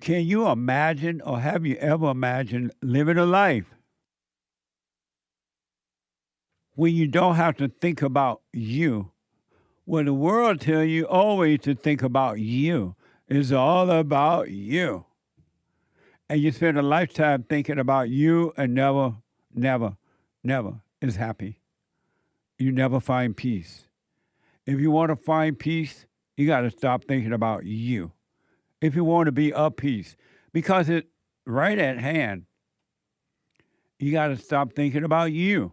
Can you imagine or have you ever imagined living a life where you don't have to think about you? Well, the world tell you always to think about you. It's all about you. And you spend a lifetime thinking about you and never, never is happy. You never find peace. If you want to find peace, you got to stop thinking about you. If you want to be at peace, because it's right at hand, you got to stop thinking about you.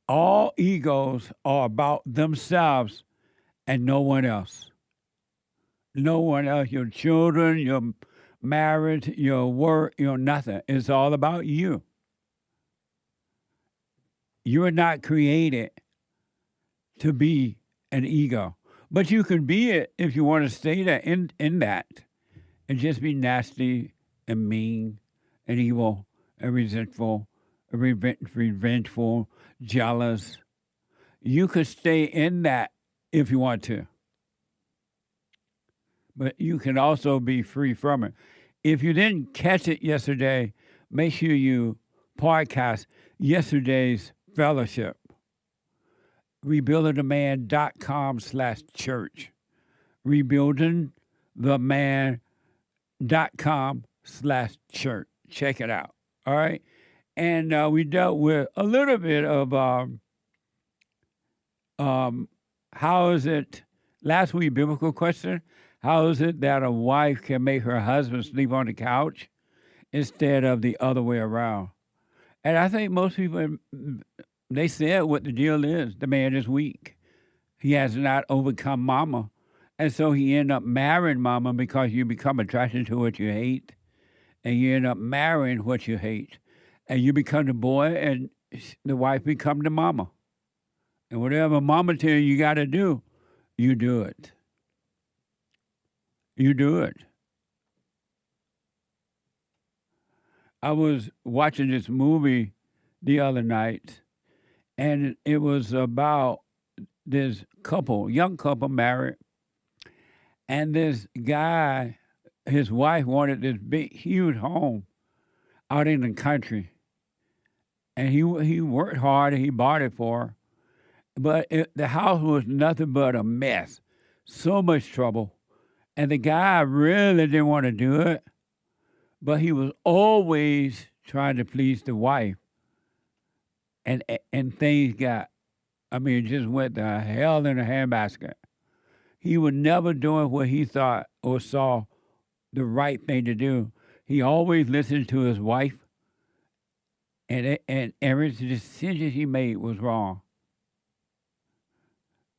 All egos are about themselves and no one else. No one else, your children, your marriage, your work, your nothing. It's all about you. You are not created to be an ego. But you can be it if you want to stay there in that and just be nasty and mean and evil and resentful, and revengeful, jealous. You could stay in that if you want to. But you can also be free from it. If you didn't catch it yesterday, make sure you podcast yesterday's fellowship. rebuildingtheman.com/church. rebuildingtheman.com/church. Check it out. All right. And we dealt with a little bit of how is it, last week, biblical question, how is it that a wife can make her husband sleep on the couch instead of the other way around? And I think most people, they said what the deal is. The man is weak. He has not overcome mama. And so he ended up marrying mama because you become attracted to what you hate. And you end up marrying what you hate. And you become the boy and the wife become the mama. And whatever mama tell you got to do, you do it. You do it. I was watching this movie the other night, and it was about this couple, young couple married, and this guy, his wife wanted this big, huge home out in the country. And he worked hard and he bought it for her. But the house was nothing but a mess. So much trouble. And the guy really didn't want to do it. But he was always trying to please the wife. And things got, just went to hell in a handbasket. He was never doing what he thought or saw the right thing to do. He always listened to his wife. And every decision he made was wrong.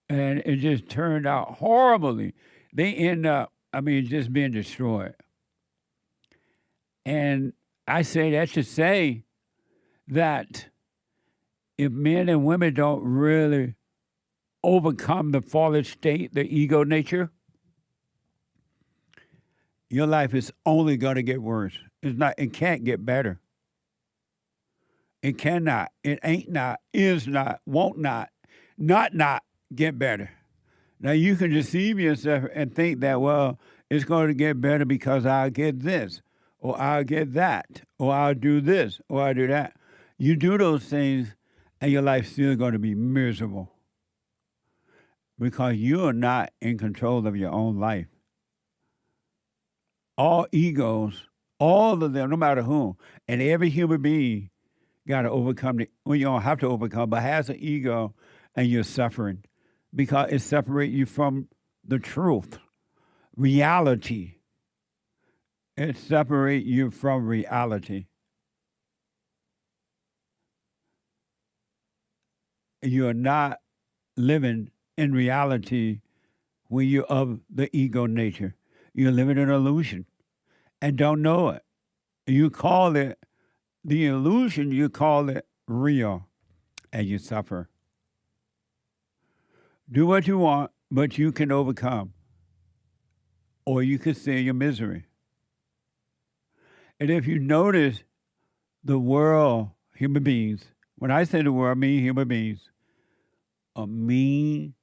And it just turned out horribly. They end up, just being destroyed. And I say that to say that if men and women don't really overcome the fallen state, the ego nature, your life is only going to get worse. It can't get better. It cannot, it ain't not, is not, won't not get better. Now you can deceive yourself and think that, well, it's going to get better because I'll get this, or I'll get that, or I'll do this, or I'll do that. You do those things and your life's still going to be miserable because you are not in control of your own life. All egos, all of them, no matter whom, and every human being got to overcome you don't have to overcome, but has an ego and you're suffering because it separates you from the truth, reality. It separates you from reality. You're not living in reality when you're of the ego nature. You're living in illusion and don't know it. You call it the illusion, you call it real, and you suffer. Do what you want, but you can overcome. Or you can stay in your misery. And if you notice the world, human beings, when I say the world, I mean human beings, are mean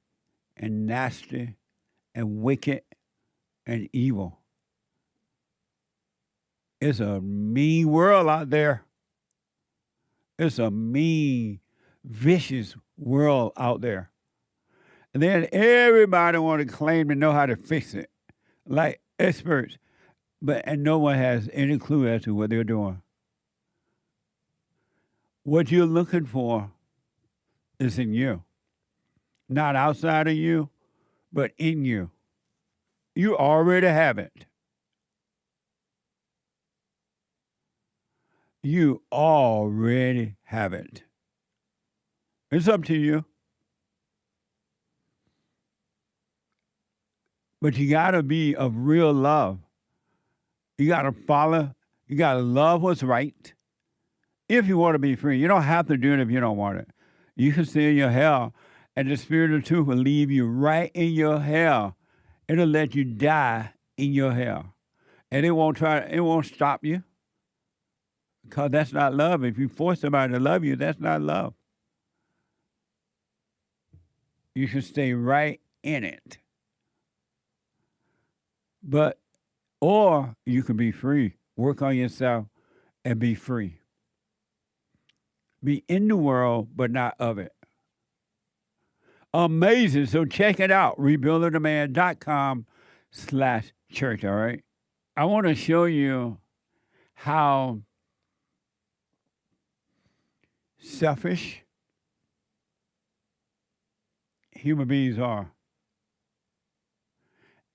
and nasty and wicked and evil. It's a mean world out there. It's a mean, vicious world out there. And then everybody want to claim to know how to fix it, like experts, and no one has any clue as to what they're doing. What you're looking for is in you, not outside of you, but in you. You already have it. You already have it. It's up to you. But you got to be of real love. You got to follow. You got to love what's right. If you want to be free, you don't have to do it if you don't want it. You can stay in your hell, and the Spirit of truth will leave you right in your hell. It'll let you die in your hell. And it won't stop you. Because that's not love. If you force somebody to love you, that's not love. You should stay right in it. Or you can be free. Work on yourself and be free. Be in the world, but not of it. Amazing. So check it out. rebuildingtheman.com/church, all right? I want to show you how selfish human beings are.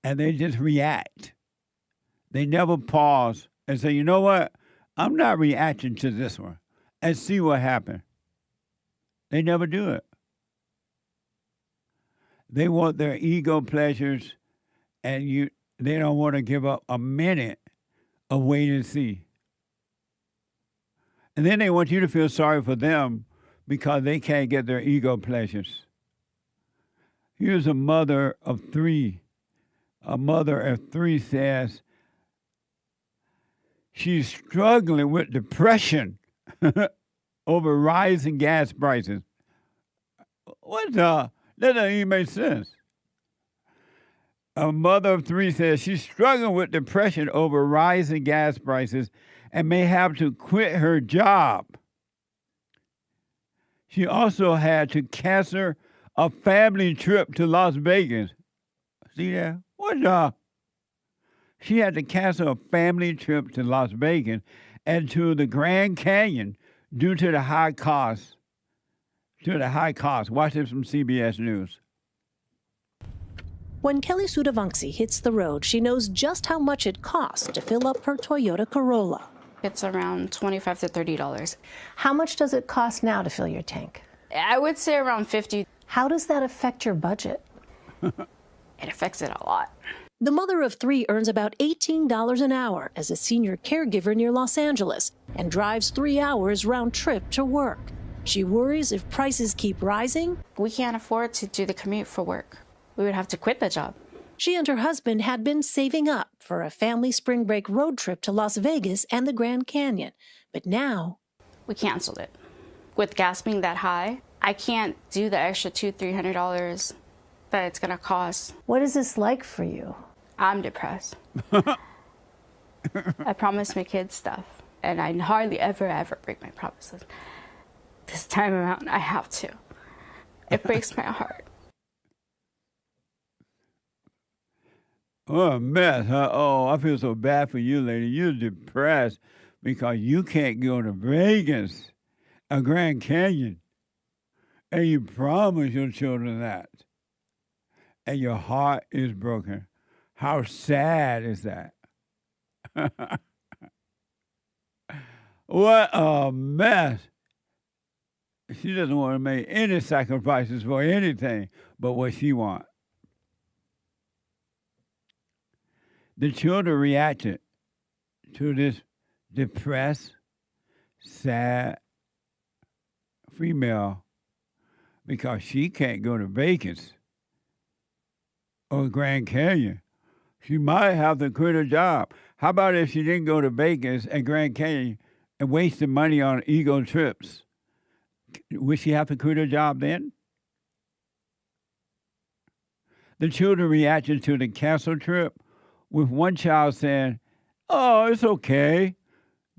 And they just react. They never pause and say, you know what? I'm not reacting to this one and see what happens. They never do it. They want their ego pleasures, and they don't want to give up a minute of wait and see. And then they want you to feel sorry for them because they can't get their ego pleasures. Here's a mother of three. A mother of three says she's struggling with depression over rising gas prices. That doesn't even make sense. A mother of three says she's struggling with depression over rising gas prices and may have to quit her job. She also had to cancel a family trip to Las Vegas. See that? She had to cancel a family trip to Las Vegas and to the Grand Canyon due to the high cost. Watch this from CBS News. When Kelly Sudavangsi hits the road, she knows just how much it costs to fill up her Toyota Corolla. It's around $25 to $30. How much does it cost now to fill your tank? I would say around $50. How does that affect your budget? It affects it a lot. The mother of three earns about $18 an hour as a senior caregiver near Los Angeles and drives 3 hours round trip to work. She worries if prices keep rising, We can't afford to do the commute for work. We would have to quit the job. she and her husband had been saving up for a family spring break road trip to Las Vegas and the Grand Canyon. But now, We canceled it. With gas being that high, I can't do the extra $200-300 that it's going to cost. what is this like for you? I'm depressed. I promised my kids stuff, and I hardly ever break my promises. This time around, I have to. It breaks my heart. Oh, a mess, huh? Oh, I feel so bad for you, lady. You're depressed because you can't go to Vegas, a Grand Canyon, and you promised your children that, and your heart is broken. How sad is that? What a mess. She doesn't want to make any sacrifices for anything but what she wants. The children reacted to this depressed, sad female because she can't go to Vegas or Grand Canyon. She might have to quit her job. How about if she didn't go to Vegas and Grand Canyon and wasted money on ego trips? Would she have to quit her job then? The children reacted to the canceled trip with one child saying, "Oh, it's okay,"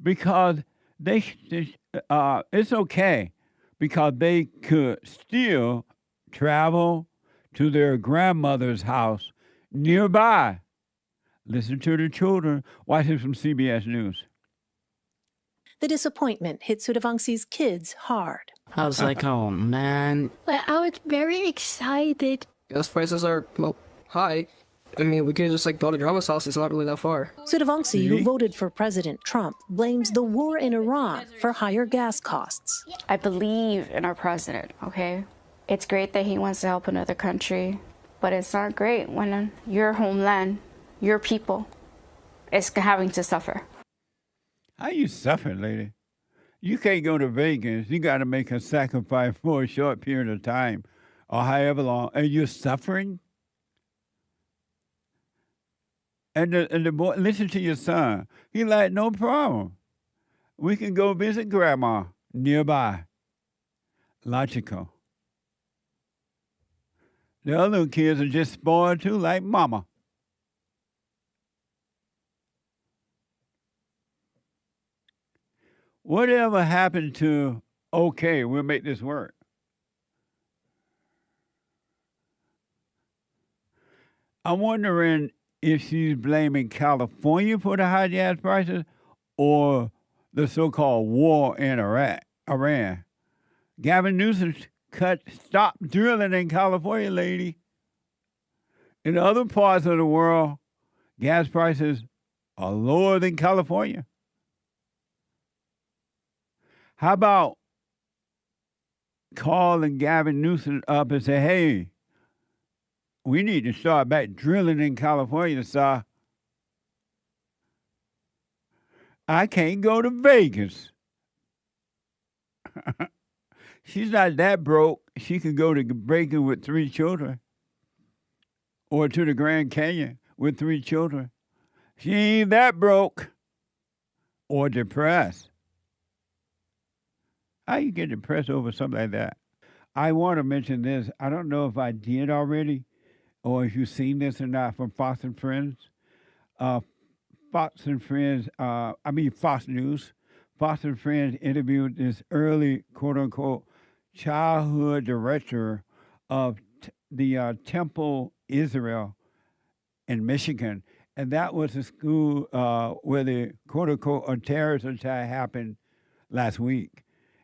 because it's okay because they could still travel to their grandmother's house nearby. Listen to the children. Watch this from CBS News. The disappointment hit Sudavangsi's kids hard. I was like, oh man. But I was very excited. Gas prices are, well, high. I mean, we could just like go to grandma's house. It's not really that far. Sudavangsi, who voted for President Trump, blames the war in Iran for higher gas costs. I believe in our president, okay? It's great that he wants to help another country, but it's not great when your homeland, your people, is having to suffer. How you suffering, lady? You can't go to Vegas. You got to make a sacrifice for a short period of time or however long, and you're suffering? And the boy, listen to your son. He like, no problem. We can go visit grandma nearby. Logical. The other kids are just spoiled too, like mama. Whatever happened to, okay, we'll make this work? I'm wondering if she's blaming California for the high gas prices or the so-called war in Iran. Gavin Newsom stopped drilling in California, lady. In other parts of the world, gas prices are lower than California. How about calling Gavin Newsom up and say, hey, we need to start back drilling in California, sir. I can't go to Vegas. She's not that broke. She could go to Breaking with 3 children or to the Grand Canyon with 3 children. She ain't that broke or depressed. How you get depressed over something like that? I want to mention this. I don't know if I did already or if you've seen this or not from Fox and Friends. Fox News. Fox and Friends interviewed this early, quote-unquote, childhood director of the Temple Israel in Michigan. And that was the school where the, quote-unquote, a terrorist attack happened last week.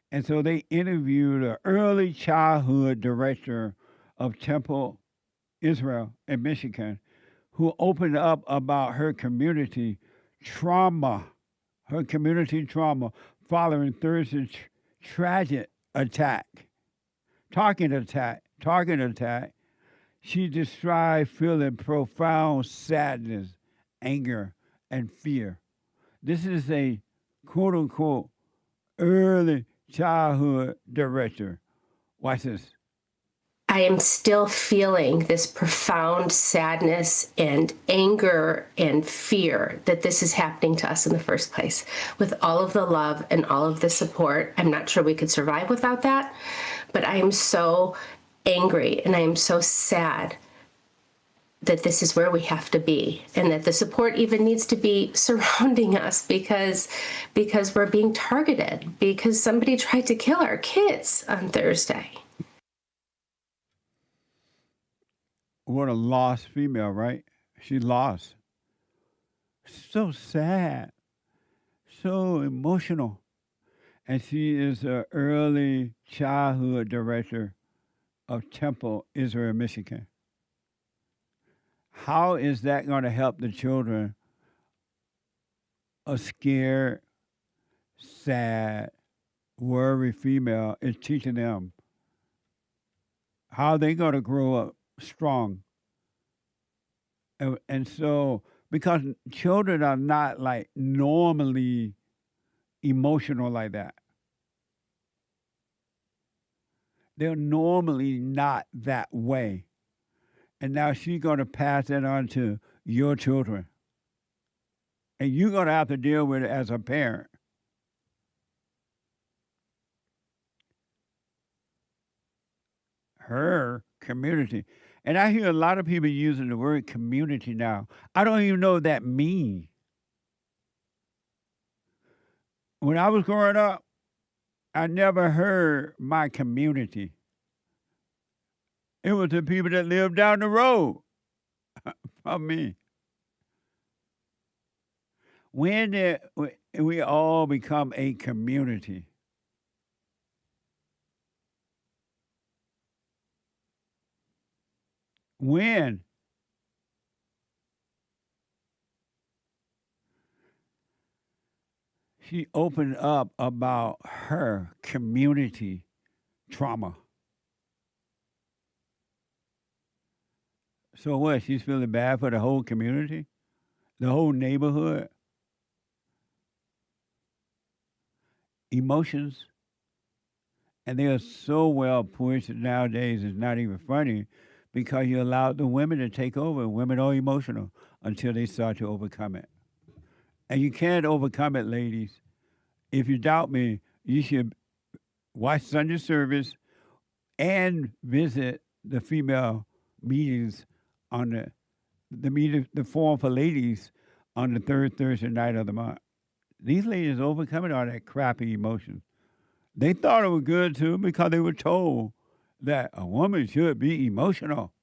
And so they interviewed an early childhood director of Temple Israel in Michigan who opened up about her community trauma following Thursday's tragic target attack. She described feeling profound sadness, anger, and fear. This is a quote-unquote early childhood director. Watch this. I am still feeling this profound sadness and anger and fear that this is happening to us in the first place. With all of the love and all of the support, I'm not sure we could survive without that, but I am so angry and I am so sad that this is where we have to be and that the support even needs to be surrounding us because we're being targeted because somebody tried to kill our kids on Thursday. What a lost female, right? She lost. So sad, so emotional. And she is an early childhood director of Temple, Israel, Michigan. How is that going to help the children? A scared, sad, worried female is teaching them how they're going to grow up strong. And so, because children are not like normally emotional like that. They're normally not that way. And now she's going to pass that on to your children. And you're going to have to deal with it as a parent. Her community. And I hear a lot of people using the word community now. I don't even know what that means. When I was growing up, I never heard my community. It was the people that lived down the road from me. When did we all become a community? When? She opened up about her community trauma. So what? She's feeling bad for the whole community? The whole neighborhood? Emotions? And they are so well pushed nowadays, it's not even funny because you allowed the women to take over. Women are emotional until they start to overcome it. And you can't overcome it, ladies. If you doubt me, you should watch Sunday service and visit the female meetings on the forum for ladies on the third Thursday night of the month. These ladies overcoming all that crappy emotion. They thought it was good too because they were told that a woman should be emotional.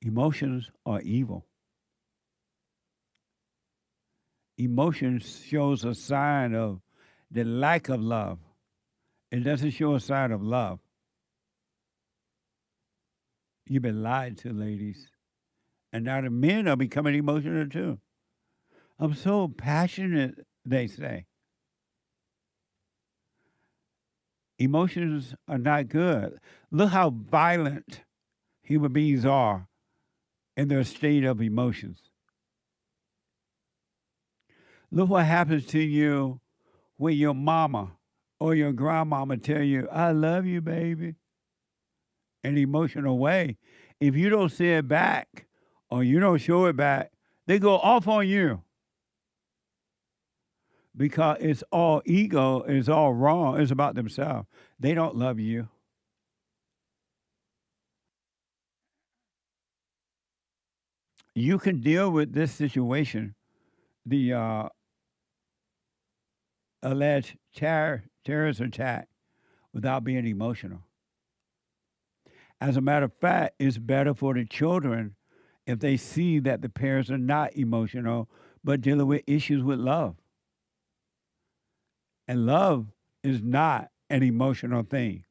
Emotions are evil. Emotion shows a sign of the lack of love. It doesn't show a sign of love. You've been lied to, ladies. And now the men are becoming emotional too. I'm so passionate, they say. Emotions are not good. Look how violent human beings are in their state of emotions. Look what happens to you when your mama or your grandmama tell you, I love you, baby, in an emotional way. If you don't say it back or you don't show it back, they go off on you. Because it's all ego, it's all wrong, it's about themselves. They don't love you. You can deal with this situation, the alleged terrorist attack, without being emotional. As a matter of fact, it's better for the children if they see that the parents are not emotional, but dealing with issues with love. And love is not an emotional thing.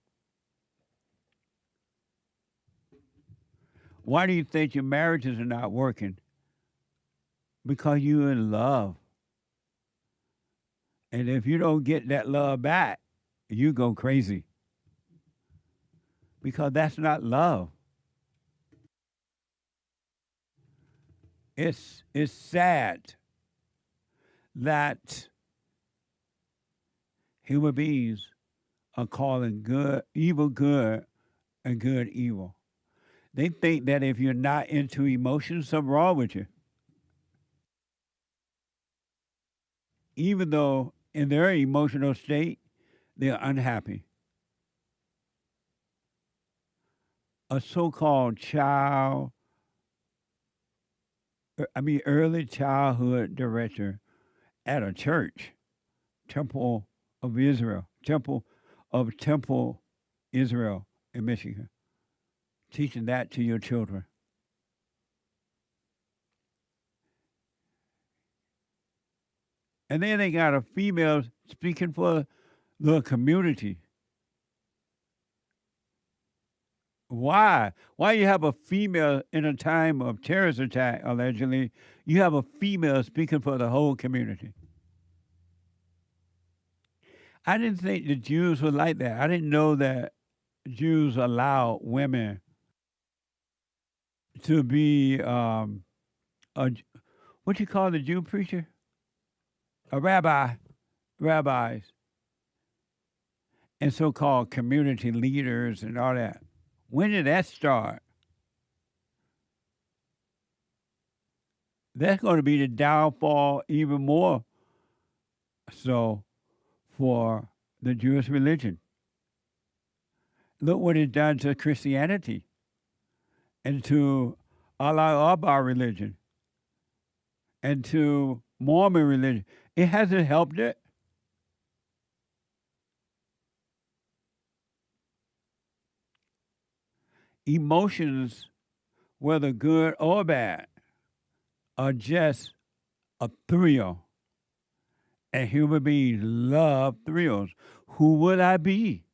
Why do you think your marriages are not working? Because you're in love. And if you don't get that love back, you go crazy. Because that's not love. It's sad that human beings are calling evil good and good evil. They think that if you're not into emotions, something wrong with you. Even though in their emotional state, they're unhappy. A so-called early childhood director at a church, Temple Israel in Michigan, teaching that to your children. And then they got a female speaking for the community. Why? Why you have a female in a time of terrorist attack, allegedly, you have a female speaking for the whole community? I didn't think the Jews were like that. I didn't know that Jews allow women to be what you call the Jew preacher? A rabbis, and so-called community leaders and all that. When did that start? That's going to be the downfall even more so for the Jewish religion. Look what it's done to Christianity. and to Allah Akbar religion and to Mormon religion. It hasn't helped it. Emotions, whether good or bad, are just a thrill. And human beings love thrills. Who would I be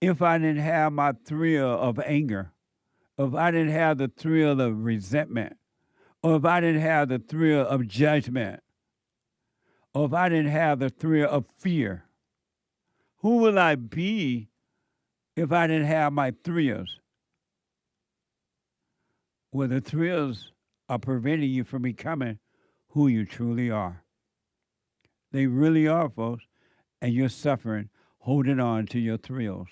if I didn't have my thrill of anger? If I didn't have the thrill of resentment? Or if I didn't have the thrill of judgment? Or if I didn't have the thrill of fear? Who would I be if I didn't have my thrills? Well, the thrills are preventing you from becoming who you truly are. They really are, folks, and you're suffering, holding on to your thrills.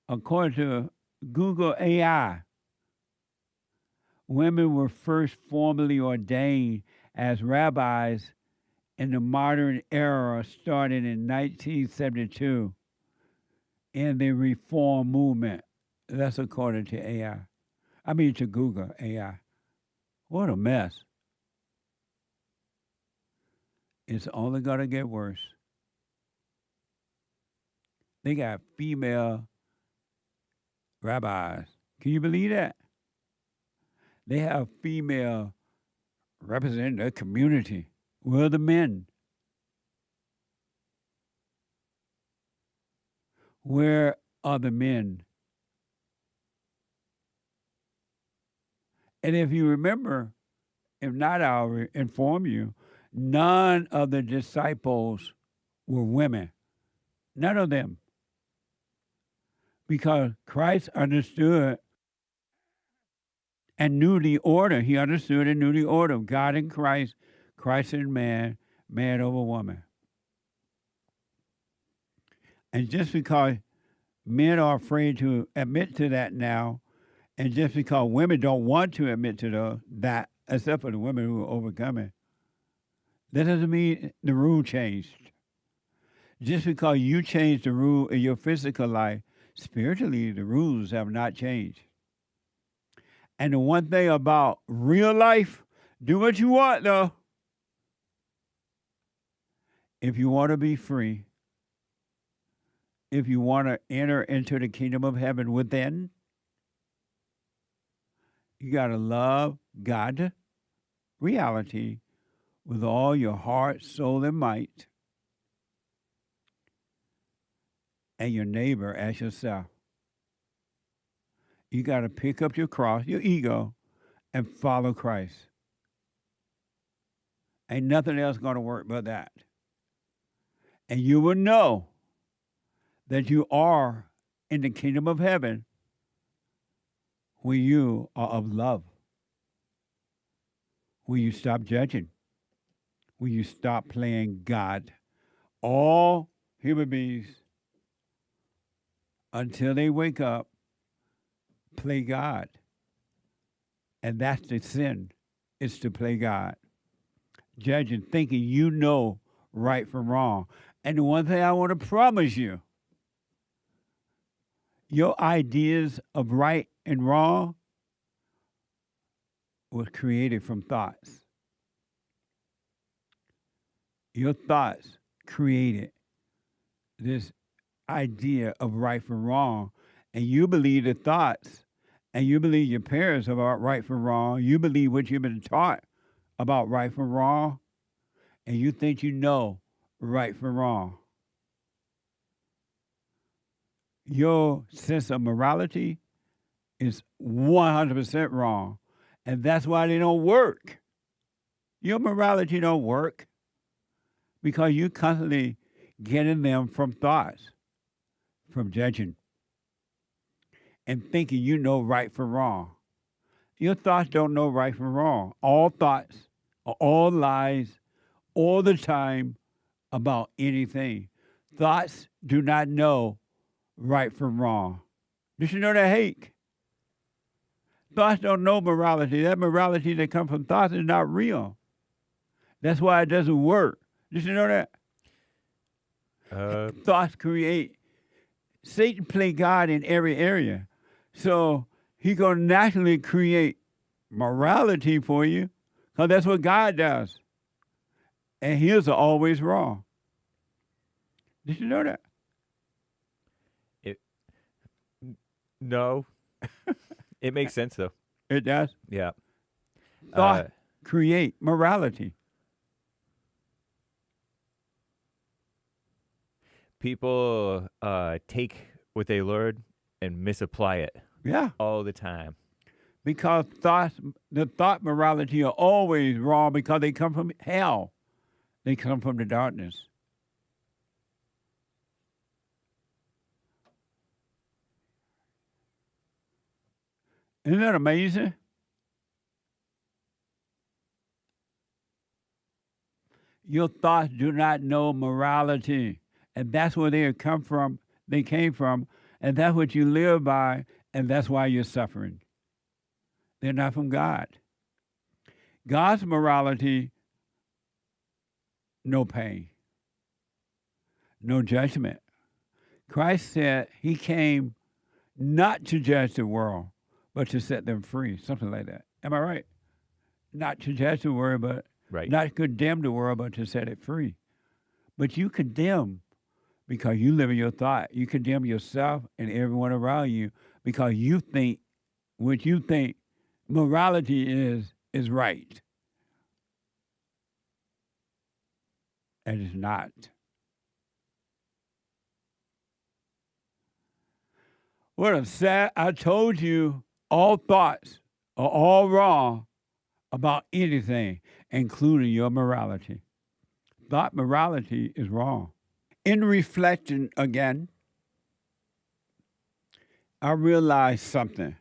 According to Google AI, women were first formally ordained as rabbis in the modern era starting in 1972 in the Reform movement. That's according to AI. I mean to Google AI. What a mess. It's only going to get worse. They got female rabbis. Can you believe that? They have female representing their community. Where are the men? Where are the men? And if you remember, if not, I'll inform you, none of the disciples were women. None of them. Because Christ understood and knew the order. He understood and knew the order of God and Christ, Christ and man, man over woman. And just because men are afraid to admit to that now, and just because women don't want to admit to that, except for the women who are overcoming, that doesn't mean the rule changed. Just because you changed the rule in your physical life, spiritually, the rules have not changed. And the one thing about real life, do what you want, though. If you want to be free, if you want to enter into the kingdom of heaven within, you got to love God, reality, with all your heart, soul, and might, and your neighbor as yourself. You got to pick up your cross, your ego, and follow Christ. Ain't nothing else going to work but that. And you will know that you are in the kingdom of heaven when you are of love, when you stop judging, when you stop playing God. All human beings, until they wake up, play God. And that's the sin, is to play God. Judging, thinking you know right from wrong. And the one thing I want to promise you, your ideas of right and wrong was created from thoughts. Your thoughts created this idea of right from wrong. And you believe the thoughts, and you believe your parents about right from wrong. You believe what you've been taught about right from wrong, and you think you know right from wrong. Your sense of morality is 100% wrong, and that's why they don't work. Your morality don't work because you constantly getting them from thoughts, from judging, and thinking you know right from wrong. Your thoughts don't know right from wrong. All thoughts are all lies all the time about anything. Thoughts do not know right from wrong. Did you know that, Hake? Thoughts don't know morality. That morality that comes from thoughts is not real. That's why it doesn't work. Did you know that? Thoughts create. Satan play God in every area. So he going to naturally create morality for you because that's what God does. And his are always wrong. Did you know that? No. It makes sense, though. It does. Yeah. Thought create morality. People take what they learn and misapply it. Yeah. All the time. Because the thought morality are always wrong because they come from hell. They come from the darkness. Isn't that amazing? Your thoughts do not know morality. And that's where they come from. They came from. And that's what you live by. And that's why you're suffering. They're not from God. God's morality, no pain, no judgment. Christ said he came not to judge the world, but to set them free, something like that. Am I right? Not to judge the world, but not condemn the world, but to set it free. But you condemn because you live in your thought. You condemn yourself and everyone around you because you think what you think morality is right. And it's not. What a sad, I told you all thoughts are all wrong about anything, including your morality. Thought morality is wrong. In reflecting again, I realized something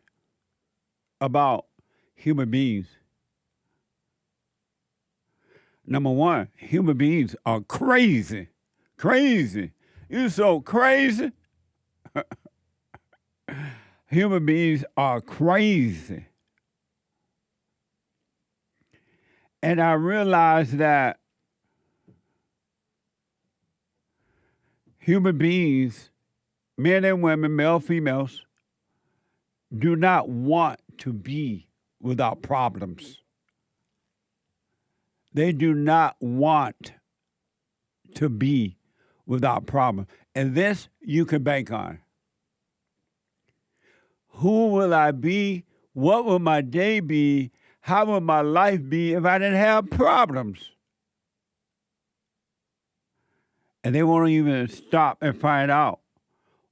about human beings. Number one, human beings are crazy. Crazy. You're so crazy. Human beings are crazy. And I realized that human beings, men and women, male, females, do not want to be without problems. They do not want to be without problems. And this you can bank on. Who will I be? What will my day be? How will my life be if I didn't have problems? And they won't even stop and find out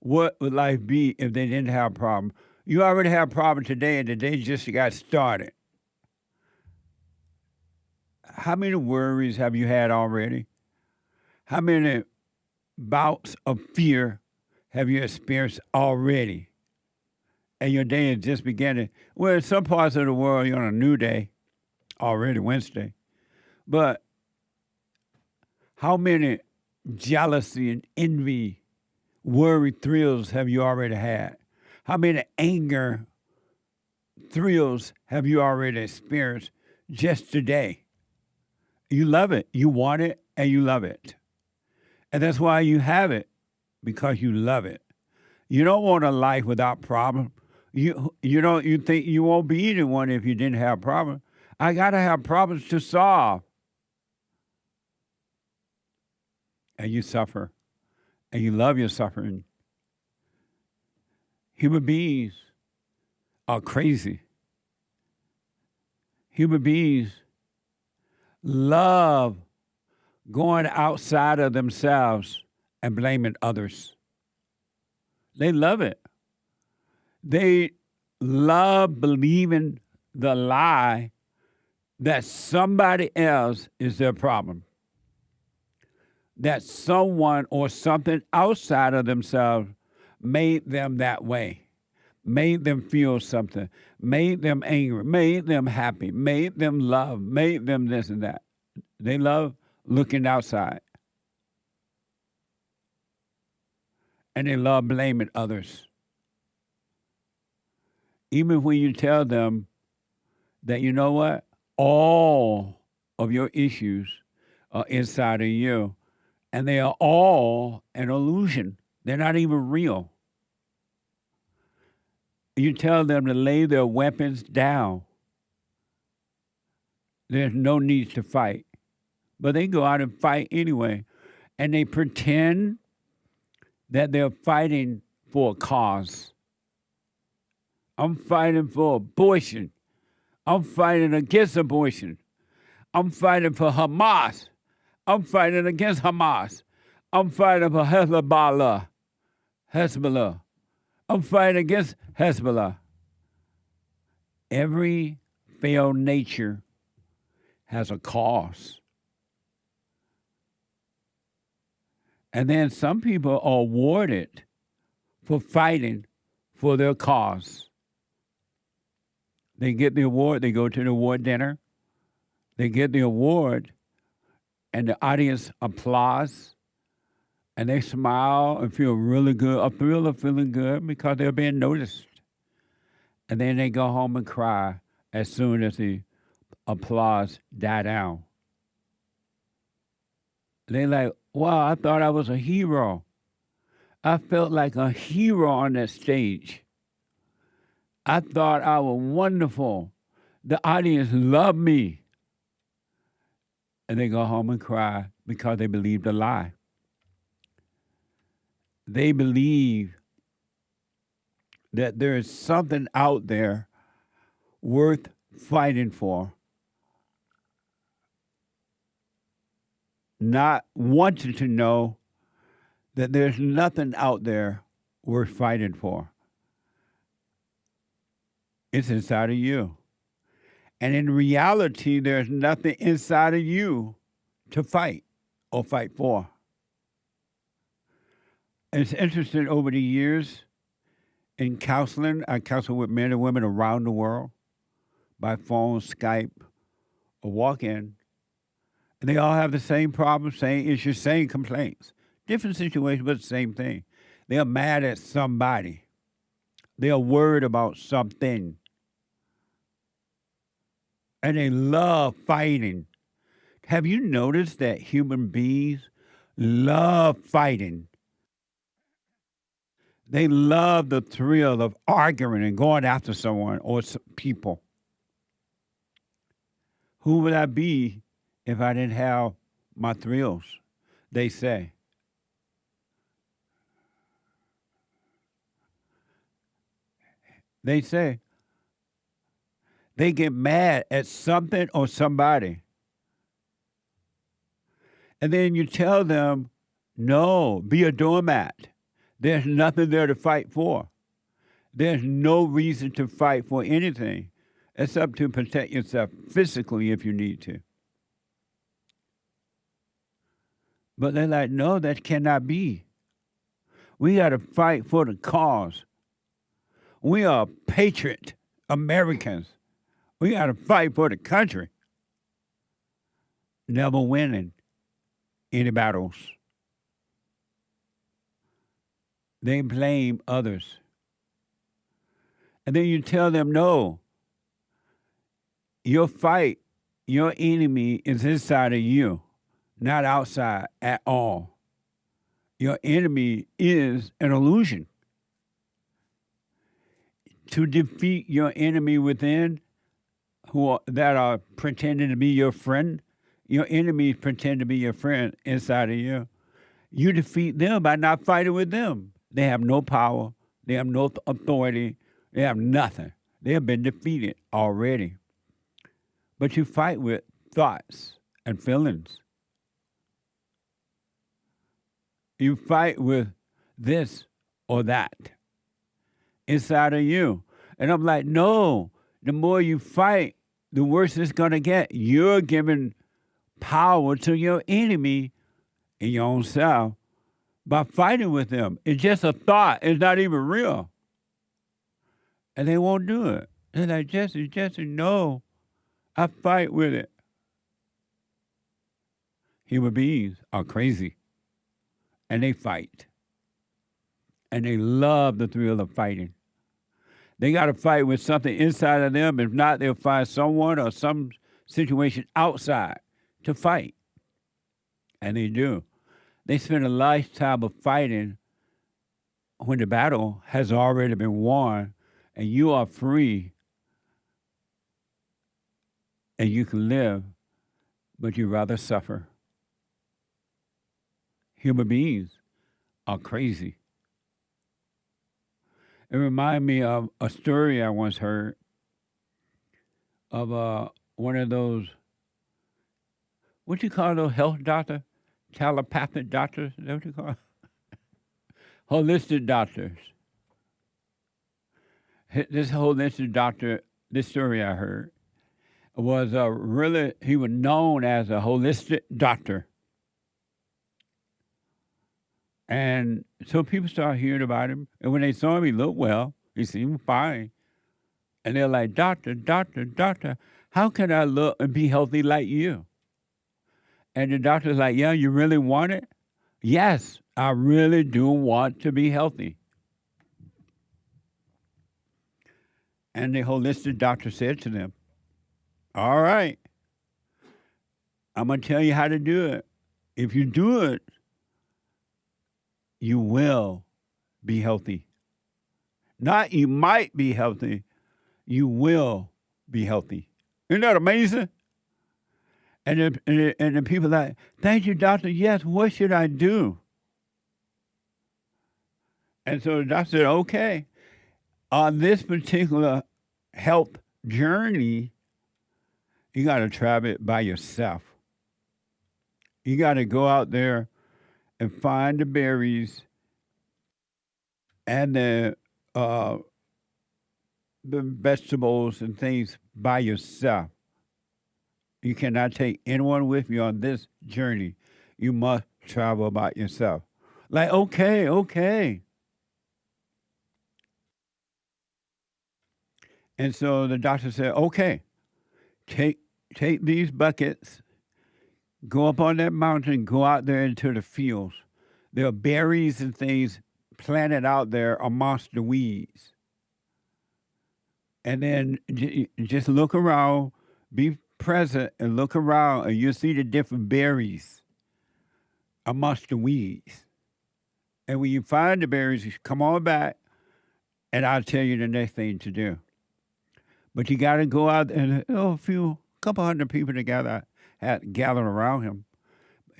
what would life be if they didn't have problems. You already have a problem today, and the day just got started. How many worries have you had already? How many bouts of fear have you experienced already? And your day is just beginning. Well, in some parts of the world, you're on a new day, already Wednesday. But how many jealousy and envy, worry, thrills have you already had? How many anger, thrills have you already experienced just today? You love it, you want it, and you love it. And that's why you have it, because you love it. You don't want a life without problems. You think you won't be anyone if you didn't have problems. I got to have problems to solve. And you suffer. And you love your suffering. Human beings are crazy. Human beings love going outside of themselves and blaming others. They love it. They love believing the lie that somebody else is their problem. That someone or something outside of themselves made them that way, made them feel something, made them angry, made them happy, made them love, made them this and that. They love looking outside. And they love blaming others. Even when you tell them that, you know what, all of your issues are inside of you, And they are all an illusion. They're not even real. You tell them to lay their weapons down. There's no need to fight. But they go out and fight anyway. And they pretend that they're fighting for a cause. I'm fighting for abortion. I'm fighting against abortion. I'm fighting for Hamas. I'm fighting against Hamas. I'm fighting for Hezbollah. I'm fighting against Hezbollah. Every failed nature has a cause. And then some people are awarded for fighting for their cause. They get the award, they go to the award dinner, they get the award, and the audience applauds, and they smile and feel really good, a thrill of feeling good because they're being noticed. And then they go home and cry as soon as the applause die down. They're like, wow, I thought I was a hero. I felt like a hero on that stage. I thought I was wonderful. The audience loved me. And they go home and cry because they believed a lie. They believe that there is something out there worth fighting for, not wanting to know that there's nothing out there worth fighting for. It's inside of you. And in reality, there's nothing inside of you to fight or fight for. It's interesting, over the years in counseling, I counsel with men and women around the world by phone, Skype, or walk-in. And they all have the same problem, same issues, same complaints. Different situations, but the same thing. They are mad at somebody. They are worried about something. And they love fighting. Have you noticed that human beings love fighting? They love the thrill of arguing and going after someone or people. Who would I be if I didn't have my thrills? They say. They say. They get mad at something or somebody. And then you tell them, no, be a doormat. There's nothing there to fight for. There's no reason to fight for anything except to protect yourself physically if you need to. But they're like, no, that cannot be. We got to fight for the cause. We are patriot Americans. We got to fight for the country. Never winning any battles. They blame others. And then you tell them, no, your fight, your enemy is inside of you, not outside at all. Your enemy is an illusion. To defeat your enemy within, that are pretending to be your friend, your enemies pretend to be your friend inside of you. You defeat them by not fighting with them. They have no power. They have no authority. They have nothing. They have been defeated already. But you fight with thoughts and feelings. You fight with this or that inside of you. And I'm like, no, the more you fight, the worse it's going to get. You're giving power to your enemy in your own self by fighting with them. It's just a thought. It's not even real. And they won't do it. They're like, Jesse, no, I fight with it. Human beings are crazy. And they fight. And they love the thrill of fighting. They got to fight with something inside of them. If not, they'll find someone or some situation outside to fight. And they do. They spend a lifetime of fighting when the battle has already been won and you are free and you can live, but you rather suffer. Human beings are crazy. It reminded me of a story I once heard of one of those, what you call those health doctors? Telepathic doctors? Is that what you call it? Holistic doctors. This holistic doctor, this story I heard, was he was known as a holistic doctor. And so people started hearing about him. And when they saw him, he looked well. He seemed fine. And they're like, doctor, how can I look and be healthy like you? And the doctor's like, yeah, you really want it? Yes, I really do want to be healthy. And the holistic doctor said to them, all right, I'm going to tell you how to do it. If you do it, you will be healthy. Not you might be healthy, you will be healthy. Isn't that amazing? And the people like, thank you, doctor. Yes, what should I do? And so the doctor said, okay, on this particular health journey, you got to travel it by yourself. You got to go out there and find the berries and the vegetables and things by yourself. You cannot take anyone with you on this journey. You must travel by yourself. Like, okay. And so the doctor said, okay, take these buckets, go up on that mountain, go out there into the fields. There are berries and things planted out there amongst the weeds. And then just look around, be present and look around, and you'll see the different berries amongst the weeds. And when you find the berries, you come on back, and I'll tell you the next thing to do. But you got to go out and couple hundred people together had gathered around him.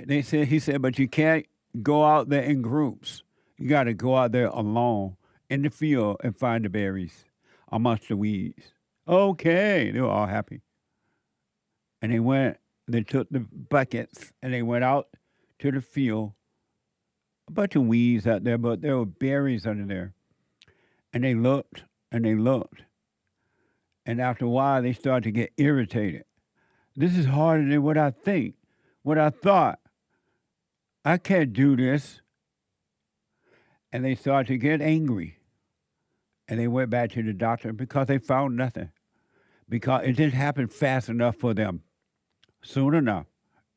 He said, but you can't go out there in groups. You got to go out there alone in the field and find the berries amongst the weeds. Okay, they were all happy. And they took the buckets and they went out to the field. A bunch of weeds out there, but there were berries under there. And they looked and they looked. And after a while, they started to get irritated. This is harder than what I think, what I thought. I can't do this. And they started to get angry. And they went back to the doctor because they found nothing. Because it didn't happen fast enough for them. Soon enough.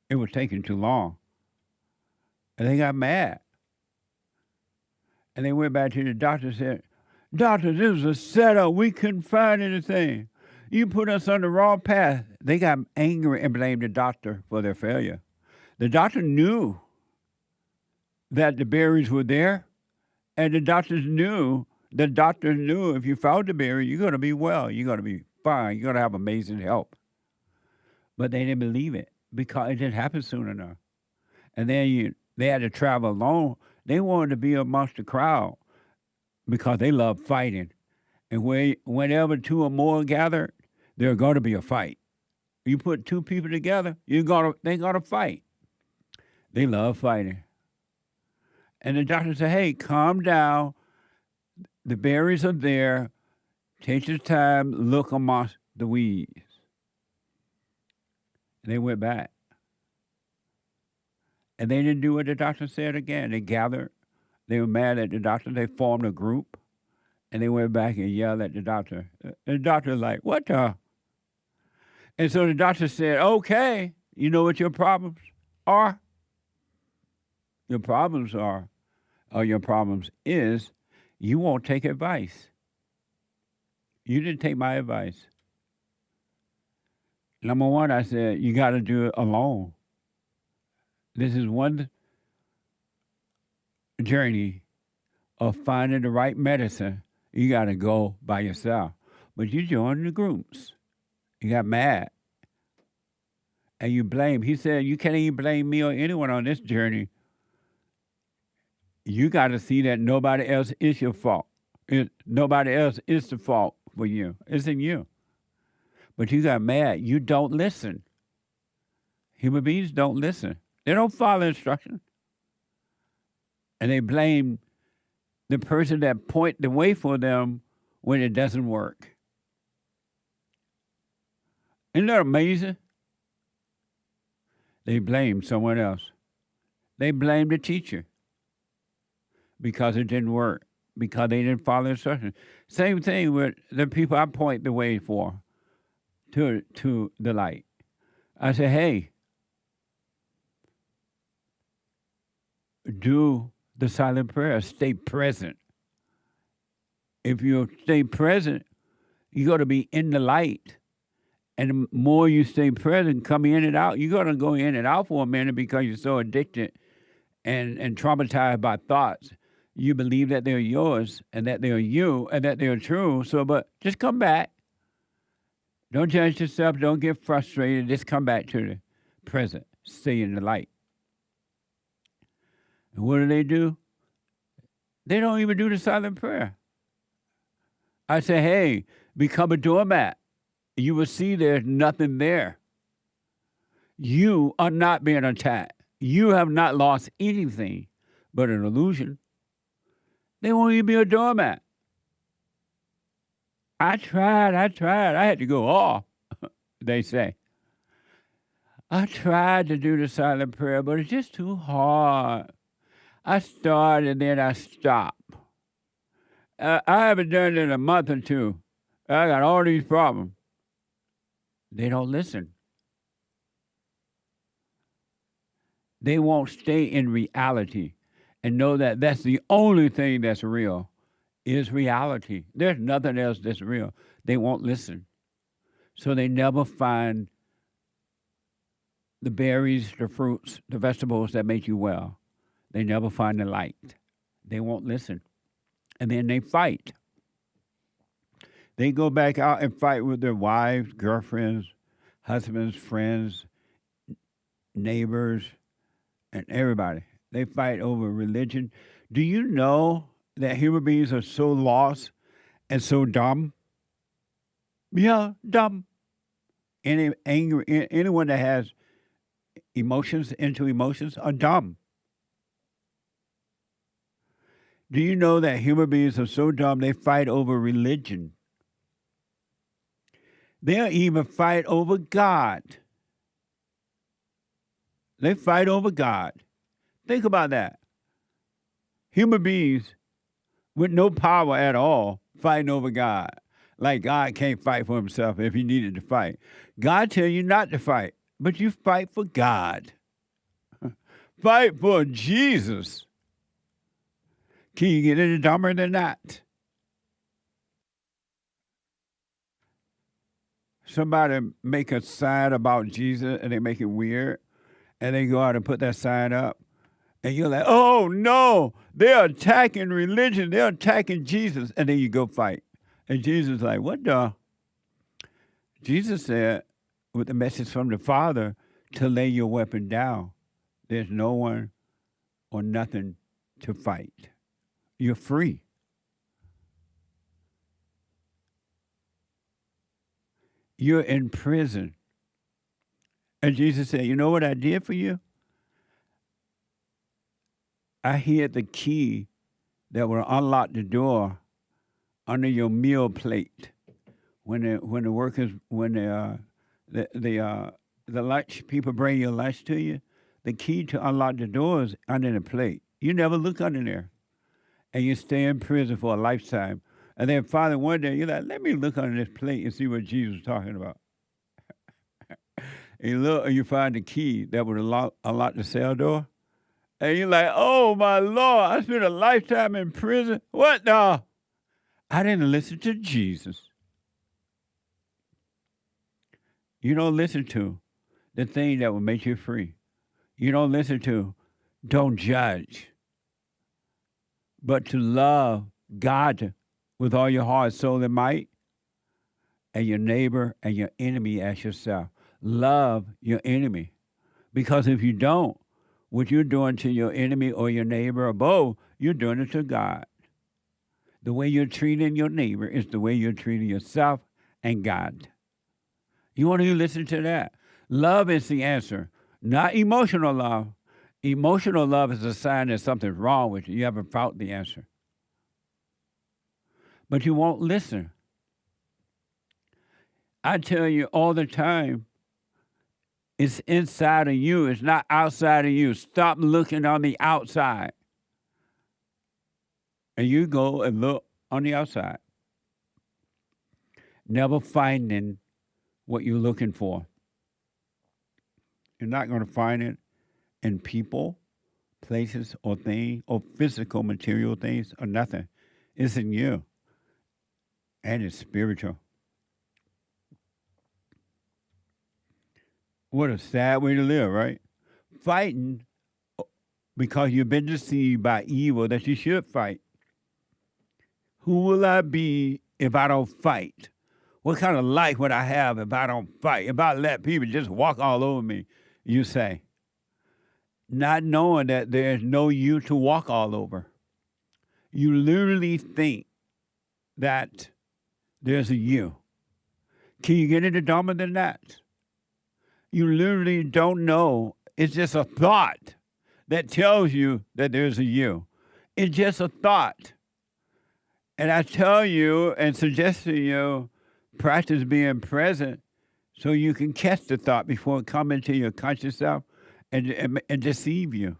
It was taking too long. And they got mad. And they went back to the doctor and said, doctor, this was a setup. We couldn't find anything. You put us on the wrong path. They got angry and blamed the doctor for their failure. The doctor knew that the berries were there, and the doctor knew if you found the berry, you're going to be well. You're going to be fine. You're going to have amazing health. But they didn't believe it because it didn't happen soon enough. And then they had to travel alone. They wanted to be amongst the crowd because they love fighting. And whenever two or more gather, there's going to be a fight. You put two people together, they're going to fight. They love fighting. And the doctor said, hey, calm down. The berries are there. Take your time, look amongst the weeds. And they went back. And they didn't do what the doctor said again. They gathered. They were mad at the doctor. They formed a group. And they went back and yelled at the doctor. And the doctor was like, what the? And so the doctor said, okay, you know what your problems are? Your problems is you won't take advice. You didn't take my advice. Number one, I said, you got to do it alone. This is one journey of finding the right medicine, you got to go by yourself. But you joined the groups. You got mad. And you blame. He said, you can't even blame me or anyone on this journey. You got to see that nobody else is your fault. Nobody else is the fault for you. It's in you. But you got mad. You don't listen. Human beings don't listen. They don't follow instructions. And they blame the person that point the way for them when it doesn't work. Isn't that amazing? They blame someone else. They blame the teacher because it didn't work, because they didn't follow instructions. Same thing with the people I point the way for to the light. I say, hey, do the silent prayer. Stay present. If you stay present, you're going to be in the light. And the more you stay present, come in and out, you're going to go in and out for a minute because you're so addicted and traumatized by thoughts. You believe that they're yours and that they're you and that they're true. So, but just come back. Don't judge yourself. Don't get frustrated. Just come back to the present. Stay in the light. And what do? They don't even do the silent prayer. I say, hey, become a doormat. You will see there's nothing there. You are not being attacked. You have not lost anything but an illusion. They won't even be a doormat. I tried. I had to go off, they say. I tried to do the silent prayer, but it's just too hard. I started and then I stopped. I haven't done it in a month or two. I got all these problems. They don't listen. They won't stay in reality and know that that's the only thing that's real is reality. There's nothing else that's real. They won't listen. So they never find the berries, the fruits, the vegetables that make you well. They never find the light. They won't listen. And then they fight. They go back out and fight with their wives, girlfriends, husbands, friends, neighbors, and everybody. They fight over religion. Do you know that human beings are so lost and so dumb? Yeah, dumb. Anyone that has emotions are dumb. Do you know that human beings are so dumb they fight over religion? They'll even fight over God. They fight over God. Think about that. Human beings with no power at all fighting over God. Like God can't fight for himself if he needed to fight. God tell you not to fight, but you fight for God. Fight for Jesus. Can you get any dumber than that? Somebody make a sign about Jesus and they make it weird, and they go out and put that sign up, and you're like, oh no, they're attacking religion, they're attacking Jesus, and then you go fight. And Jesus is like, what the? Jesus said, with the message from the Father, to lay your weapon down. There's no one or nothing to fight. You're free. You're in prison. And Jesus said, you know what I did for you? I hid the key that will unlock the door under your meal plate. When the workers, the lunch people bring your lunch to you, the key to unlock the door is under the plate. You never look under there. And you stay in prison for a lifetime. And then finally one day, you're like, let me look under this plate and see what Jesus was talking about. And you look and you find the key that would unlock the cell door. And you're like, oh, my Lord, I spent a lifetime in prison. What the? I didn't listen to Jesus. You don't listen to the thing that will make you free. You don't listen to, don't judge. but to love God with all your heart, soul, and might, and your neighbor and your enemy as yourself. Love your enemy. Because if you don't, what you're doing to your enemy or your neighbor or both, you're doing it to God. The way you're treating your neighbor is the way you're treating yourself and God. You want to listen to that? Love is the answer, not emotional love. Emotional love is a sign that something's wrong with you. You haven't found the answer. But you won't listen. I tell you all the time, it's inside of you. It's not outside of you. Stop looking on the outside. And you go and look on the outside. Never finding what you're looking for. You're not going to find it in people, places, or things, or physical, material things, or nothing. It's in you. And it's spiritual. What a sad way to live, right? Fighting because you've been deceived by evil that you should fight. Who will I be if I don't fight? What kind of life would I have if I don't fight? If I let people just walk all over me, you say. Not knowing that there's no you to walk all over. You literally think that there's a you. Can you get any dumber than that? You literally don't know. It's just a thought that tells you that there's a you. It's just a thought. And I tell you and suggest to you, practice being present so you can catch the thought before it comes into your conscious self and deceive you.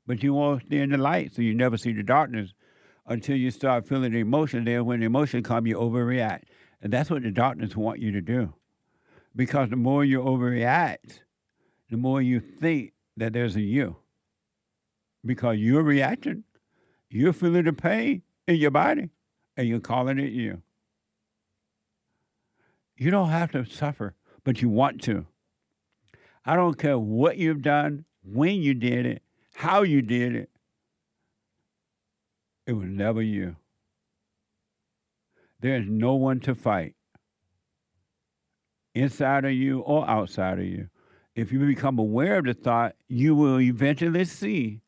But you won't stay in the light, so you never see the darkness until you start feeling the emotion. Then when the emotion comes, you overreact. And that's what the darkness want you to do. Because the more you overreact, the more you think that there's a you. Because you're reacting, you're feeling the pain in your body, and you're calling it you. You don't have to suffer, but you want to. I don't care what you've done, when you did it, how you did it. It was never you. There's no one to fight. Inside of you or outside of you. If you become aware of the thought, you will eventually see.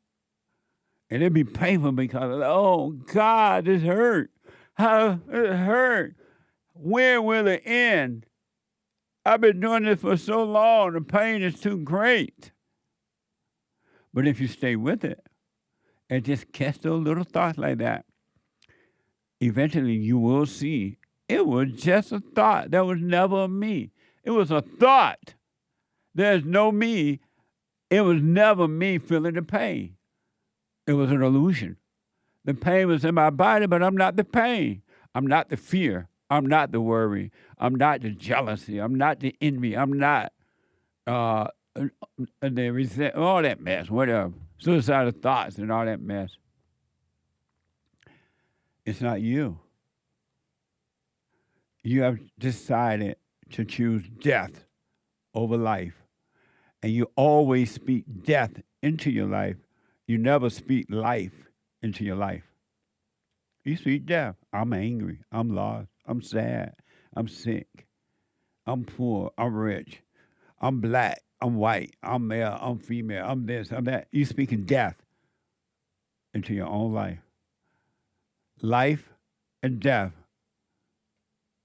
And it'll be painful because, oh, God, this hurt. How it hurt. When will it end? I've been doing this for so long. The pain is too great. But if you stay with it and just catch those little thoughts like that, eventually you will see it was just a thought. That was never me. It was a thought. There's no me. It was never me feeling the pain. It was an illusion. The pain was in my body, but I'm not the pain. I'm not the fear. I'm not the worry. I'm not the jealousy. I'm not the envy. I'm not the resent, all that mess, whatever. Suicidal thoughts and all that mess. It's not you. You have decided to choose death over life. And you always speak death into your life. You never speak life into your life. You speak death. I'm angry. I'm lost. I'm sad. I'm sick. I'm poor. I'm rich. I'm black. I'm white. I'm male. I'm female. I'm this. I'm that. You speaking death into your own life. Life and death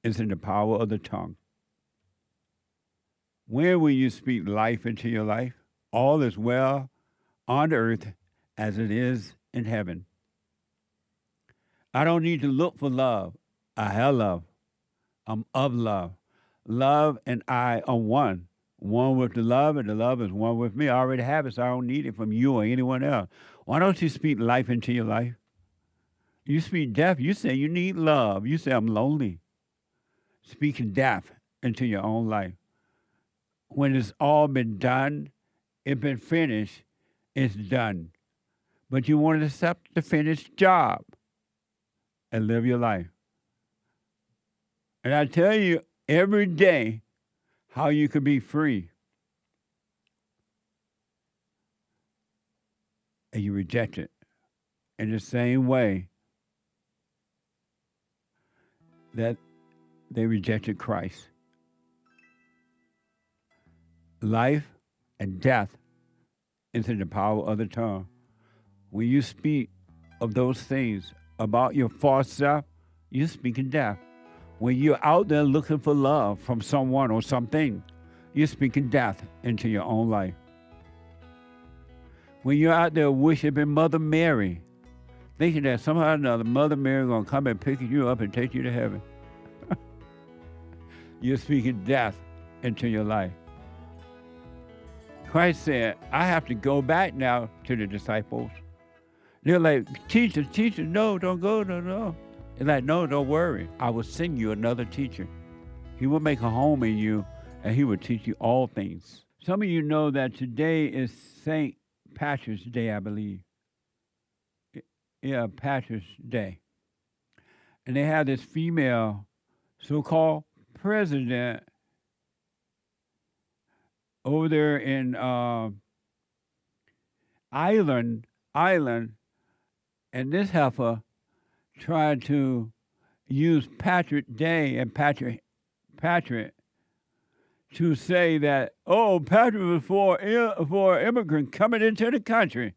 is in the power of the tongue. Where will you speak life into your life? All is well on earth as it is in heaven. I don't need to look for love. I have love. I'm of love. Love and I are one. One with the love, and the love is one with me. I already have it, so I don't need it from you or anyone else. Why don't you speak life into your life? You speak death. You say you need love. You say I'm lonely. Speaking death into your own life. When it's all been done, it's been finished, it's done. But you want to accept the finished job and live your life. And I tell you every day how you could be free. And you reject it. in the same way that they rejected Christ. Life and death is in the power of the tongue. When you speak of those things about your false self, you're speaking death. When you're out there looking for love from someone or something, you're speaking death into your own life. When you're out there worshiping Mother Mary, thinking that somehow or another Mother Mary is going to come and pick you up and take you to heaven, you're speaking death into your life. Christ said, I have to go back now to the disciples. They're like, teacher, no, don't go, no. It's like, no, don't worry. I will send you another teacher. He will make a home in you, and he will teach you all things. Some of you know that today is St. Patrick's Day, I believe. Yeah, Patrick's Day. And they have this female so-called president over there in Ireland, and this heifer tried to use Patrick Day and Patrick to say that, oh, Patrick was for immigrant coming into the country.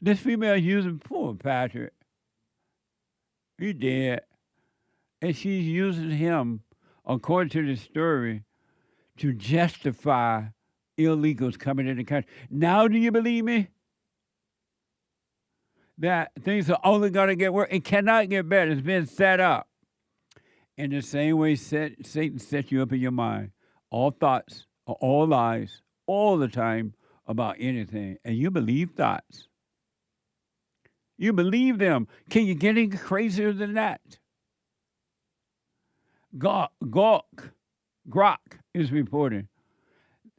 This female using poor Patrick. He dead. And she's using him, according to the story, to justify illegals coming into the country. Now do you believe me? That things are only going to get worse. It cannot get better. It's been set up. In the same way Satan sets you up in your mind. All thoughts are all lies, all the time about anything. And you believe thoughts. You believe them. Can you get any crazier than that? Grok is reporting.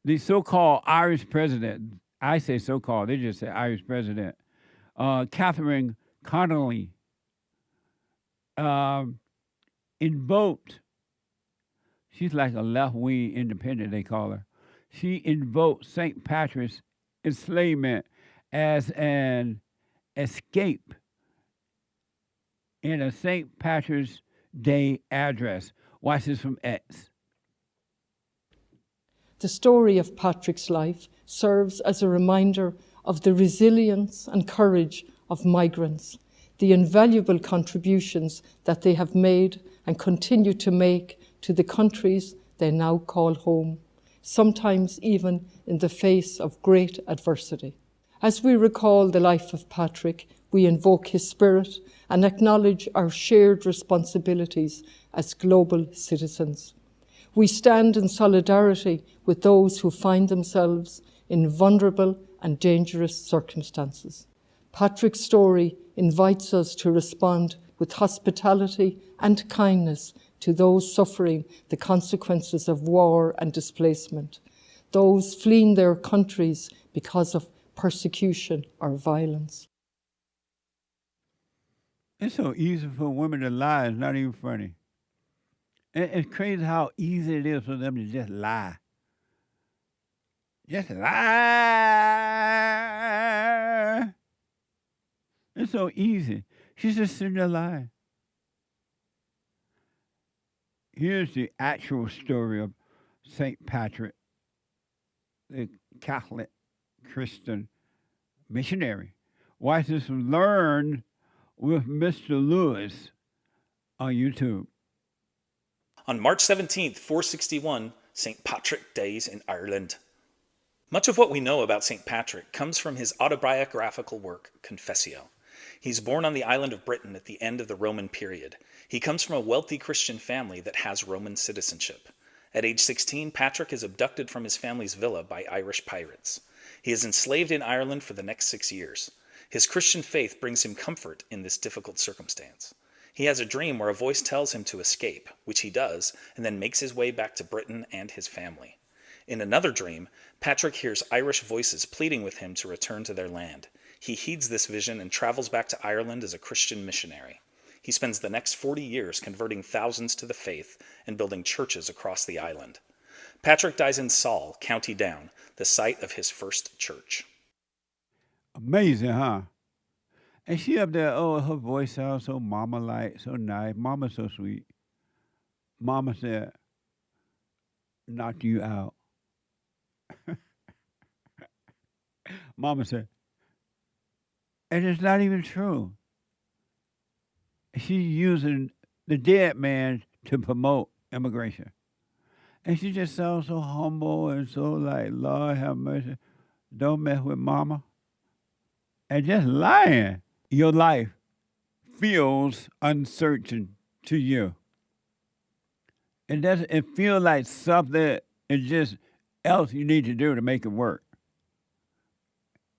The so-called Irish president, I say so-called, they just say Irish president, Catherine Connolly, invoked, she's like a left-wing independent, they call her. She invoked St. Patrick's enslavement as an escape in a St. Patrick's Day address. Watch this from X. The story of Patrick's life serves as a reminder of the resilience and courage of migrants, the invaluable contributions that they have made and continue to make to the countries they now call home, sometimes even in the face of great adversity. As we recall the life of Patrick, we invoke his spirit and acknowledge our shared responsibilities as global citizens. We stand in solidarity with those who find themselves in vulnerable and dangerous circumstances. Patrick's story invites us to respond with hospitality and kindness to those suffering the consequences of war and displacement, those fleeing their countries because of persecution or violence. It's so easy for women to lie. It's not even funny. It's crazy how easy it is for them to just lie. Just lie. It's so easy. She's just sitting there lying. Here's the actual story of St. Patrick, the Catholic Christian missionary. Watch this Learn with Mr. Lewis on YouTube. On March 17th, 461, St. Patrick Days in Ireland. Much of what we know about St. Patrick comes from his autobiographical work, Confessio. He's born on the island of Britain at the end of the Roman period. He comes from a wealthy Christian family that has Roman citizenship. At age 16, Patrick is abducted from his family's villa by Irish pirates. He is enslaved in Ireland for the next 6 years. His Christian faith brings him comfort in this difficult circumstance. He has a dream where a voice tells him to escape, which he does, and then makes his way back to Britain and his family. In another dream, Patrick hears Irish voices pleading with him to return to their land. He heeds this vision and travels back to Ireland as a Christian missionary. He spends the next 40 years converting thousands to the faith and building churches across the island. Patrick dies in Saul, County Down, the site of his first church. Amazing, huh? And she up there, oh, her voice sounds so mama-like, so nice. Mama's so sweet. Mama said, knocked you out. Mama said, and it's not even true. She's using the dead man to promote immigration. And she just sounds so humble and so like, Lord have mercy. Don't mess with mama. And just lying. Your life feels uncertain to you. It feels like something is just else you need to do to make it work.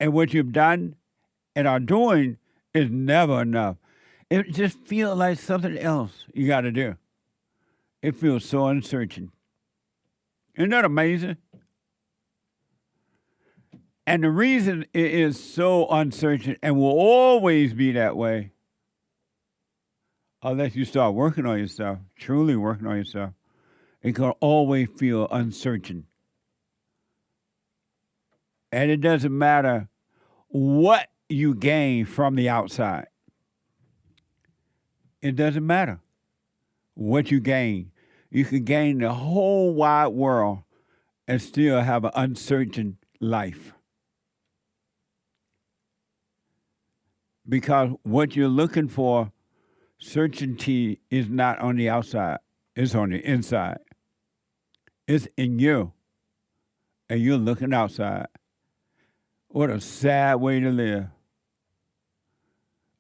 And what you've done and are doing is never enough. It just feels like something else you got to do. It feels so uncertain. Isn't that amazing? And the reason it is so uncertain and will always be that way, unless you start working on yourself, truly working on yourself, it can always feel uncertain. And it doesn't matter what you gain from the outside. It doesn't matter what you gain. You can gain the whole wide world and still have an uncertain life. Because what you're looking for, certainty is not on the outside. It's on the inside. It's in you. And you're looking outside. What a sad way to live.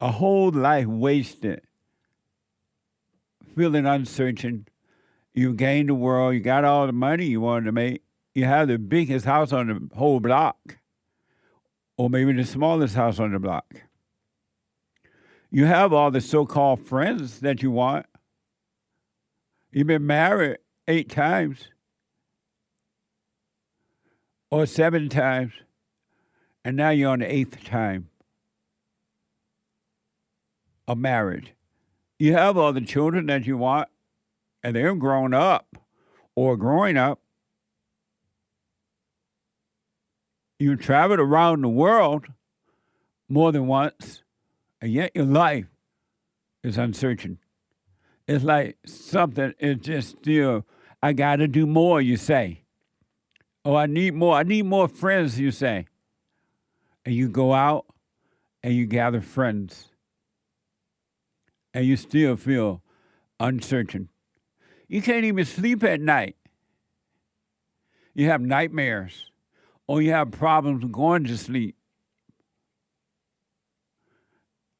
A whole life wasted. Feeling uncertain. You gained the world. You got all the money you wanted to make. You have the biggest house on the whole block. Or maybe the smallest house on the block. You have all the so-called friends that you want. You've been married 8 times. Or 7 times. And now you're on the 8th time of marriage. You have all the children that you want, and they're grown up or growing up. You traveled around the world more than once, and yet your life is uncertain. It's like something is just still, I got to do more, you say. Oh, I need more friends, you say. And you go out and you gather friends. And you still feel uncertain. You can't even sleep at night. You have nightmares. Or you have problems going to sleep.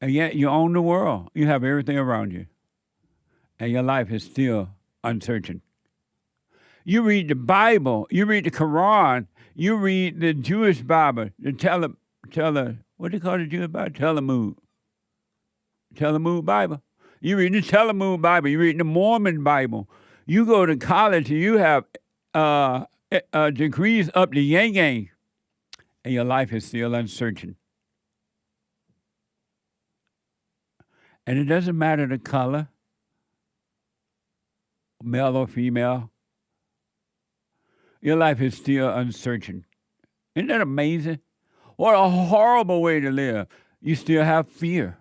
And yet you own the world. You have everything around you. And your life is still uncertain. You read the Bible. You read the Quran. You read the Jewish Bible. What do you call the Jewish Bible? Talmud Bible. You read the Talmud Bible. You read the Mormon Bible. You go to college and you have degrees up to yang, and your life is still uncertain. And it doesn't matter the color, male or female. Your life is still uncertain. Isn't that amazing? What a horrible way to live. You still have fear.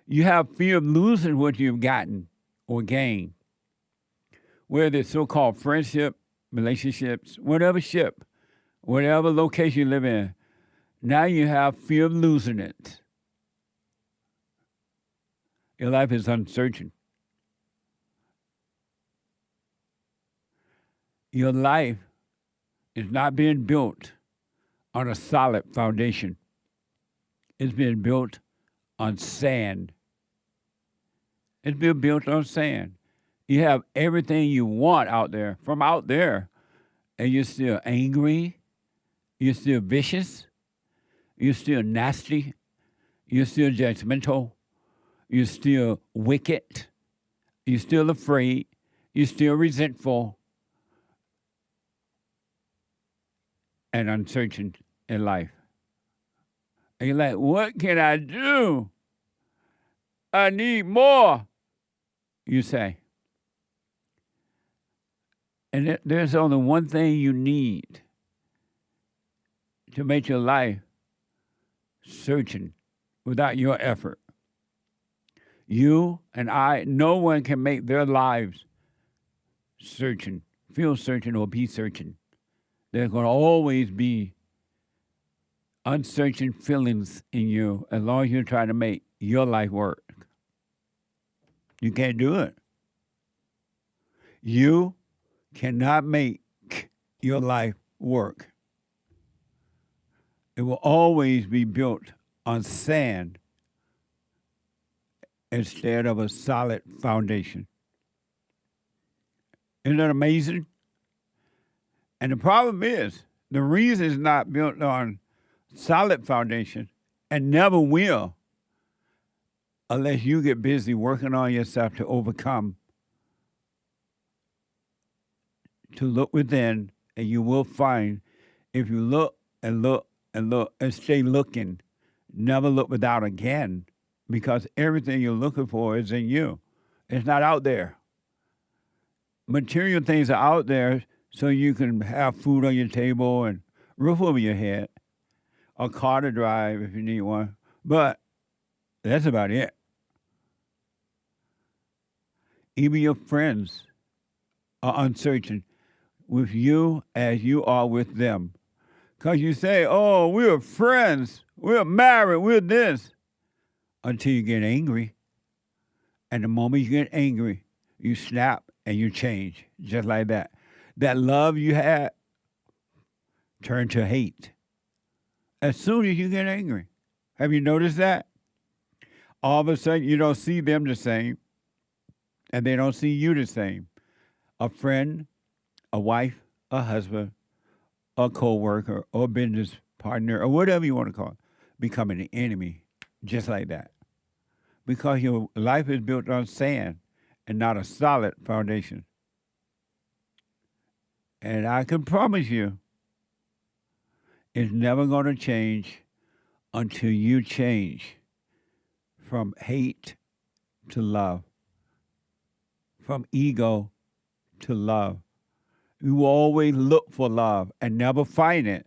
You have fear of losing what you've gotten or gained. Whether it's so-called friendship, relationships, whatever location you live in, now you have fear of losing it. Your life is uncertain. Your life is not being built on a solid foundation. It's being built on sand. It's being built on sand. You have everything you want out there, from out there, and you're still angry, you're still vicious, you're still nasty, you're still judgmental, you're still wicked, you're still afraid, you're still resentful, and uncertain in life. And you're like, what can I do? I need more, you say. And there's only one thing you need to make your life certain without your effort. You and I, no one can make their lives feel searching, or be searching. There's going to always be unsearching feelings in you as long as you're trying to make your life work. You can't do it. You cannot make your life work. It will always be built on sand instead of a solid foundation. Isn't that amazing? And the problem is, the reason it's not built on solid foundation, and never will, unless you get busy working on yourself to overcome, to look within, and you will find, if you look and look and look and stay looking, never look without again, because everything you're looking for is in you. It's not out there. Material things are out there so you can have food on your table and roof over your head, a car to drive if you need one, but that's about it. Even your friends are uncertain with you as you are with them. Because you say, oh, we're friends, we're married, we're this, until you get angry. And the moment you get angry, you snap and you change, just like that. That love you had turned to hate as soon as you get angry. Have you noticed that? All of a sudden, you don't see them the same, and they don't see you the same. A friend, a wife, a husband, a co-worker, or a business partner, or whatever you want to call it, becoming an enemy, just like that. Because your life is built on sand and not a solid foundation. And I can promise you, it's never going to change until you change from hate to love, from ego to love. You will always look for love and never find it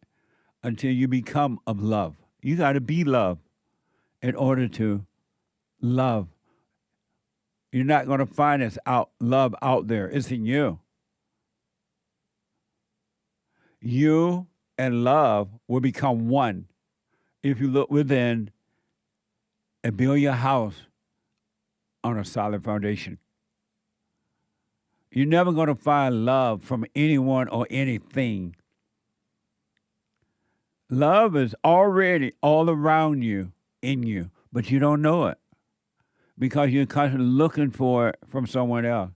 until you become of love. You got to be love in order to love. You're not going to find love out there. It's in you. You and love will become one if you look within and build your house on a solid foundation. You're never going to find love from anyone or anything. Love is already all around you, in you, but you don't know it because you're constantly looking for it from someone else.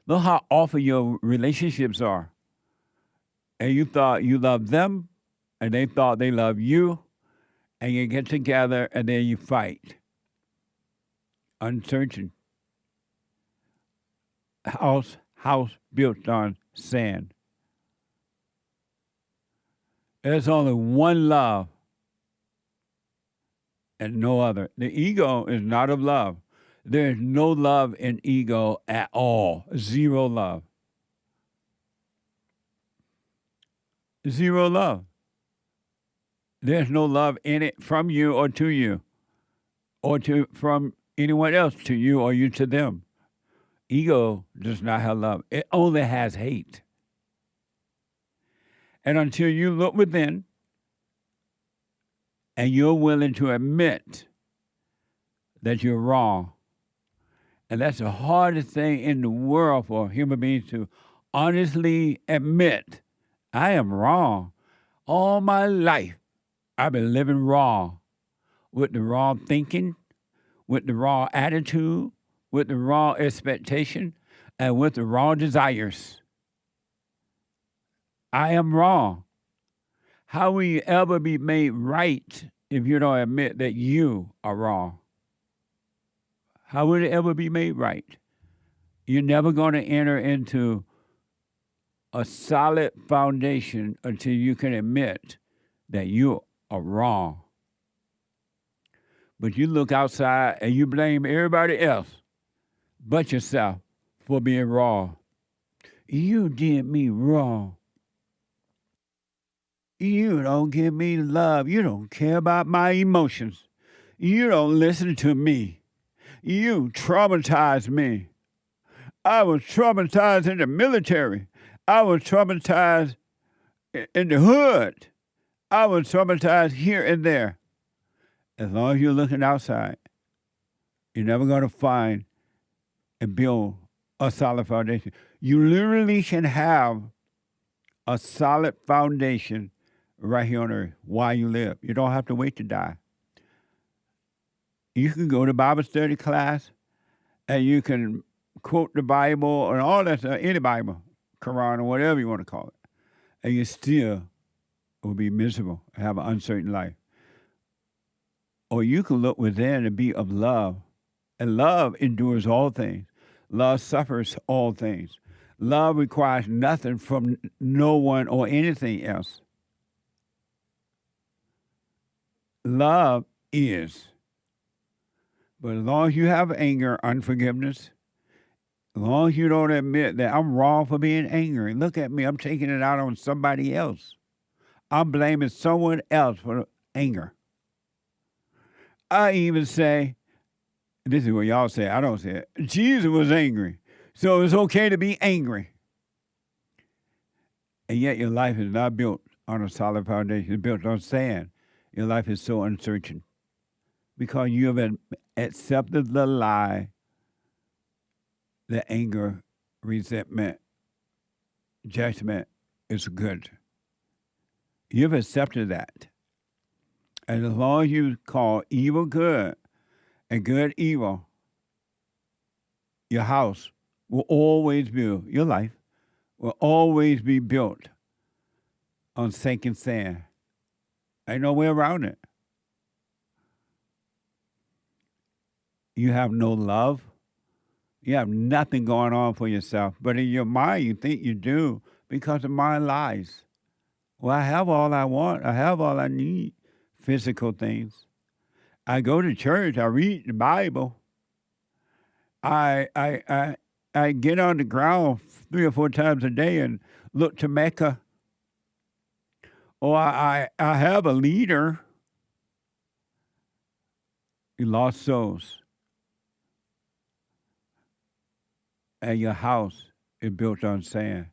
Look how awful your relationships are. And you thought you loved them, and they thought they loved you, and you get together, and then you fight. Uncertain. House built on sand. There's only one love and no other. The ego is not of love. There is no love in ego at all. Zero love. Zero love. There's no love in it from you or to you, or from anyone else to you or you to them. Ego does not have love. It only has hate. And until you look within and you're willing to admit that you're wrong, and that's the hardest thing in the world for human beings to honestly admit, I am wrong. All my life, I've been living wrong, with the wrong thinking, with the wrong attitude, with the wrong expectation, and with the wrong desires. I am wrong. How will you ever be made right if you don't admit that you are wrong? How will it ever be made right? You're never going to enter into a solid foundation until you can admit that you are wrong. But you look outside and you blame everybody else but yourself for being wrong. You did me wrong. You don't give me love. You don't care about my emotions. You don't listen to me. You traumatize me. I was traumatized in the military. I was traumatized in the hood. I was traumatized here and there. As long as you're looking outside, you're never going to find and build a solid foundation. You literally can have a solid foundation right here on earth while you live. You don't have to wait to die. You can go to Bible study class and you can quote the Bible and all that stuff, any Bible, Quran or whatever you want to call it, and you still will be miserable and have an uncertain life. Or you can look within and be of love. And love endures all things. Love suffers all things. Love requires nothing from no one or anything else. Love is. But as long as you have anger, unforgiveness, as long as you don't admit that I'm wrong for being angry, look at me, I'm taking it out on somebody else. I'm blaming someone else for anger. I even say, this is what y'all say, I don't say it, Jesus was angry, so it's okay to be angry. And yet your life is not built on a solid foundation, it's built on sand. Your life is so uncertain because you have accepted the lie that anger, resentment, judgment is good. You've accepted that. And as long as you call evil good and good evil, your house will always be, your life will always be built on sinking sand. Ain't no way around it. You have no love. You have nothing going on for yourself. But in your mind, you think you do because the mind lies. Well, I have all I want. I have all I need. Physical things. I go to church. I read the Bible. I get on the ground 3 or 4 times a day and look to Mecca. Or I have a leader. You lost souls. And your house is built on sand.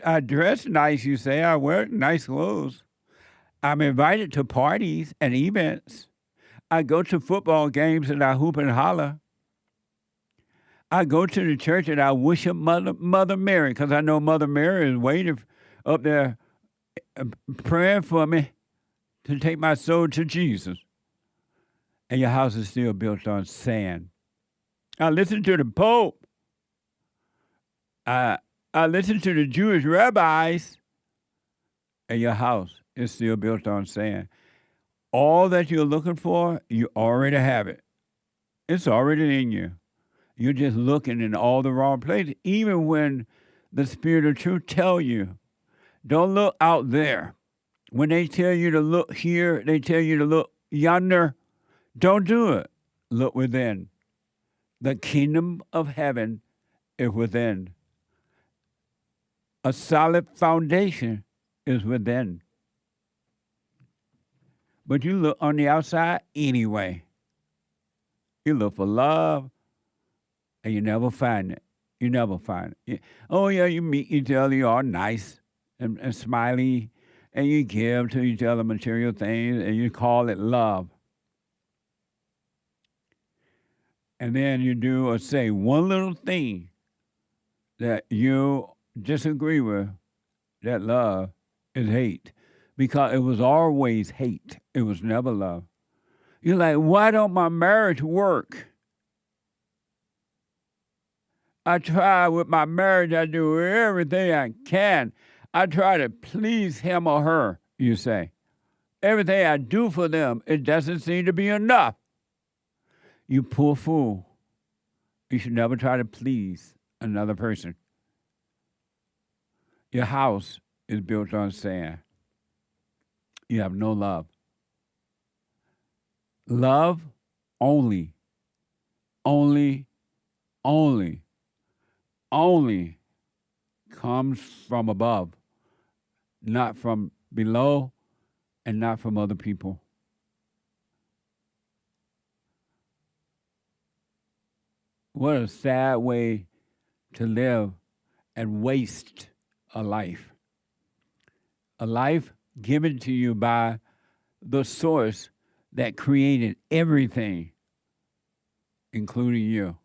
I dress nice, you say. I wear nice clothes. I'm invited to parties and events. I go to football games and I hoop and holler. I go to the church and I worship Mother Mary because I know Mother Mary is waiting up there praying for me to take my soul to Jesus. And your house is still built on sand. I listen to the Pope. I listen to the Jewish rabbis, and your house is still built on sand. All that you're looking for, you already have it. It's already in you. You're just looking in all the wrong places. Even when the Spirit of truth tell you, don't look out there. When they tell you to look here, they tell you to look yonder, don't do it. Look within. The kingdom of heaven is within. A solid foundation is within. But you look on the outside anyway. You look for love, and you never find it. You never find it. Oh, yeah, you meet each other, you're all nice and smiley, and you give to each other material things, and you call it love. And then you do or say one little thing that you disagree with, that love is hate. Because it was always hate. It was never love. You're like, why don't my marriage work? I try with my marriage, I do everything I can. I try to please him or her, you say. Everything I do for them, it doesn't seem to be enough. You poor fool. You should never try to please another person. Your house is built on sand. You have no love. Love only comes from above, not from below and not from other people. What a sad way to live and waste a life. A life given to you by the source that created everything, including you.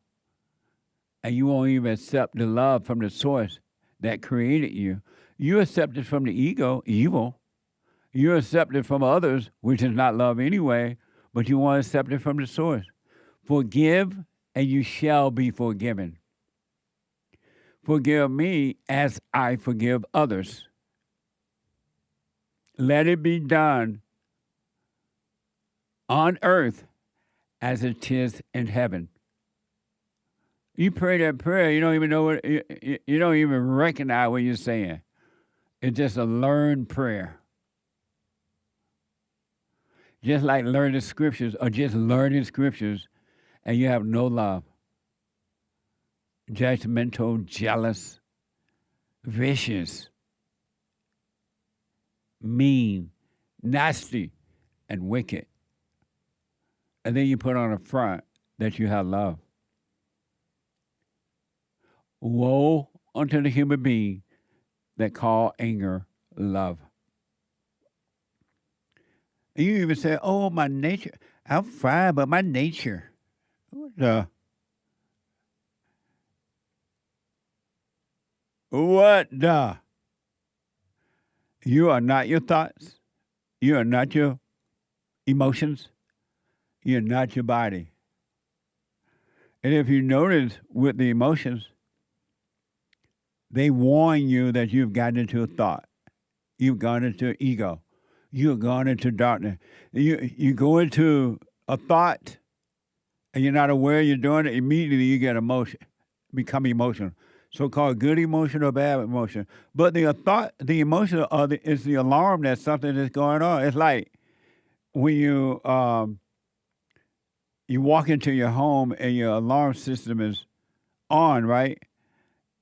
And you won't even accept the love from the source that created you. You accept it from the ego, evil. You accept it from others, which is not love anyway, but you want to accept it from the source. Forgive, and you shall be forgiven. Forgive me as I forgive others. Let it be done on earth as it is in heaven. You pray that prayer, you don't even know what, you don't even recognize what you're saying. It's just a learned prayer. Just like learning scriptures or just learning scriptures and you have no love. Judgmental, jealous, vicious, mean, nasty, and wicked. And then you put on a front that you have love. Woe unto the human being that call anger love. And you even say, oh, my nature, I'm fine, but my nature. What the? What the? You are not your thoughts. You are not your emotions. You're not your body. And if you notice with the emotions, they warn you that you've gotten into a thought. You've gone into ego. You've gone into darkness. You go into a thought and you're not aware you're doing it, immediately you get emotion, become emotional. So-called good emotion or bad emotion. But the thought, the emotion is the alarm that something is going on. It's like when you walk into your home and your alarm system is on, right?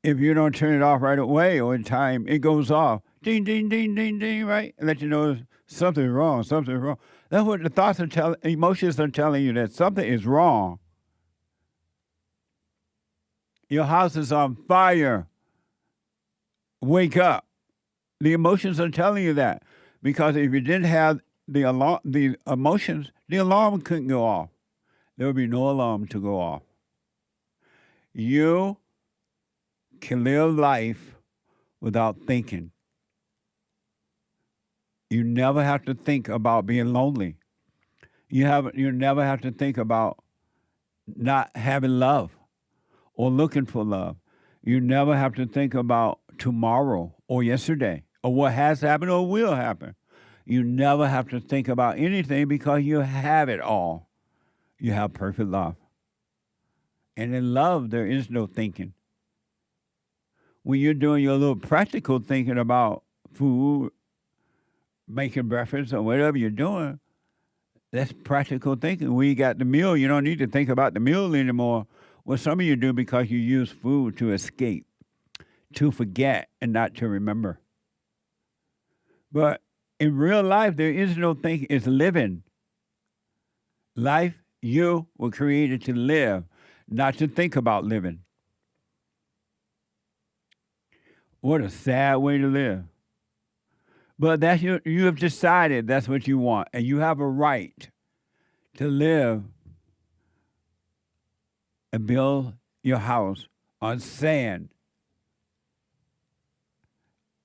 If you don't turn it off right away or in time, it goes off. Ding, ding, ding, ding, ding, right? And let you know something's wrong, something's wrong. That's what the thoughts are telling, emotions are telling you, that something is wrong. Your house is on fire. Wake up. The emotions are telling you that. Because if you didn't have the alarm, the emotions, the alarm couldn't go off. There would be no alarm to go off. You can live life without thinking. You never have to think about being lonely. You never have to think about not having love or looking for love. You never have to think about tomorrow or yesterday or what has happened or will happen. You never have to think about anything because you have it all. You have perfect love. And in love, there is no thinking. When you're doing your little practical thinking about food, making breakfast, or whatever you're doing, that's practical thinking. When you got the meal, you don't need to think about the meal anymore. Well, some of you do because you use food to escape, to forget, and not to remember. But in real life, there is no thinking. It's living. Life, you were created to live, not to think about living. What a sad way to live. But that's you have decided that's what you want, and you have a right to live and build your house on sand.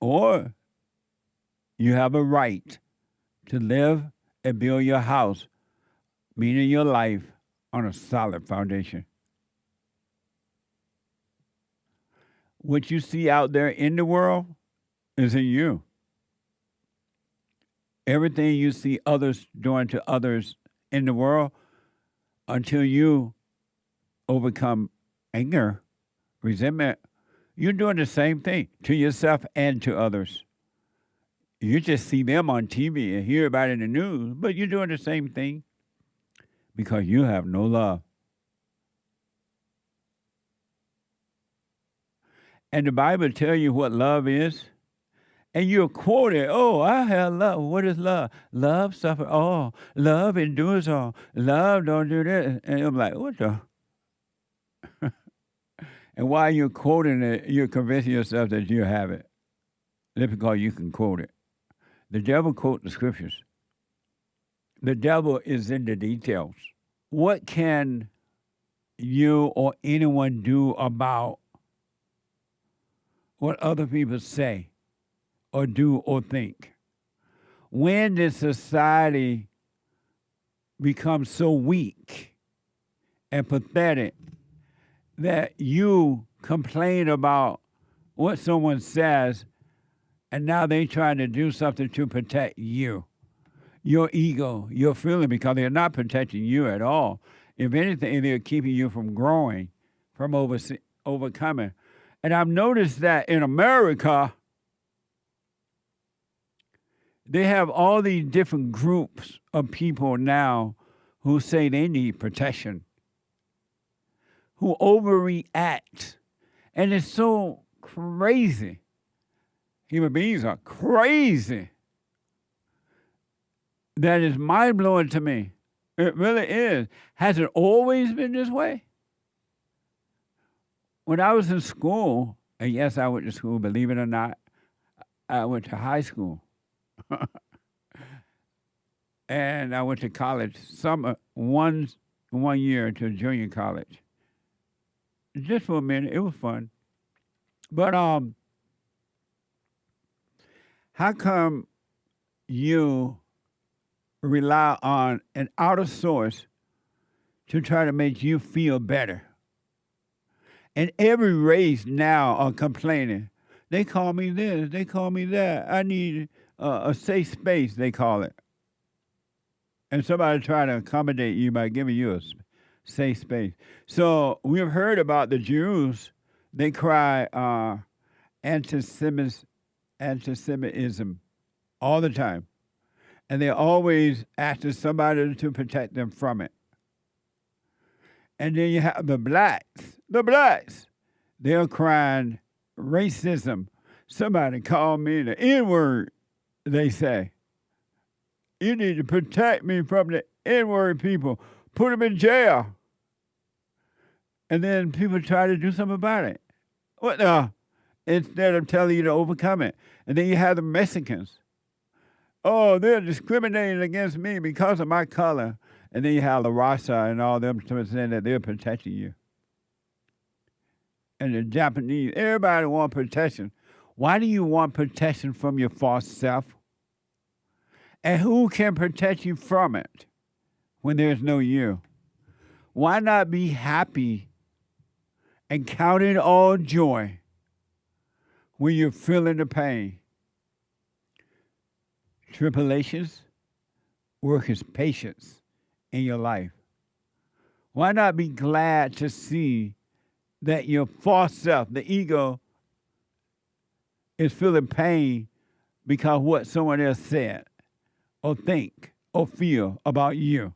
Or you have a right to live and build your house, meaning your life, on a solid foundation. What you see out there in the world is in you. Everything you see others doing to others in the world, until you overcome anger, resentment, you're doing the same thing to yourself and to others. You just see them on TV and hear about it in the news, but you're doing the same thing because you have no love. And the Bible tells you what love is. And you'll quote it, oh, I have love. What is love? Love suffer all. Love endures all. Love don't do that. And I'm like, what the? And while you're quoting it, you're convincing yourself that you have it. That's because you can quote it. The devil quotes the scriptures. The devil is in the details. What can you or anyone do about what other people say or do or think? When did society become so weak and pathetic that you complain about what someone says and now they trying to do something to protect you, your ego, your feeling, because they're not protecting you at all. If anything, they're keeping you from growing, from overcoming. And I've noticed that in America, they have all these different groups of people now who say they need protection, who overreact. And it's so crazy. Human beings are crazy. That is mind-blowing to me. It really is. Has it always been this way? When I was in school, and yes, I went to school, believe it or not, I went to high school. And I went to college, one year to junior college. Just for a minute, it was fun. But how come you rely on an outer source to try to make you feel better? And every race now are complaining. They call me this, they call me that. I need a safe space, they call it. And somebody try to accommodate you by giving you a safe space. So we've heard about the Jews. They cry antisemitism all the time. And they're always asking somebody to protect them from it. And then you have the blacks. They're crying racism. Somebody called me the N-word, they say. You need to protect me from the N-word people. Put them in jail. And then people try to do something about it. What the? Instead of telling you to overcome it. And then you have the Mexicans. Oh, they're discriminating against me because of my color. And then you have the Rasa and all them saying that they're protecting you. And the Japanese, everybody wants protection. Why do you want protection from your false self? And who can protect you from it when there's no you? Why not be happy and count it all joy when you're feeling the pain? Tribulations work as patience in your life. Why not be glad to see that your false self, the ego, is feeling pain because what someone else said or think or feel about you?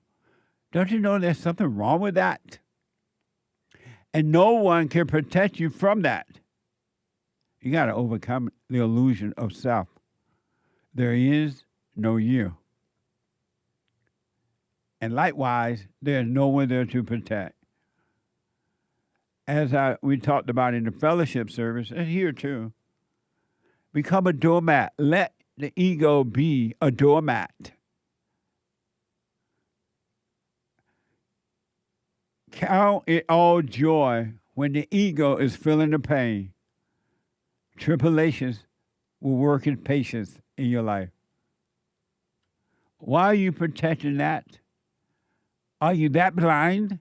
Don't you know there's something wrong with that? And no one can protect you from that. You got to overcome the illusion of self. There is no you. And likewise, there's no one there to protect. As we talked about in the fellowship service, and here too, become a doormat. Let the ego be a doormat. Count it all joy when the ego is feeling the pain. Tribulations will work in patience in your life. Why are you protecting that? Are you that blind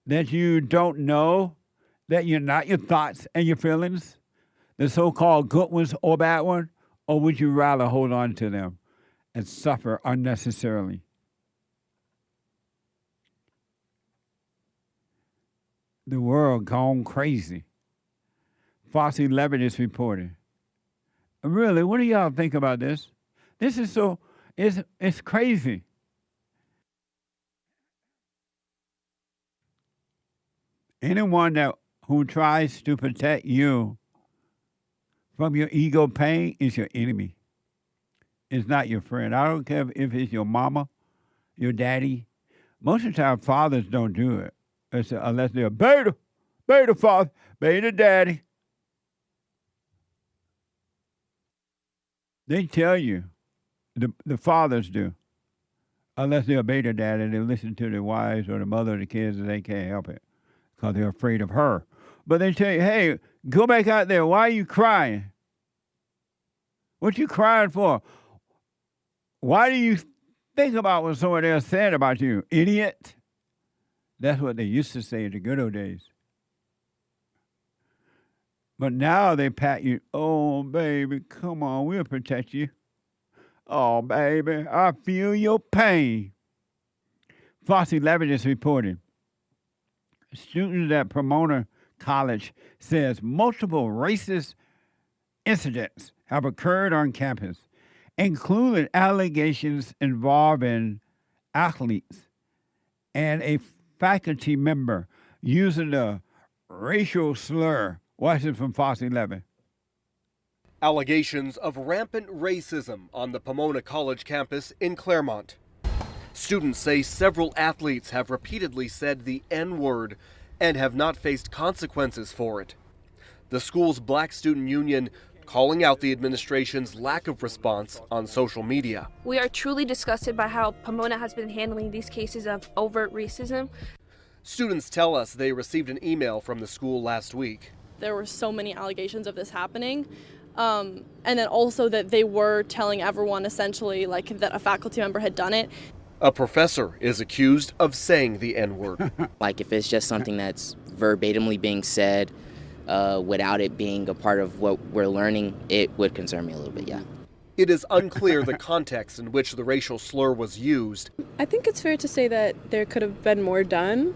that you don't know that you're not your thoughts and your feelings, the so-called good ones or bad ones? Or would you rather hold on to them and suffer unnecessarily? The world gone crazy. Fox 11 is reporting. Really, what do y'all think about this? This is so, it's crazy. Anyone who tries to protect you from your ego pain is your enemy. It's not your friend. I don't care if it's your mama, your daddy. Most of the time, fathers don't do it unless they're beta. Beta father, beta daddy. They tell you, the fathers do, unless they're a beta daddy, they listen to their wives or the mother of the kids and they can't help it because they're afraid of her. But they tell you, hey, go back out there. Why are you crying? What you crying for? Why do you think about what someone else said about you, idiot? That's what they used to say in the good old days. But now they pat you. Oh, baby, come on, we'll protect you. Oh, baby, I feel your pain. Fox 11 is reporting. Students at Pomona College says multiple racist incidents have occurred on campus, including allegations involving athletes and a faculty member using the racial slur. Watch this from Fox 11. Allegations of rampant racism on the Pomona College campus in Claremont. Students say several athletes have repeatedly said the N-word and have not faced consequences for it. The school's Black Student Union calling out the administration's lack of response on social media. We are truly disgusted by how Pomona has been handling these cases of overt racism. Students tell us they received an email from the school last week. There were so many allegations of this happening. And then also that they were telling everyone essentially like that a faculty member had done it. A professor is accused of saying the N-word. Like if it's just something that's verbatimly being said without it being a part of what we're learning, it would concern me a little bit, yeah. It is unclear the context in which the racial slur was used. I think it's fair to say that there could have been more done.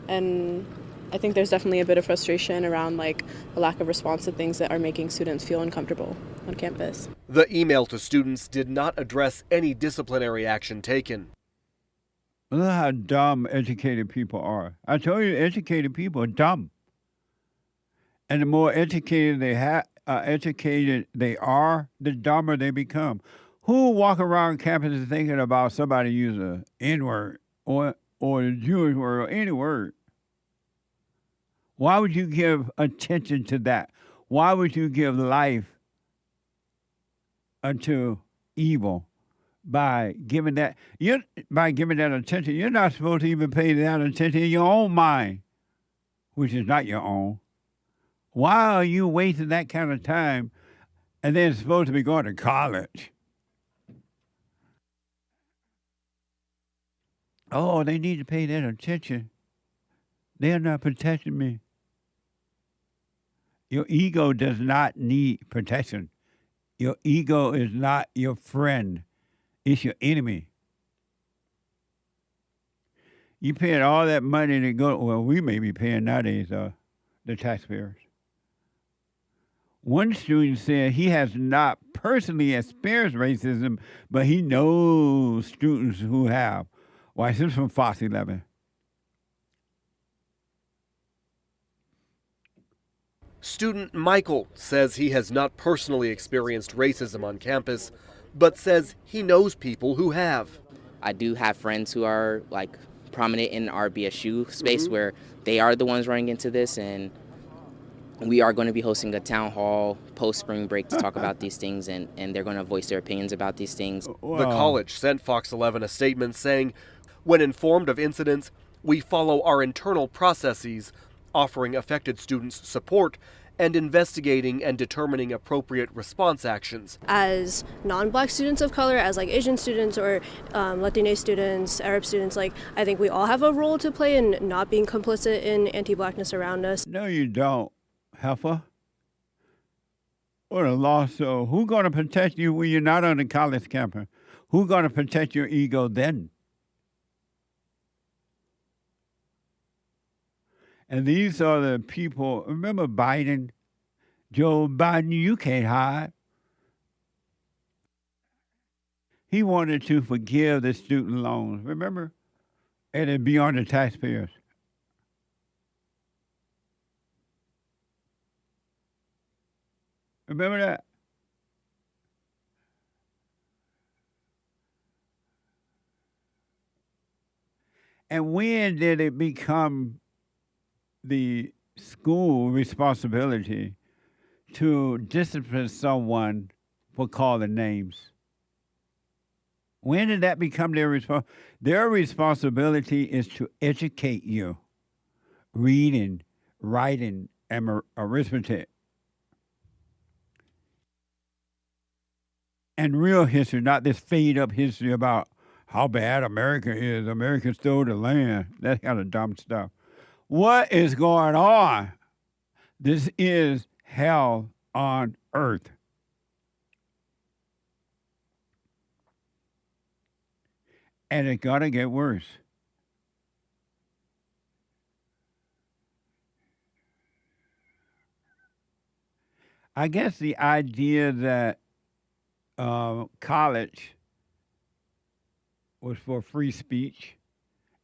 And I think there's definitely a bit of frustration around like a lack of response to things that are making students feel uncomfortable on campus. The email to students did not address any disciplinary action taken. Look how dumb educated people are. I told you, educated people are dumb. And the more educated they are, the dumber they become. Who walk around campus thinking about somebody use a N-word or the Jewish word or any word? Why would you give attention to that? Why would you give life unto evil by giving that attention? You're not supposed to even pay that attention in your own mind, which is not your own. Why are you wasting that kind of time and then supposed to be going to college? Oh, they need to pay that attention. They're not protecting me. Your ego does not need protection. Your ego is not your friend. It's your enemy. You paying all that money to go, well, we may be paying nowadays, the taxpayers. One student said he has not personally experienced racism, but he knows students who have. Why, this is from Fox 11. Student Michael says he has not personally experienced racism on campus, but says he knows people who have. I do have friends who are like prominent in our BSU space where they are the ones running into this, and we are going to be hosting a town hall post-spring break to talk about these things, and they're going to voice their opinions about these things. Wow. The college sent Fox 11 a statement saying, when informed of incidents, we follow our internal processes, offering affected students support and investigating and determining appropriate response actions. As non-Black students of color, as like Asian students or Latino students, Arab students, like I think we all have a role to play in not being complicit in anti-Blackness around us. No, you don't, heifer. What a loss. So who's going to protect you when you're not on the college campus? Who's going to protect your ego then? And these are the people, remember Biden? Joe Biden, you can't hide. He wanted to forgive the student loans, remember? And it'd be on the taxpayers. Remember that? And when did it become the school responsibility to discipline someone for calling names? When did that become their responsibility? Their responsibility is to educate you, reading, writing, and arithmetic. And real history, not this fade up history about how bad America is. America stole the land. That kind of dumb stuff. What is going on? This is hell on earth. And it's going to get worse. I guess the idea that college was for free speech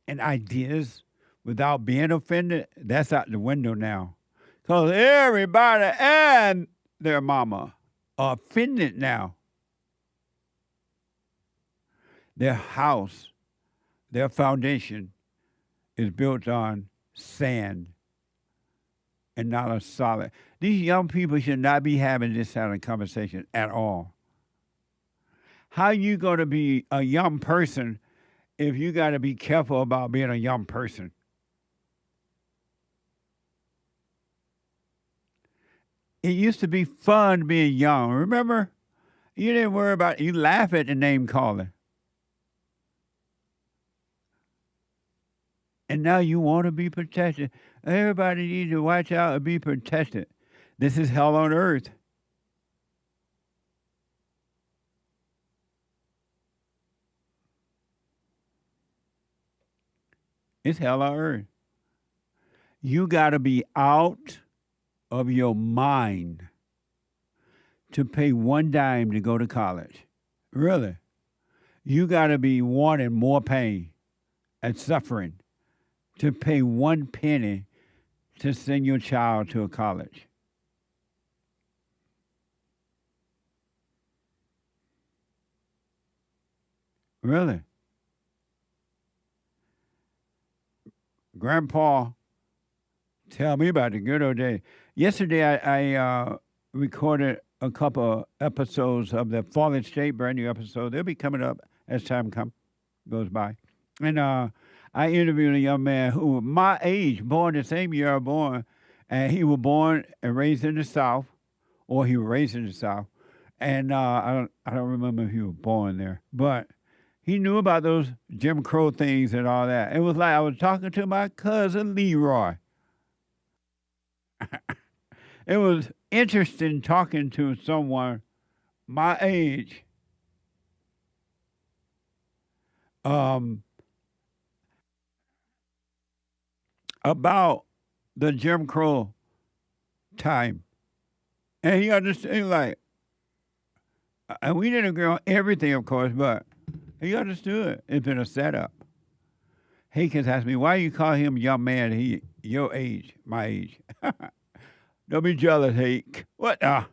and ideas without being offended, that's out the window now. Because everybody and their mama are offended now. Their house, their foundation is built on sand and not a solid. These young people should not be having this kind of conversation at all. How you going to be a young person if you got to be careful about being a young person? It used to be fun being young. Remember? You didn't worry about it. You laugh at the name calling. And now you want to be protected. Everybody needs to watch out and be protected. This is hell on earth. It's hell on earth. You got to be out of your mind to pay one dime to go to college. Really. You got to be wanting more pain and suffering to pay 1 penny to send your child to a college. Really? Grandpa, tell me about the good old days. Yesterday, I recorded a couple episodes of the Fallen State, brand new episode. They'll be coming up as time goes by. And I interviewed a young man who was my age, born the same year I was born, and he was born and raised in the South, or he was raised in the South. And I don't remember if he was born there, but he knew about those Jim Crow things and all that. It was like I was talking to my cousin Leroy. It was interesting talking to someone my age about the Jim Crow time. And he understood, like, and we didn't agree on everything, of course, but he understood it's been a setup. Hakens asked me, why you call him young man? He your age, my age. Don't be jealous, Hake. What the?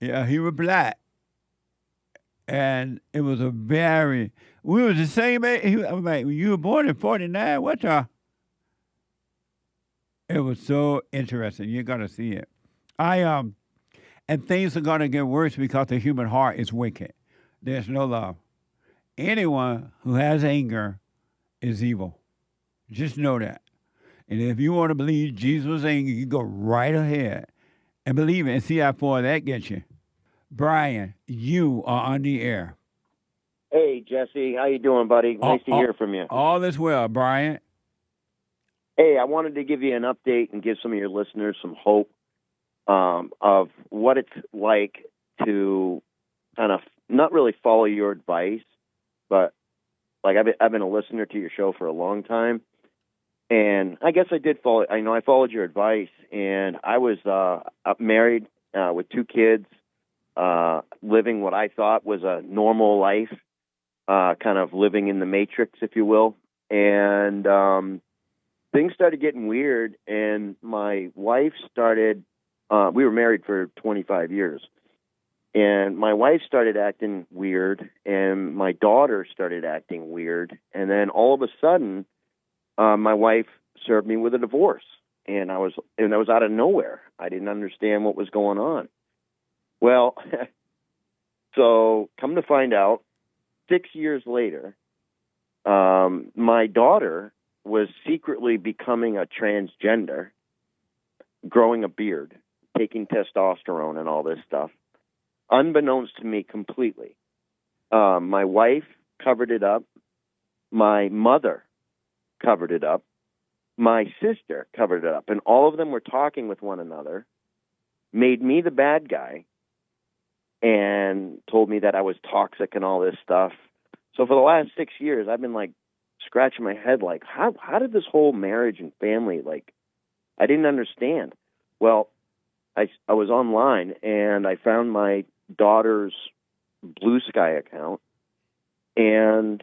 Yeah, he was black. And it was we was the same age. I was like, you were born in 49? What the? It was so interesting. You're going to see it. And things are going to get worse because the human heart is wicked. There's no love. Anyone who has anger is evil. Just know that. And if you want to believe Jesus was angry, you go right ahead and believe it and see how far that gets you. Brian, you are on the air. Hey, Jesse. How you doing, buddy? Nice to hear from you. All is well, Brian. Hey, I wanted to give you an update and give some of your listeners some hope of what it's like to kind of not really follow your advice, but like I've been a listener to your show for a long time, and I guess I did follow. I followed your advice, and I was married with 2 kids, living what I thought was a normal life, kind of living in the matrix, if you will, and things started getting weird, and my wife started. We were married for 25 years, And my wife started acting weird, and my daughter started acting weird. And then all of a sudden, my wife served me with a divorce, and I was out of nowhere. I didn't understand what was going on. Well, so come to find out, 6 years later, my daughter was secretly becoming a transgender, growing a beard, taking testosterone and all this stuff, unbeknownst to me completely. My wife covered it up. My mother covered it up. My sister covered it up. And all of them were talking with one another, made me the bad guy, and told me that I was toxic and all this stuff. So for the last 6 years, I've been like scratching my head like, how did this whole marriage and family, like, I didn't understand. Well, I was online, and I found my daughter's Blue Sky account, and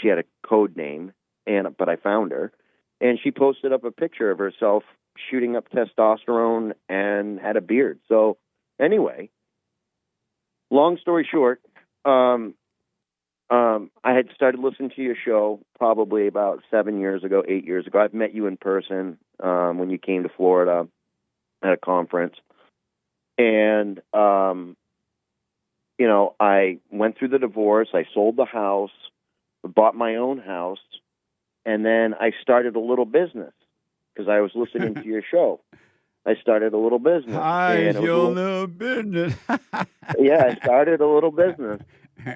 she had a code name, but I found her, and she posted up a picture of herself shooting up testosterone and had a beard. So anyway, long story short, I had started listening to your show probably about 8 years ago. I've met you in person when you came to Florida at a conference. And, I went through the divorce. I sold the house, bought my own house, and then I started a little business because I was listening to your show. I started a little business. How's your little business? Yeah, I started a little business.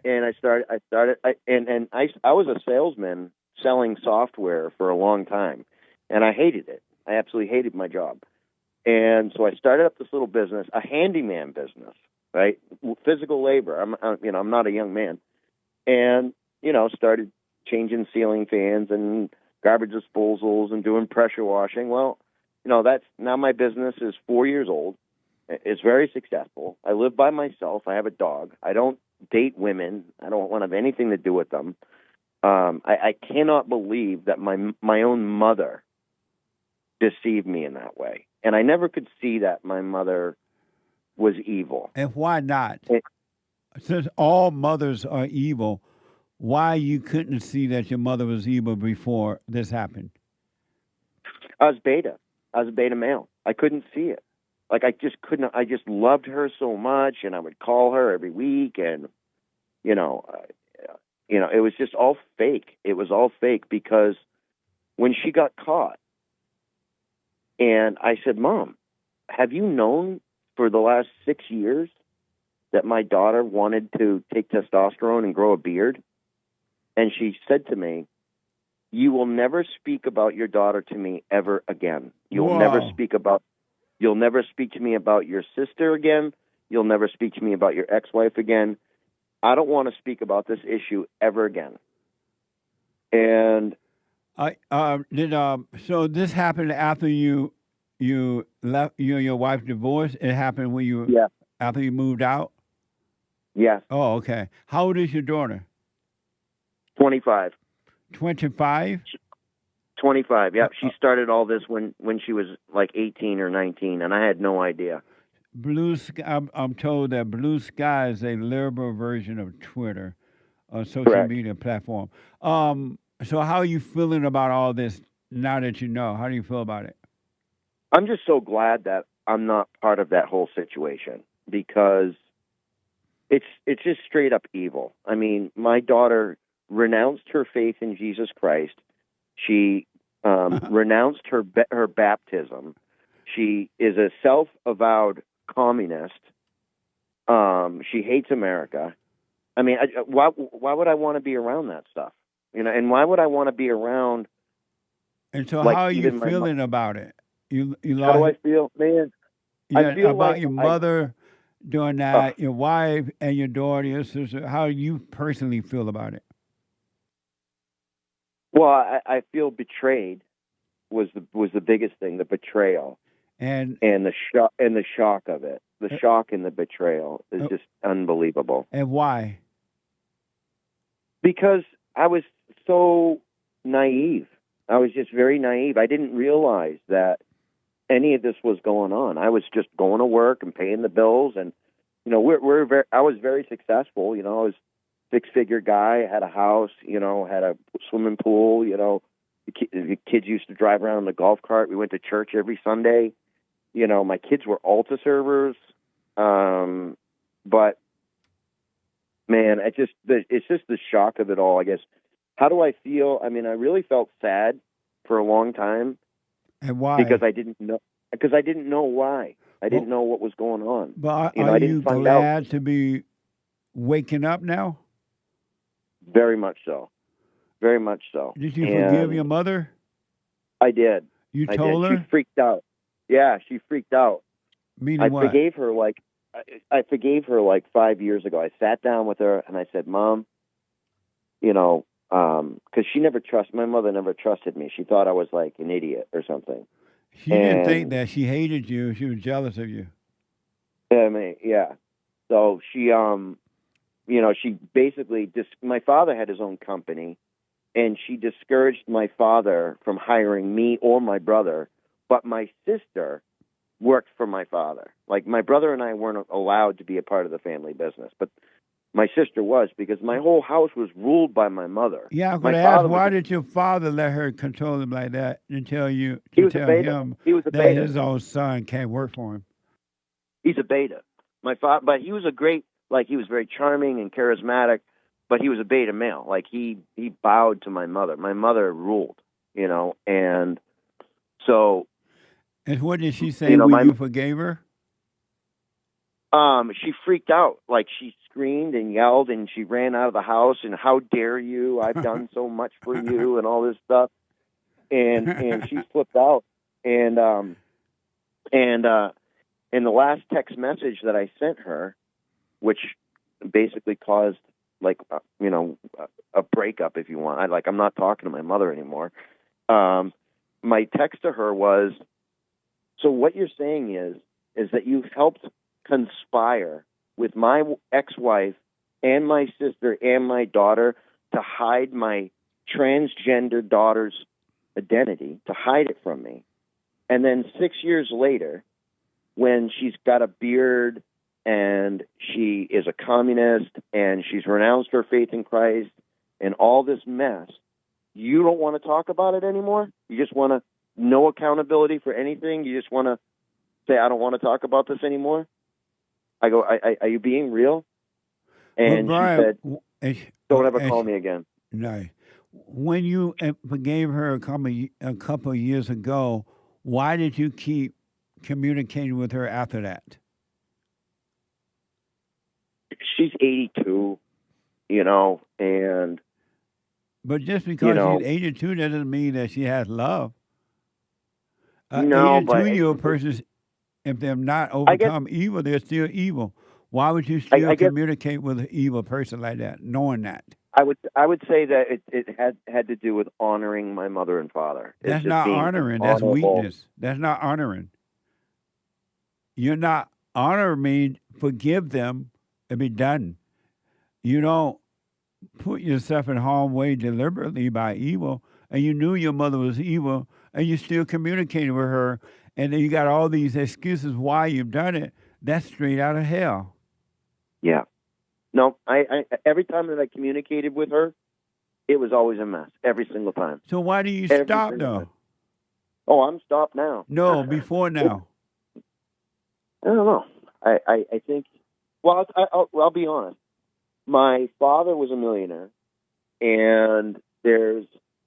And I was a salesman selling software for a long time, and I hated it. I absolutely hated my job. And so I started up this little business, a handyman business, right? Physical labor. I'm not a young man. And, started changing ceiling fans and garbage disposals and doing pressure washing. Well, now my business is 4 years old. It's very successful. I live by myself. I have a dog. I don't date women. I don't want to have anything to do with them. I cannot believe that my own mother deceived me in that way. And I never could see that my mother was evil. And why not? Since all mothers are evil, why you couldn't see that your mother was evil before this happened? I was beta. I was a beta male. I couldn't see it. Like, I just couldn't. I just loved her so much, and I would call her every week, and it was just all fake. It was all fake because when she got caught, and I said, "Mom, have you known for the last 6 years that my daughter wanted to take testosterone and grow a beard?" And she said to me, "You will never speak about your daughter to me ever again. You'll never speak to me about your sister again. You'll never speak to me about your ex-wife again. I don't want to speak about this issue ever again." And so this happened after you left, you and your wife divorced? It happened when after you moved out? Yes. Oh, okay. How old is your daughter? 25. 25? 25, yeah. She started all this when she was like 18 or 19, and I had no idea. I'm told that Blue Sky is a liberal version of Twitter, a social media platform. So how are you feeling about all this now that you know? How do you feel about it? I'm just so glad that I'm not part of that whole situation because it's just straight up evil. I mean, my daughter renounced her faith in Jesus Christ. She renounced her baptism. She is a self-avowed communist. She hates America. I mean, why would I want to be around that stuff? And why would I want to be around? And so, how are you feeling about it? How do I feel, man? Yeah, I feel about like your mother doing that, your wife and your daughter, your sister. How do you personally feel about it? Well, I feel betrayed was the biggest thing, the betrayal, and the shock of it. The shock and the betrayal is just unbelievable. And why? Because I was so naive. I was just very naive. I didn't realize that any of this was going on. I was just going to work and paying the bills, and I was very successful. I was a 6-figure guy, had a house, had a swimming pool. The kids used to drive around in the golf cart. We went to church every Sunday. My kids were altar servers. But man, it's just the shock of it all, I guess. How do I feel? I mean, I really felt sad for a long time. And why? Because I didn't know. Because I didn't know why. I didn't know what was going on. But I are didn't you find glad out. to be waking up now? Very much so. Very much so. Did you forgive your mother? I did. You I told did. her? She freaked out. Yeah, she freaked out. Meaning I what? forgave her I forgave her like 5 years ago. I sat down with her and I said, Mom, because my mother never trusted me. She thought I was like an idiot or something. She didn't think that. She hated you. She was jealous of you. I mean, yeah. So she, she basically, my father had his own company, and she discouraged my father from hiring me or my brother, but my sister worked for my father. Like, my brother and I weren't allowed to be a part of the family business, but my sister was, because my whole house was ruled by my mother. Yeah, I my could ask, father why was, did your father let her control him like that and tell you he to was a tell beta. him He was a that beta. his own son can't work for him? He's a beta. My father, but he was a great, he was very charming and charismatic, but he was a beta male. Like, he bowed to my mother. My mother ruled, and so. And what did she say when you forgave her? She freaked out. Like, she screamed and yelled, and she ran out of the house, and how dare you? I've done so much for you, and all this stuff. And she flipped out. And in the last text message that I sent her, which basically caused a breakup, if you want. I'm not talking to my mother anymore. My text to her was, so what you're saying is that you've helped conspire with my ex-wife and my sister and my daughter to hide my transgender daughter's identity, to hide it from me. And then 6 years later, when she's got a beard and she is a communist and she's renounced her faith in Christ and all this mess, you don't want to talk about it anymore? You just want to no accountability for anything? You just want to say, I don't want to talk about this anymore? I go, are you being real? And Brian, she said, don't ever call me again. No. When you forgave her a couple of years ago, why did you keep communicating with her after that? She's 82, and... But just because she's 82 doesn't mean that she has love. No, 82-year-old persons, if they're not overcome evil, they're still evil. Why would you still communicate with an evil person like that, knowing that? I would say that it had to do with honoring my mother and father. That's not honoring. That's weakness. That's not honoring. You're not honor means forgive them and be done. You don't put yourself in harm's way deliberately by evil, and you knew your mother was evil, and you still communicated with her, and then you got all these excuses why you've done it. That's straight out of hell. Yeah. No, I every time that I communicated with her, it was always a mess. Every single time. So why do you stop, though? Oh, I'm stopped now. No, before now. I don't know. I think, well, I'll be honest. My father was a millionaire, and there's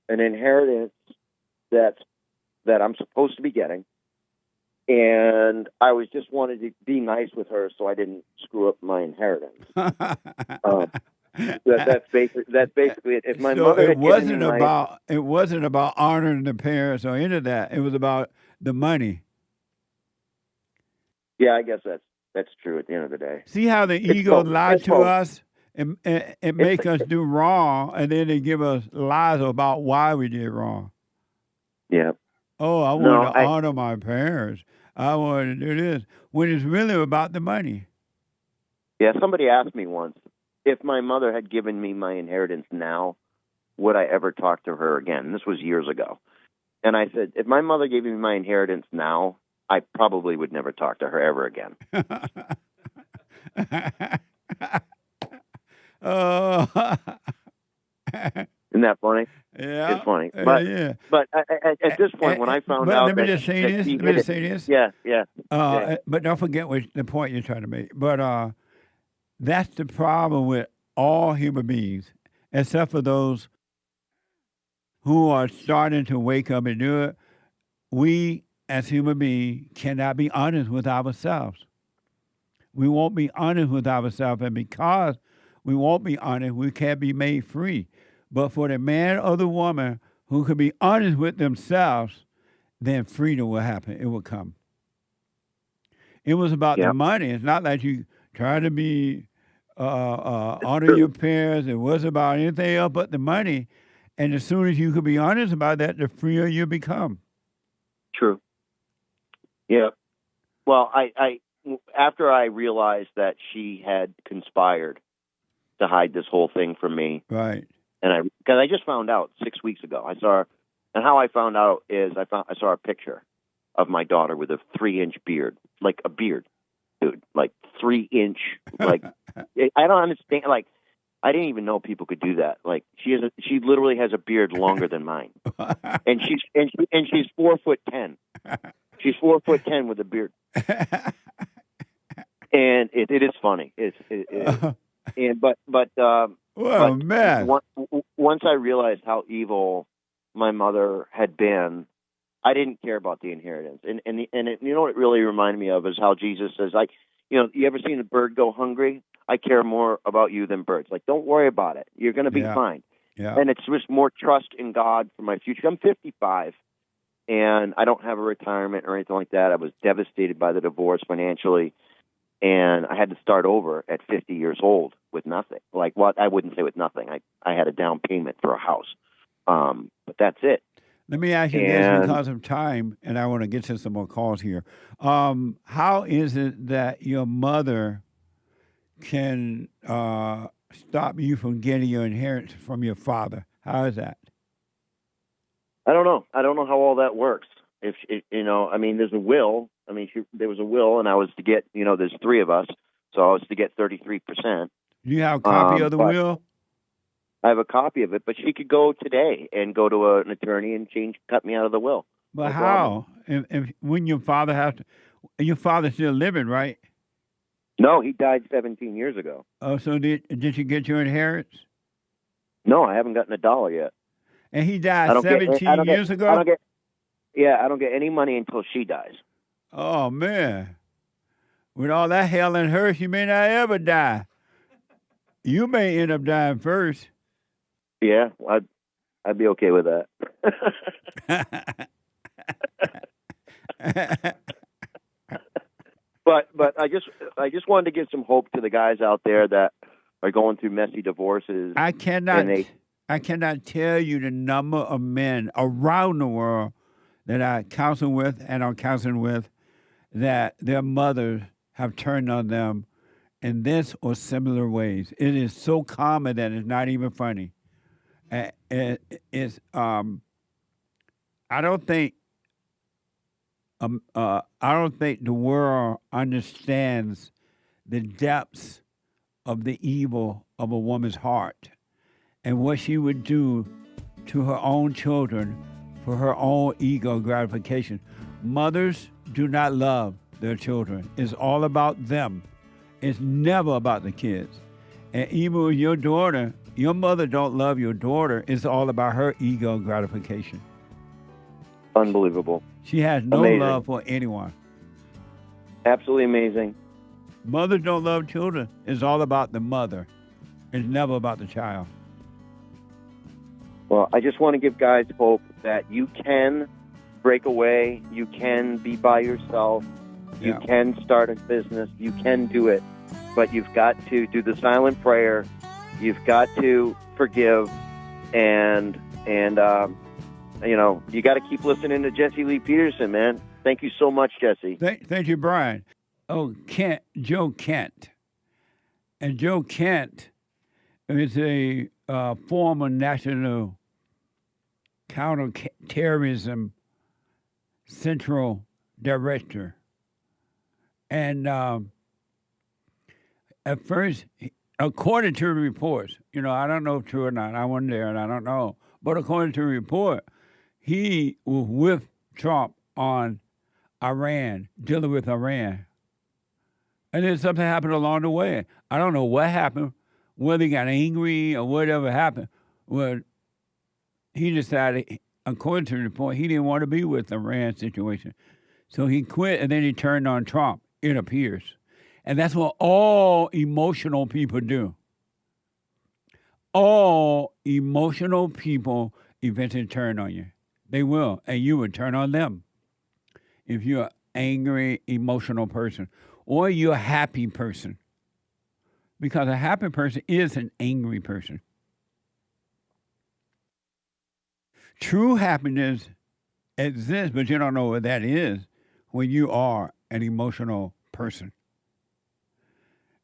an inheritance that I'm supposed to be getting, and I was just wanted to be nice with her so I didn't screw up my inheritance. That's basically it. If my mother had given me it wasn't about honoring the parents or any of that. It was about the money. Yeah, I guess that's true at the end of the day. See how the ego lied to us? It make us do wrong, and then they give us lies about why we did wrong. Yeah. Oh, I want to honor my parents. I want to do this. When it's really about the money. Yeah, somebody asked me once, if my mother had given me my inheritance now, would I ever talk to her again? This was years ago. And I said, if my mother gave me my inheritance now, I probably would never talk to her ever again. Oh, Isn't that funny? yeah. It's funny. But Yeah. but at this point, when I found But out let me that, just say that this. she Let me hit just it, say this. yeah. But don't forget the point you're trying to make. But that's the problem with all human beings, except for those who are starting to wake up and do it. We, as human beings, cannot be honest with ourselves. We won't be honest with ourselves, and because we won't be honest, we can't be made free. But for the man or the woman who can be honest with themselves, then freedom will happen. It will come. It was about the money. It's not like you try to be honor your parents. It wasn't about anything else but the money. And as soon as you can be honest about that, the freer you become. True. Yeah. Well, I after I realized that she had conspired to hide this whole thing from me, right? And because I just found out 6 weeks ago, I saw her, and how I found out is I saw a picture of my daughter with a 3-inch beard, like a beard, dude, like 3-inch, like I don't understand, like I didn't even know people could do that. Like she literally has a beard longer than mine, and she's 4'10". She's 4'10" with a beard, and it is funny. Man. Once I realized how evil my mother had been, I didn't care about the inheritance. And you know what it really reminded me of is how Jesus says, like, you ever seen a bird go hungry? I care more about you than birds. Like, don't worry about it. You're going to be fine. Yeah. And it's just more trust in God for my future. I'm 55, and I don't have a retirement or anything like that. I was devastated by the divorce financially, and I had to start over at 50 years old with nothing. Like, what? I wouldn't say with nothing. I had a down payment for a house, but that's it. Let me ask you this because of time, and I want to get to some more calls here. How is it that your mother can stop you from getting your inheritance from your father? How is that? I don't know. I don't know how all that works. If I mean, there's a will. I mean, there was a will, and I was to get, there's 3 of us, so I was to get 33%. Do you have a copy of the will? I have a copy of it, but she could go today and go to an attorney and cut me out of the will. But how? If when your father your father's still living, right? No, he died 17 years ago. Oh, so did you get your inheritance? No, I haven't gotten $1 yet. And he died 17 years ago? I don't get any money until she dies. Oh, man. With all that hell in her, she may not ever die. You may end up dying first. Yeah, I'd be okay with that. But I just wanted to give some hope to the guys out there that are going through messy divorces. I cannot tell you the number of men around the world that I counsel with and are counseling with that their mothers have turned on them in this or similar ways. It is so common that it's not even funny. I don't think the world understands the depths of the evil of a woman's heart and what she would do to her own children for her own ego gratification. Mothers do not love their children. It's all about them. It's never about the kids. And even with your daughter, your mother don't love your daughter. It's all about her ego gratification. Unbelievable. She has no love for anyone. Absolutely amazing. Mothers don't love children. It's all about the mother. It's never about the child. Well, I just want to give guys hope that you can break away. You can be by yourself. You can start a business. You can do it. But you've got to do the silent prayer. You've got to forgive. And you got to keep listening to Jesse Lee Peterson, man. Thank you so much, Jesse. Thank you, Brian. Oh, Joe Kent. And Joe Kent is a former national counterterrorism central director. And at first, according to the reports, I don't know if true or not. I wasn't there, and I don't know. But according to the report, he was with Trump on Iran, dealing with Iran. And then something happened along the way. I don't know what happened, whether he got angry or whatever happened. Well, he decided, according to the report, he didn't want to be with the Iran situation. So he quit, and then he turned on Trump, it appears. And that's what all emotional people do. All emotional people eventually turn on you. They will, and you will turn on them. If you're an angry, emotional person, or you're a happy person. Because a happy person is an angry person. True happiness exists, but you don't know what that is when you are an emotional person.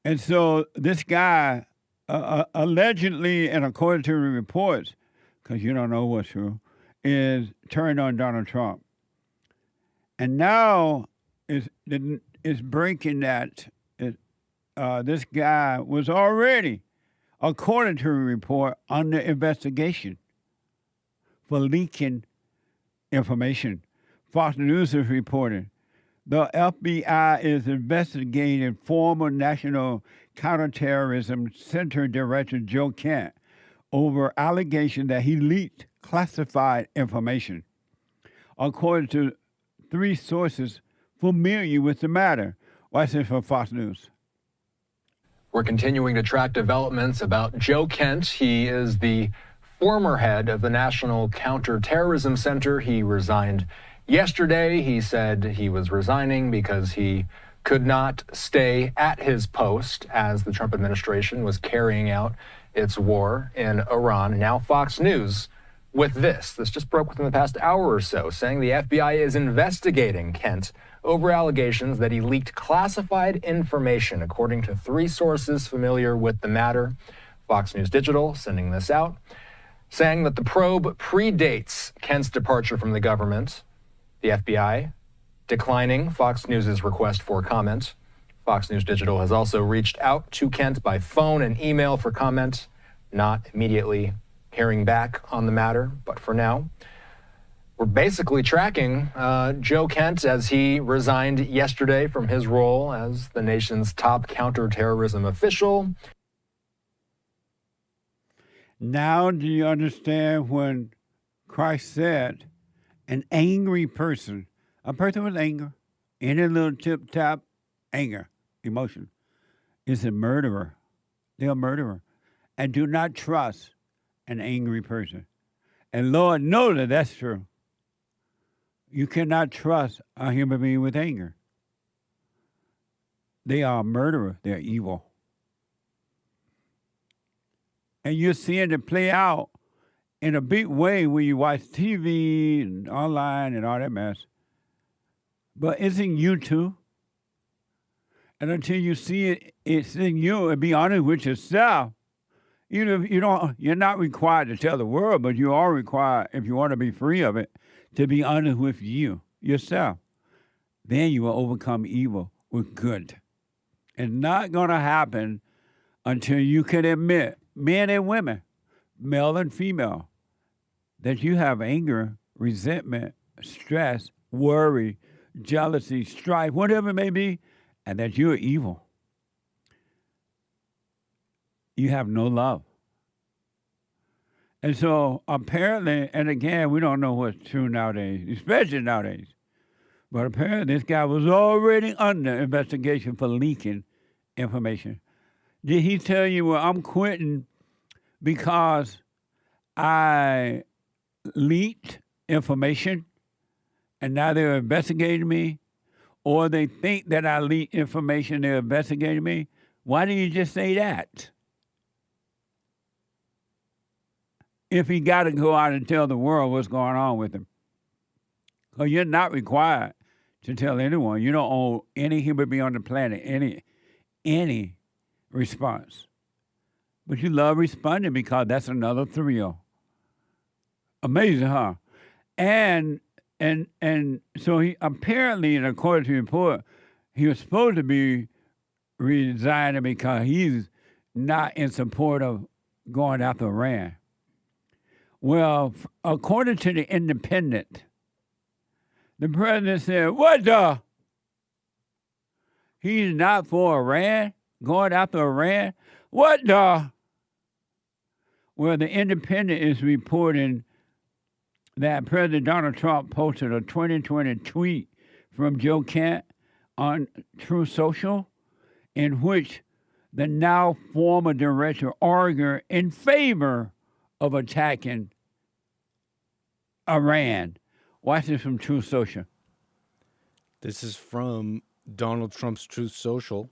And so this guy, allegedly, and according to the reports, because you don't know what's true, is turned on Donald Trump. And now it's breaking that this guy was already, according to the report, under investigation for leaking information. Fox News is reporting the FBI is investigating former National Counterterrorism Center Director Joe Kent over allegations that he leaked classified information. According to 3 sources familiar with the matter. Watch this from Fox News. We're continuing to track developments about Joe Kent. He is the former head of the National Counterterrorism Center. He resigned yesterday. He said he was resigning because he could not stay at his post as the Trump administration was carrying out its war in Iran. Now Fox News with this just broke within the past hour or so, saying the FBI is investigating Kent over allegations that he leaked classified information, according to 3 sources familiar with the matter. Fox News Digital sending this out, saying that the probe predates Kent's departure from the government. The FBI declining Fox News' request for comment. Fox News Digital has also reached out to Kent by phone and email for comment, not immediately hearing back on the matter. But for now, we're basically tracking Joe Kent as he resigned yesterday from his role as the nation's top counterterrorism official. Now do you understand when Christ said an angry person, a person with anger, any little tip-tap, anger, emotion, is a murderer. They're a murderer. And do not trust an angry person. And Lord knows that that's true. You cannot trust a human being with anger. They are a murderer. They're evil. And you're seeing it play out in a big way when you watch TV and online and all that mess. But it's in you too. And until you see it, it's in you, and be honest with yourself. Even if you're not required to tell the world, but you are required, if you want to be free of it, to be honest with you, yourself. Then you will overcome evil with good. It's not going to happen until you can admit, men and women, male and female, that you have anger, resentment, stress, worry, jealousy, strife, whatever it may be, and that you're evil. You have no love. And so apparently, and again, we don't know what's true nowadays, especially nowadays, but apparently this guy was already under investigation for leaking information. Did he tell you, well, I'm quitting because I leaked information and now they're investigating me? Or they think that I leaked information, they're investigating me? Why didn't you just say that? If he got to go out and tell the world what's going on with him. Because you're not required to tell anyone. You don't owe any human being on the planet any response. But you love responding because that's another thrill. Amazing, huh? And so he apparently, and according to the report, he was supposed to be resigning because he's not in support of going after Iran. Well, according to the Independent, the president said, what the? He's not for Iran, going after Iran? What the? Well, the Independent is reporting that President Donald Trump posted a 2020 tweet from Joe Kent on Truth Social, in which the now former director argued in favor of attacking Iran. Watch this from Truth Social. This is from Donald Trump's Truth Social,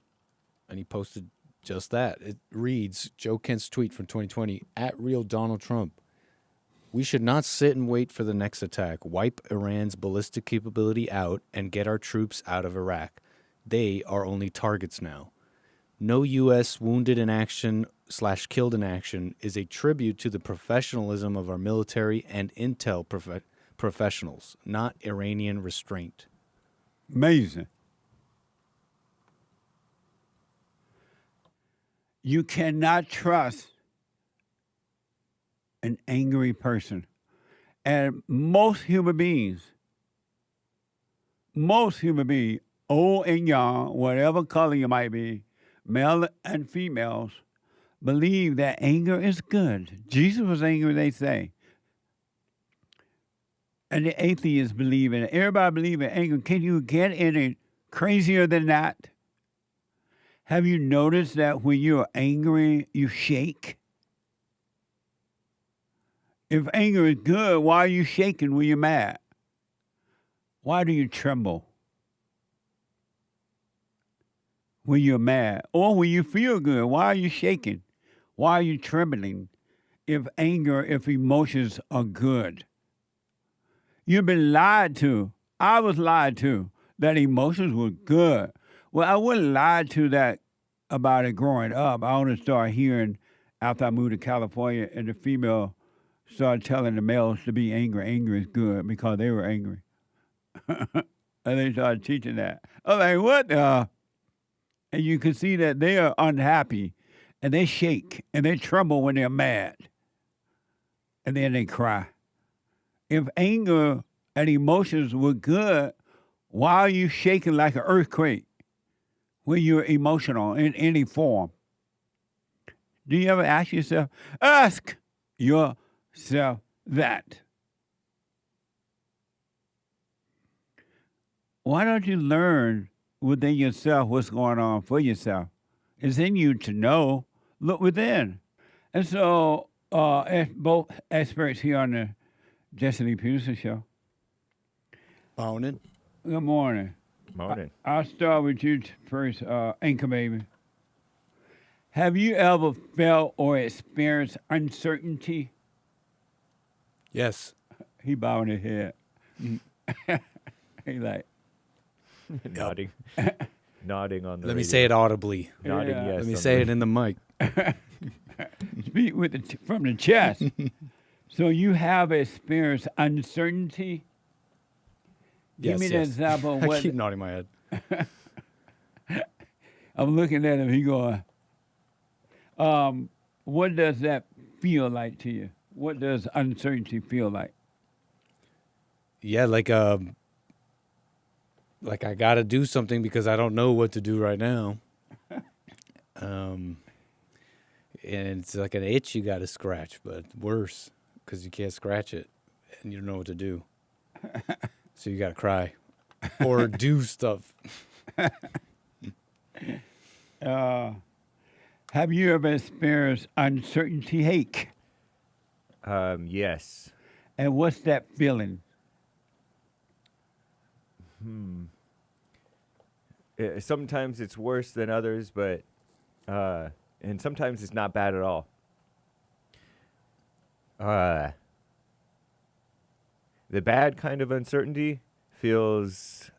and he posted just that. It reads, Joe Kent's tweet from 2020, @real Donald Trump. We should not sit and wait for the next attack. Wipe Iran's ballistic capability out and get our troops out of Iraq. They are only targets now. No U.S. wounded in action / killed in action is a tribute to the professionalism of our military and intel professionals, not Iranian restraint. Amazing. You cannot trust an angry person. And most human beings, old and young, whatever color you might be, male and females, believe that anger is good. Jesus was angry, they say. And the atheists believe in it. Everybody believes in anger. Can you get any crazier than that? Have you noticed that when you're angry, you shake? If anger is good, why are you shaking when you're mad? Why do you tremble when you're mad? Or when you feel good, why are you shaking? Why are you trembling? If emotions are good. You've been lied to. I was lied to that emotions were good. Well, I wasn't lied to that about it growing up. I only started hearing after I moved to California, and the female started telling the males to be angry. Angry is good because they were angry. And they started teaching that. I was like, what the? And you can see that they are unhappy, and they shake, and they tremble when they're mad. And then they cry. If anger and emotions were good, why are you shaking like an earthquake when you're emotional in any form? Do you ever ask yourself that? Why don't you learn within yourself what's going on for yourself? It's in you to know. Look within. And so, both experts here on the Jesse Lee Peterson Show. Morning. Good morning. Morning. I'll start with you first, Anchor Baby. Have you ever felt or experienced uncertainty? Yes. He bowing his head. He like nodding. Nodding on the Let me radio. say it audibly. Nodding yes. Let me say it in the mic. Speak with from the chest. So you have experienced uncertainty? Give me an example. I keep nodding my head. I'm looking at him. He going, what does that feel like to you? What does uncertainty feel like? Yeah, like I got to do something because I don't know what to do right now. And it's like an itch you got to scratch, but worse because you can't scratch it and you don't know what to do. So you got to cry or do stuff. Have you ever experienced uncertainty ache? Yes. And what's that feeling? Sometimes it's worse than others, but and sometimes it's not bad at all. The bad kind of uncertainty feels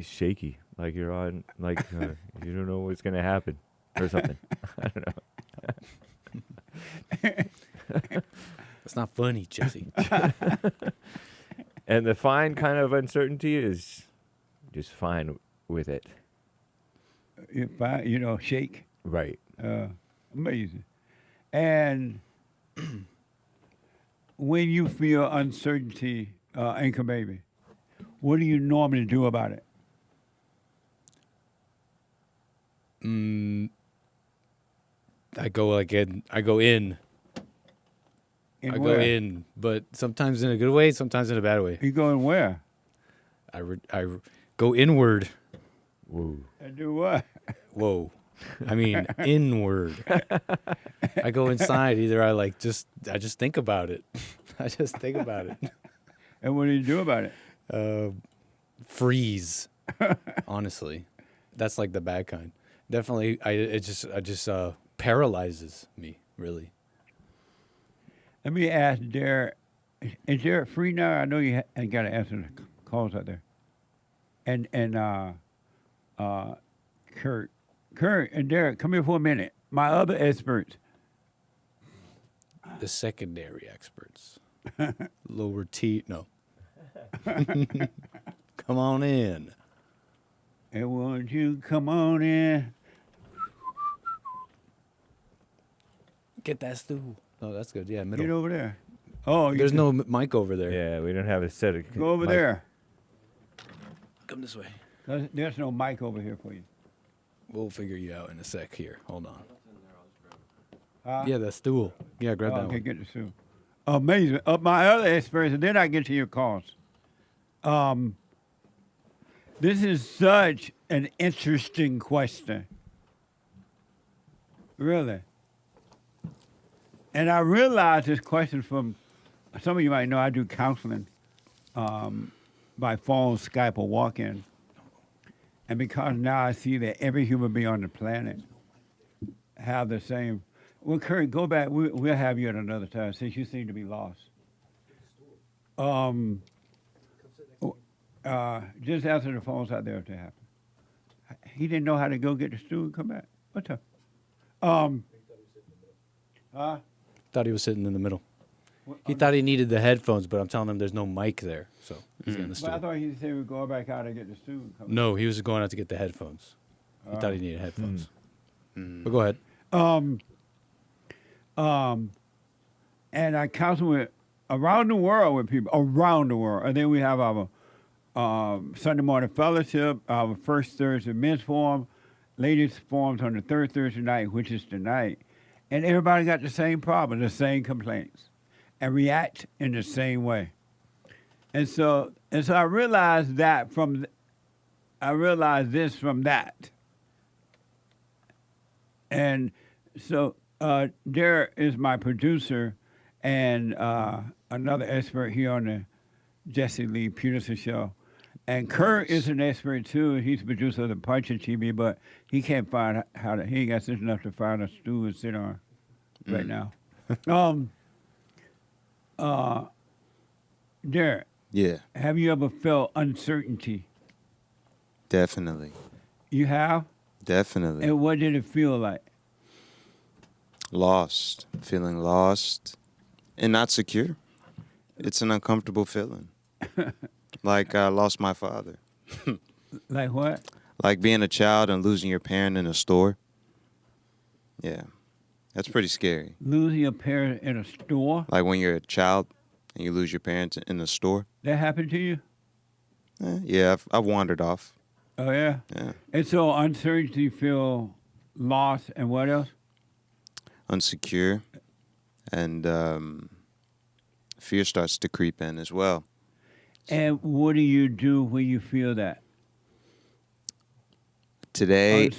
shaky, like you're on, like you don't know what's gonna happen or something. I don't know. It's not funny, Jesse. And the fine kind of uncertainty is just fine with it. shake. Right. Amazing. And when you feel uncertainty, Anchor Baby, what do you normally do about it? I go in. I go in, but sometimes in a good way, sometimes in a bad way. You going where? I go inward. Whoa. And do what? Whoa. I mean, inward. I go inside. Either I just think about it. I just think about it. And what do you do about it? Freeze. Honestly, that's like the bad kind. Definitely, it just paralyzes me, really. Let me ask Derek. Is Derek free now? I know you got to answer the calls out there. And Kirk and Derek, come here for a minute. My other experts. The secondary experts. Lower T. No. Come on in. And won't you come on in? Get that stool. Oh, that's good. Yeah, middle. Get over there. Oh, there's no mic over there. Yeah, we don't have a set of. Go over there. Come this way. There's no mic over here for you. We'll figure you out in a sec here. Hold on. Yeah, that stool. Yeah, grab that Okay, one. get the stool. Amazing. My other experience, and then I get to your calls. This is such an interesting question. Really. And I realized this question from, some of you might know I do counseling by phone, Skype, or walk-in. And because now I see that every human being on the planet have the same. Well, Kirk, go back. We'll have you at another time since you seem to be lost. Just answer the phones out there if they happen. He didn't know how to go get the stool and come back. What the? Thought he was sitting in the middle. He thought he needed the headphones, but I'm telling him there's no mic there, so he's getting the stool. But I thought he said we were going back out and get the stool. And come No, he was going out to get the headphones. He thought he needed headphones. But go ahead. And I counsel with around the world with people around the world, and then we have our Sunday morning fellowship, our first Thursday men's forum, ladies forums on the third Thursday night, which is tonight, and everybody got the same problem, the same complaints, and react in the same way. And so I realized that I realized this from that. And so Derek is my producer and another expert here on the Jesse Lee Peterson show. And Kirk is an expert too. He's the producer of the Puncher TV, but he can't find he ain't got sense enough to find a stool to sit on right now. Derek. Yeah. Have you ever felt uncertainty? Definitely. You have? Definitely. And what did it feel like? Lost. Feeling lost and not secure. It's an uncomfortable feeling. Like I lost my father. Like what? Like being a child and losing your parent in a store. Yeah. That's pretty scary. Losing your parent in a store? Like when you're a child and you lose your parents in the store. That happened to you? Yeah, I've wandered off. Oh, yeah? Yeah. And so uncertainty, feel lost, and what else? Unsecure. And fear starts to creep in as well. And what do you do when you feel that? Today, I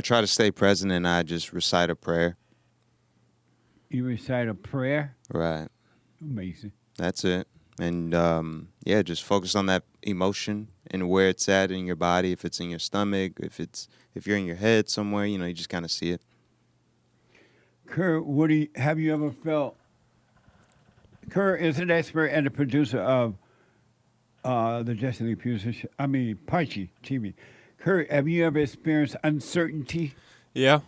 try to stay present and I just recite a prayer. You recite a prayer? Right. Amazing. That's it. And, just focus on that emotion and where it's at in your body, if it's in your stomach, if you're in your head somewhere, you just kind of see it. Kirk, have you ever felt... Kirk is an expert and the producer of the Jesse Lee Peterson show, Punchy TV. Kirk, have you ever experienced uncertainty? Yeah.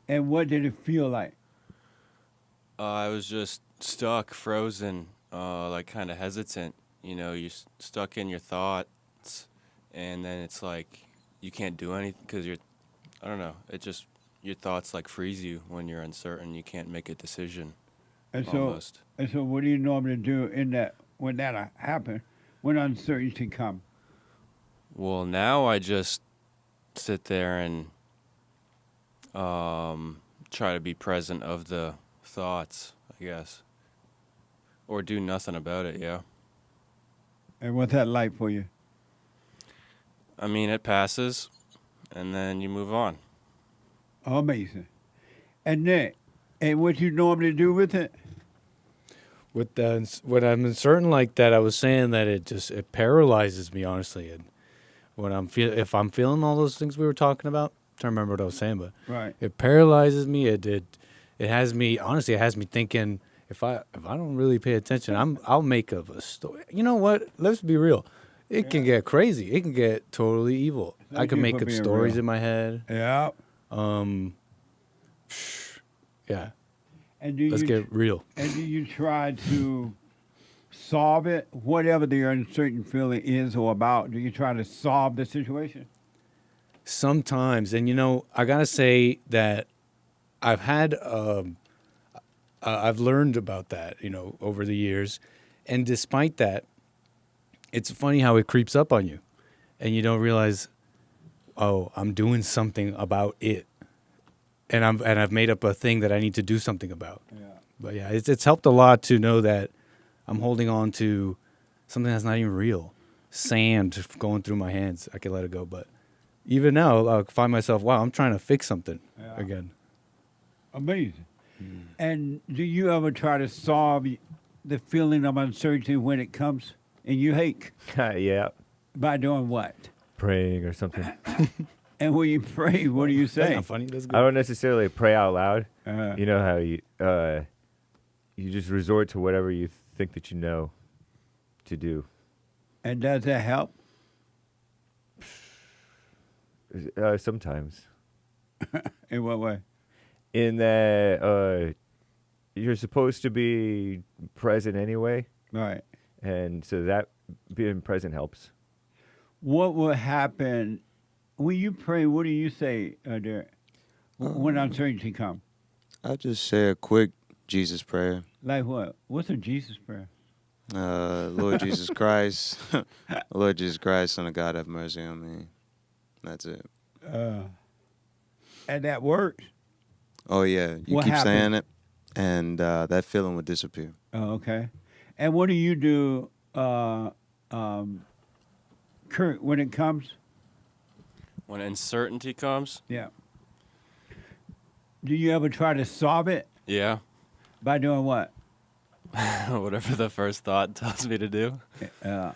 And what did it feel like? I was just stuck, frozen, kind of hesitant. You're stuck in your thoughts, and then it's like you can't do anything because I don't know, your thoughts like freeze you when you're uncertain. You can't make a decision. And almost. so what do you normally do when that happens, when uncertainty comes? Well, now I just sit there and try to be present of the thoughts, I guess, or do nothing about it. Yeah. And what's that like for you? I mean, it passes, and then you move on. Amazing. And then, and what you normally do with it? When I'm uncertain like that, I was saying that it paralyzes me, honestly. And when if I'm feeling all those things we were talking about, I'm trying to remember what I was saying, but right. It paralyzes me. It has me, honestly, it has me thinking, if I don't really pay attention, I'll make up a story. You know what? Let's be real. It can get crazy. It can get totally evil. I can make up stories in my head. Yeah. Yeah. And Let's get real. And do you try to solve it, whatever the uncertain feeling is or about? Do you try to solve the situation? Sometimes, and I gotta say that I've had I've learned about that, over the years, and despite that, it's funny how it creeps up on you, and you don't realize, oh, I'm doing something about it, and I've made up a thing that I need to do something about. Yeah. But yeah, it's helped a lot to know that I'm holding on to something that's not even real, sand going through my hands. I can let it go, but even now, I'll find myself, wow, I'm trying to fix something again. Amazing. And do you ever try to solve the feeling of uncertainty when it comes and you hate? Yeah. By doing what? Praying or something. And when you pray, what do you say? That's not funny. That's good. I don't necessarily pray out loud. You know how you just resort to whatever you think that you know to do. And does that help? Sometimes. In what way? In that you're supposed to be present anyway. Right. And so that being present helps. What will happen when you pray? What do you say, Derek, when uncertainty comes? I just say a quick Jesus prayer. Like what? What's a Jesus prayer? Lord Jesus Christ, Lord Jesus Christ, Son of God, have mercy on me. That's it. And that works. Oh yeah, you keep saying it, and that feeling would disappear. Oh, okay. And what do you do, Kirk, when it comes? When uncertainty comes? Yeah. Do you ever try to solve it? Yeah. By doing what? Whatever the first thought tells me to do. Do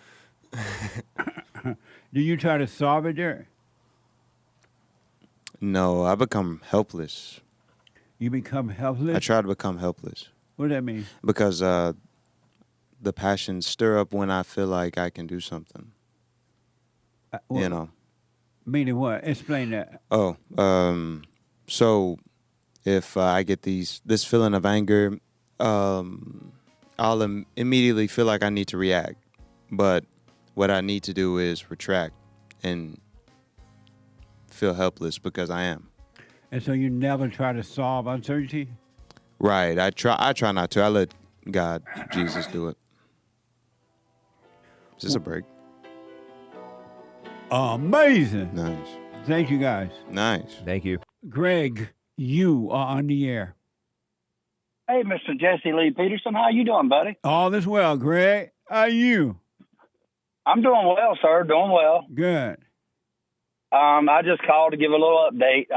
you try to solve it, Derek? No, I become helpless. You become helpless? I try to become helpless. What does that mean? Because the passions stir up when I feel like I can do something. Meaning what? Explain that. Oh, so if I get this feeling of anger, I'll immediately feel like I need to react. But what I need to do is retract and feel helpless because I am. And so you never try to solve uncertainty? Right. I try not to. I let God, Jesus do it. Is this a break? Amazing. Nice. Thank you, guys. Nice. Thank you. Greg, you are on the air. Hey, Mr. Jesse Lee Peterson. How you doing, buddy? All is well, Greg. How are you? I'm doing well, sir. Doing well. Good. I just called to give a little update.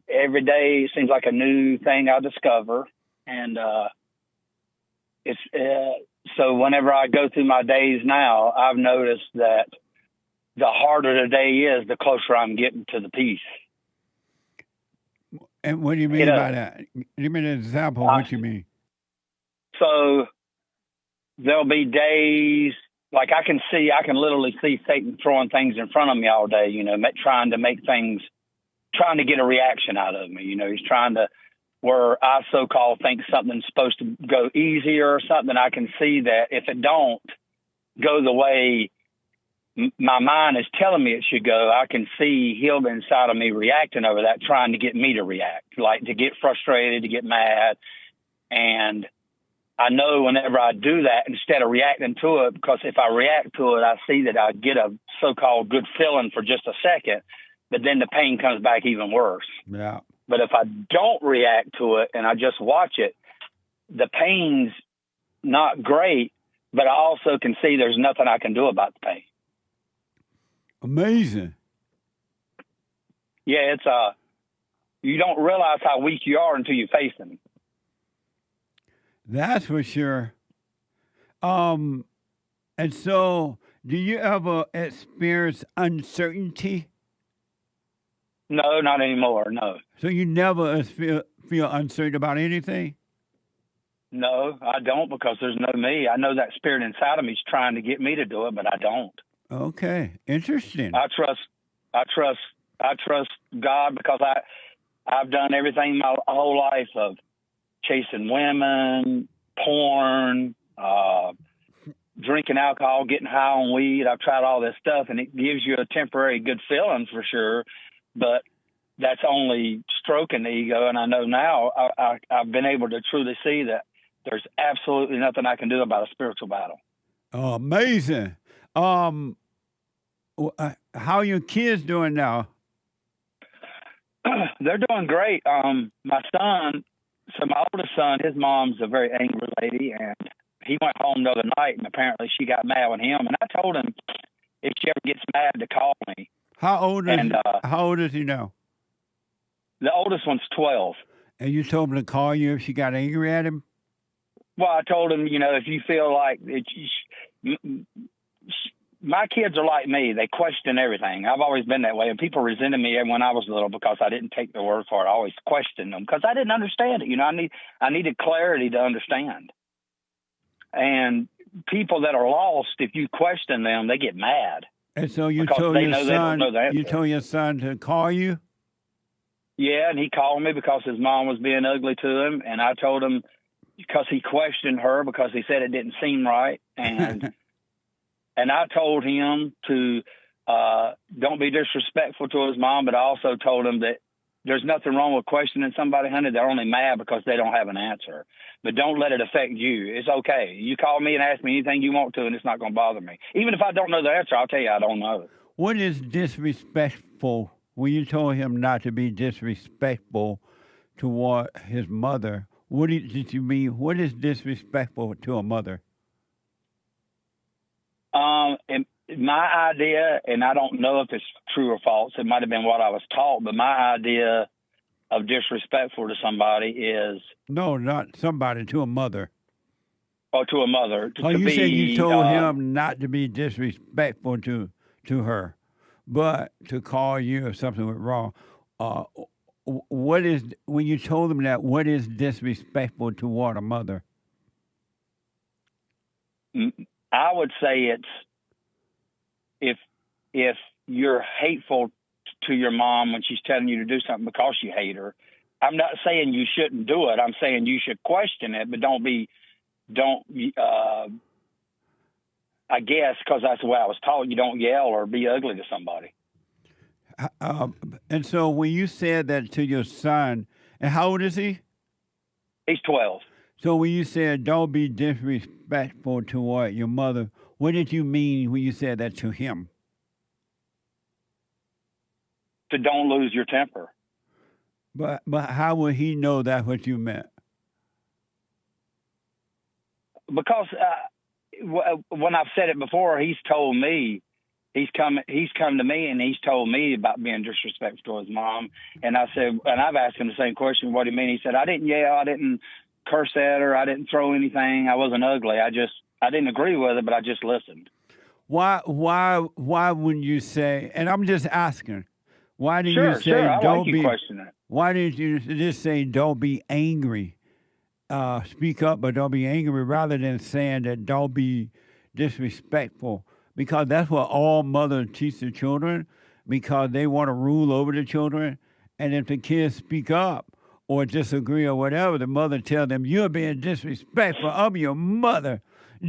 Every day seems like a new thing I discover. And so whenever I go through my days now, I've noticed that the harder the day is, the closer I'm getting to the peace. And what do you mean by that? Give me an example of what you mean. So there'll be days, like I can literally see Satan throwing things in front of me all day, trying to get a reaction out of me. He's trying to, where I so-called think something's supposed to go easier or something. I can see that if it don't go the way my mind is telling me it should go, I can see Hilda inside of me reacting over that, trying to get me to react, like to get frustrated, to get mad. And I know whenever I do that, instead of reacting to it, because if I react to it, I see that I get a so-called good feeling for just a second, but then the pain comes back even worse. Yeah. But if I don't react to it and I just watch it, the pain's not great, but I also can see there's nothing I can do about the pain. Amazing. Yeah, it's you don't realize how weak you are until you face them. That's for sure. And so, do you ever experience uncertainty? No, not anymore. No. So you never feel uncertain about anything? No, I don't, because there's no me. I know that spirit inside of me is trying to get me to do it, but I don't. Okay, interesting. I trust God, because I've done everything my whole life of chasing women, porn, drinking alcohol, getting high on weed. I've tried all this stuff, and it gives you a temporary good feeling for sure, but that's only stroking the ego. And I know now I've been able to truly see that there's absolutely nothing I can do about a spiritual battle. Oh, amazing. How are your kids doing now? They're doing great. My son, so my oldest son, his mom's a very angry lady, and he went home the other night, and apparently she got mad with him. And I told him if she ever gets mad to call me. How old is he now? The oldest one's 12. And you told him to call you if she got angry at him? Well, I told him, if you feel like my kids are like me, they question everything. I've always been that way, and people resented me when I was little because I didn't take their word for it. I always questioned them because I didn't understand it. I needed clarity to understand. And people that are lost, if you question them, they get mad. And so you told your son to call you? Yeah, and he called me because his mom was being ugly to him, and I told him because he questioned her because he said it didn't seem right, and and I told him to don't be disrespectful to his mom, but I also told him that there's nothing wrong with questioning somebody, honey. They're only mad because they don't have an answer. But don't let it affect you. It's okay. You call me and ask me anything you want to, and it's not going to bother me. Even if I don't know the answer, I'll tell you I don't know. What is disrespectful? When you told him not to be disrespectful toward his mother, what did you mean? What is disrespectful to a mother? And my idea, and I don't know if it's true or false, it might have been what I was taught, but my idea of disrespectful to somebody is... No, not somebody, to a mother. Or to a mother. You said you told him not to be disrespectful to her, but to call you if something went wrong. What is, when you told him that, what is disrespectful toward a mother? I would say it's if you're hateful to your mom when she's telling you to do something because you hate her. I'm not saying you shouldn't do it. I'm saying you should question it, but don't I guess, because that's the way I was taught, you don't yell or be ugly to somebody. And so when you said that to your son, and how old is he? He's 12. So when you said don't be disrespectful toward your mother, what did you mean when you said that to him? To don't lose your temper. But how would he know that's what you meant? Because when I've said it before, he's told me, he's come to me and he's told me about being disrespectful to his mom. And I said, and I've asked him the same question, what do you mean? He said, I didn't yell, I didn't curse at her, I didn't throw anything, I wasn't ugly. I didn't agree with it, but I just listened. Why wouldn't you say, and I'm just asking, why did you say don't be questioning it? Why didn't you just say don't be angry? Speak up, but don't be angry, rather than saying that don't be disrespectful, because that's what all mothers teach their children, because they want to rule over the children. And if the kids speak up or disagree or whatever, the mother tell them, you're being disrespectful. I'm your mother.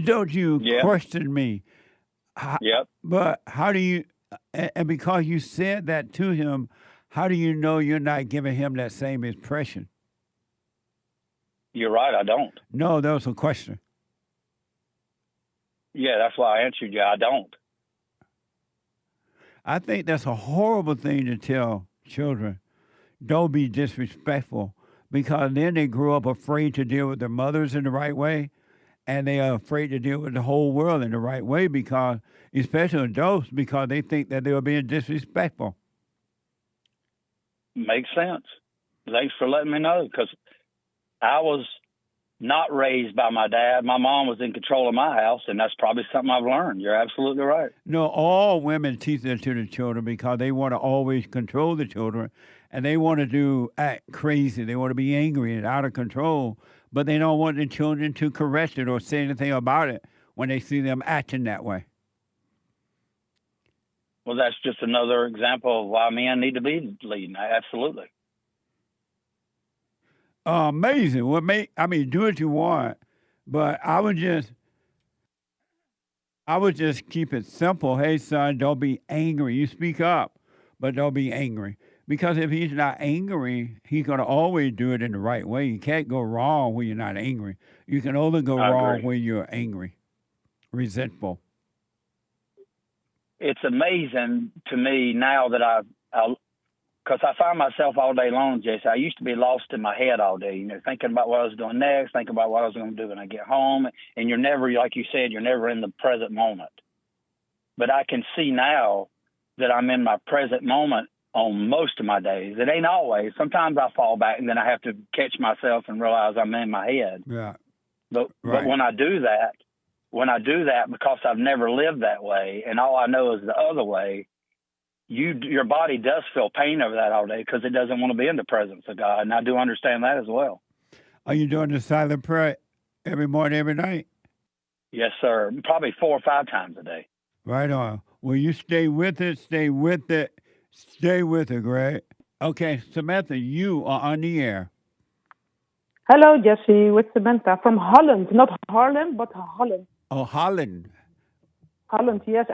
Don't you question me. Yep. But how do you, and because you said that to him, how do you know you're not giving him that same impression? You're right. I don't. No, that was a question. Yeah, that's why I answered you. I don't. I think that's a horrible thing to tell children. Don't be disrespectful, because then they grow up afraid to deal with their mothers in the right way, and they are afraid to deal with the whole world in the right way, because, especially adults, because they think that they are being disrespectful. Makes sense. Thanks for letting me know, because I was not raised by my dad. My mom was in control of my house, and that's probably something I've learned. You're absolutely right. No, all women teach that to the children because they want to always control the children, and they want to act crazy. They want to be angry and out of control, but they don't want the children to correct it or say anything about it when they see them acting that way. Well, that's just another example of why men need to be leading. Absolutely. Amazing. Do what you want, but I would just keep it simple. Hey, son, don't be angry. You speak up, but don't be angry. Because if he's not angry, he's going to always do it in the right way. You can't go wrong when you're not angry. You can only go wrong when you're angry, resentful. It's amazing to me now that because I find myself all day long, Jesse. I used to be lost in my head all day, thinking about what I was doing next, thinking about what I was going to do when I get home. And you're never, like you said, you're never in the present moment. But I can see now that I'm in my present moment on most of my days. It ain't always. Sometimes I fall back and then I have to catch myself and realize I'm in my head. Yeah. But when I do that, because I've never lived that way and all I know is the other way, your body does feel pain over that all day because it doesn't want to be in the presence of God. And I do understand that as well. Are you doing the silent prayer every morning, every night? Yes, sir. Probably 4 or 5 times a day. Right on. Will you stay with it? Stay with it. Stay with it, Greg. Okay, Samantha, you are on the air. Hello, Jesse, with Samantha from Holland. Not Harlem, but Holland. Oh, Holland. Holland, yes.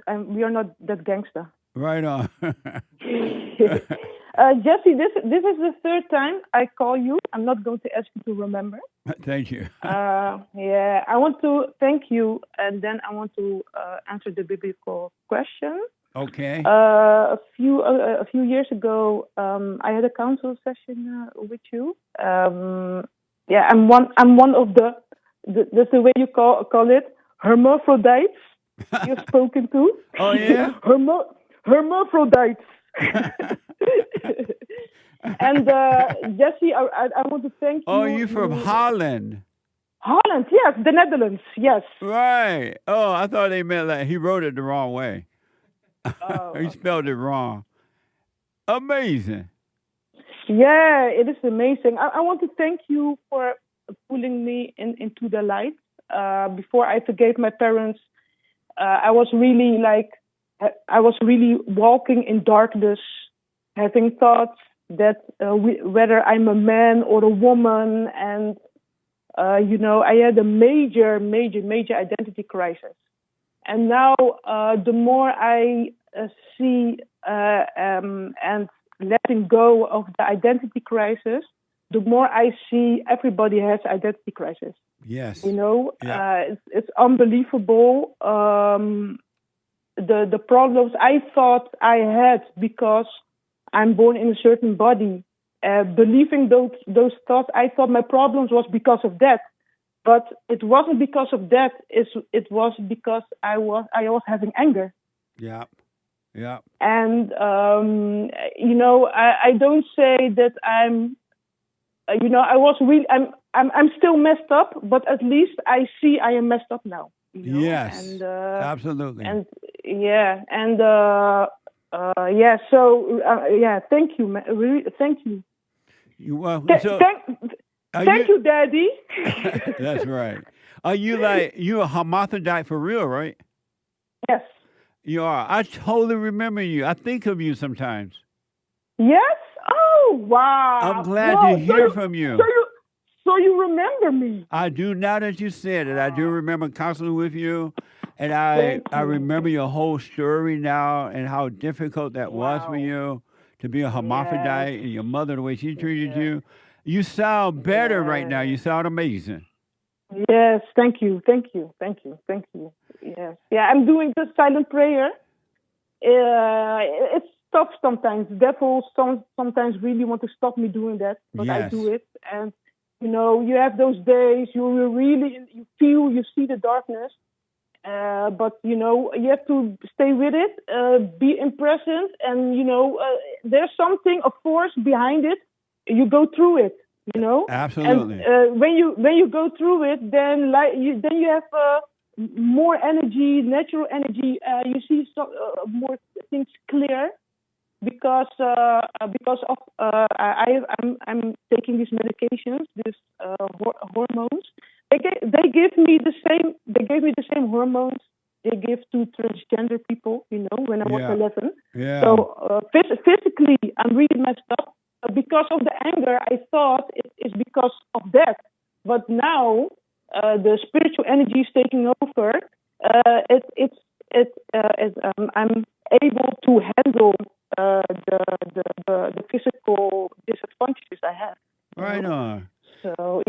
We are not that gangster. Right on. Jesse, this is the 3rd time I call you. I'm not going to ask you to remember. Thank you. Yeah, I want to thank you, and then I want to answer the biblical question. Okay. A few years ago, I had a counsel session with you. Yeah, I'm one of that's the way you call it, hermaphrodites. You've spoken to. Oh yeah. Hermaphrodites. And Jesse, I want to thank you. Oh, you're from Holland. Holland, yes, the Netherlands, yes. Right. Oh, I thought they meant like he wrote it the wrong way. He spelled it wrong. Amazing. Yeah, it is amazing. I want to thank you for pulling me into the light. Before I forgave my parents, I was really walking in darkness, having thoughts that whether I'm a man or a woman, and I had a major identity crisis. And now, the more I see and letting go of the identity crisis, the more I see everybody has identity crisis. Yes. It's unbelievable. The problems I thought I had because I'm born in a certain body, believing those thoughts, I thought my problems was because of that. But it wasn't because of that. It was because I was having anger. Yeah. Yeah. And I don't say that I'm. I'm still messed up, but at least I see I am messed up now. Yes. And, absolutely. And thank you, man. Really, thank you. You welcome. Thank you, Daddy. That's right. Are you you a hermaphrodite for real, right? Yes. You are. I totally remember you. I think of you sometimes. Yes? Oh, wow. I'm glad to hear from you. So you remember me? I do. Now that you said it, I do remember counseling with you. And Thank I you. remember your whole story now and how difficult that was for you to be a hermaphrodite and your mother, the way she treated you. You sound better right now. You sound amazing. Yes, thank you. Yes. Yeah, I'm doing the silent prayer. It's tough sometimes. The devil sometimes really want to stop me doing that, but I do it. And, you have those days, you really, you see the darkness. But you have to stay with it, be in present, and there's something, of course, behind it. You go through it, Absolutely. And when you go through it, then you have more energy, natural energy. You see more things clear because of I'm taking these medications, these hormones. They give me the same. They gave me the same hormones they give to transgender people. When I was 11. Yeah. So physically, I'm really messed up. Because of the anger, I thought it is because of that. But now the spiritual energy is taking over. I'm able to handle the physical disadvantages I have. Right on. So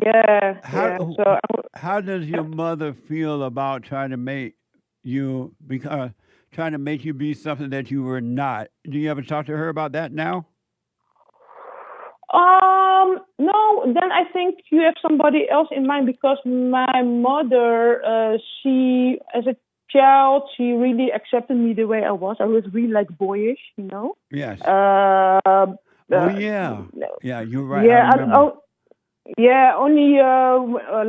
How does your mother feel about trying to make you be something that you were not? Do you ever talk to her about that now? No. Then I think you have somebody else in mind because my mother, she as a child, she really accepted me the way I was. I was really boyish, Yes. Yeah, you're right. Yeah, I remember. Only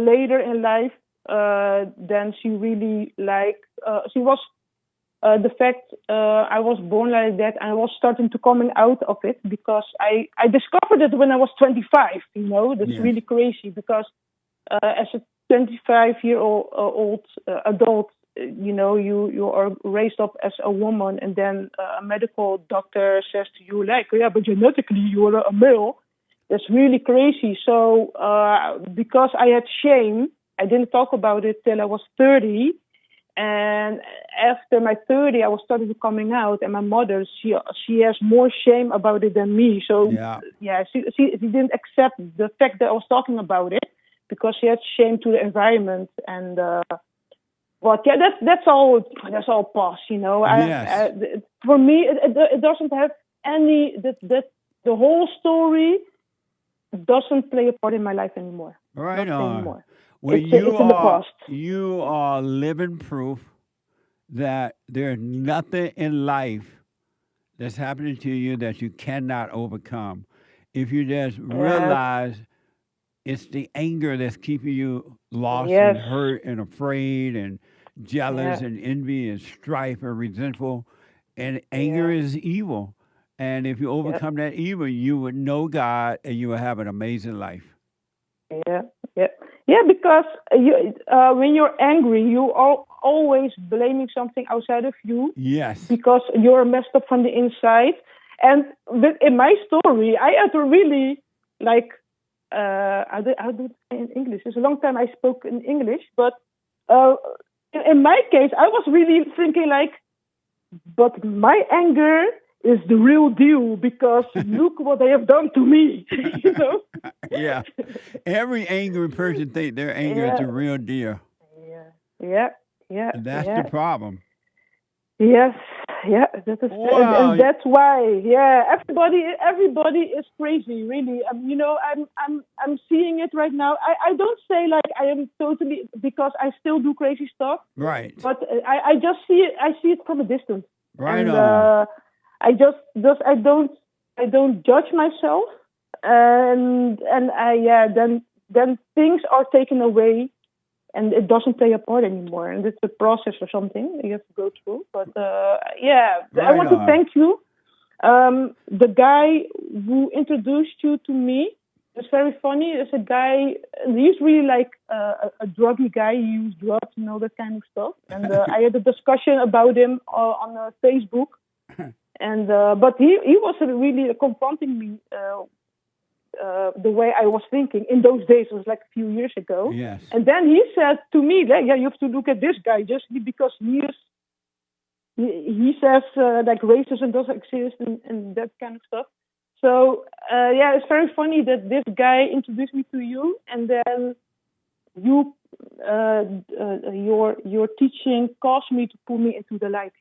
later in life, then she really she was the fact I was born like that, and I was starting to coming out of it because I discovered it when I was 25. That's really crazy because as a 25-year-old adult, you are raised up as a woman, and then a medical doctor says to you but genetically you are a male. That's really crazy. So because I had shame, I didn't talk about it till I was 30. And after my 30, I was starting to coming out. And my mother, she has more shame about it than me. So she didn't accept the fact that I was talking about it because she had shame to the environment. And that's all past. Yes. For me, it doesn't have any the whole story doesn't play a part in my life anymore. Right Not on. anymore. Well, It's in the past. You are living proof that there's nothing in life that's happening to you that you cannot overcome. If you just realize it's the anger that's keeping you lost and hurt and afraid and jealous and envy and strife and resentful. And anger is evil. And if you overcome that evil, you would know God and you will have an amazing life. Yeah, because when you're angry, you are always blaming something outside of you. Yes. Because you're messed up from the inside. And in my story, I had to really I'll do it in English. It's a long time I spoke in English, but in my case, I was really thinking but my anger is the real deal because look what they have done to me. Yeah. Every angry person think their anger is the real deal. Yeah. And that's the problem. Yes. Yeah. And that's why. Yeah. Everybody is crazy. Really. I'm seeing it right now. I don't say I am totally because I still do crazy stuff. Right. But I just see it. I see it from a distance. Right and, on. I don't judge myself, and then things are taken away, and it doesn't play a part anymore, and it's a process or something you have to go through. But I want to thank you. The guy who introduced you to me is very funny. It's a guy. He's really a druggy guy. He used drugs and all that kind of stuff. And I had a discussion about him on Facebook. And but he was really confronting me the way I was thinking in those days. It was like a few years ago. Yes. And then he said to me, like, yeah, you have to look at this guy just because he says like racism doesn't exist and that kind of stuff. So yeah, it's very funny that this guy introduced me to you, and then you your teaching caused me to pull me into the light.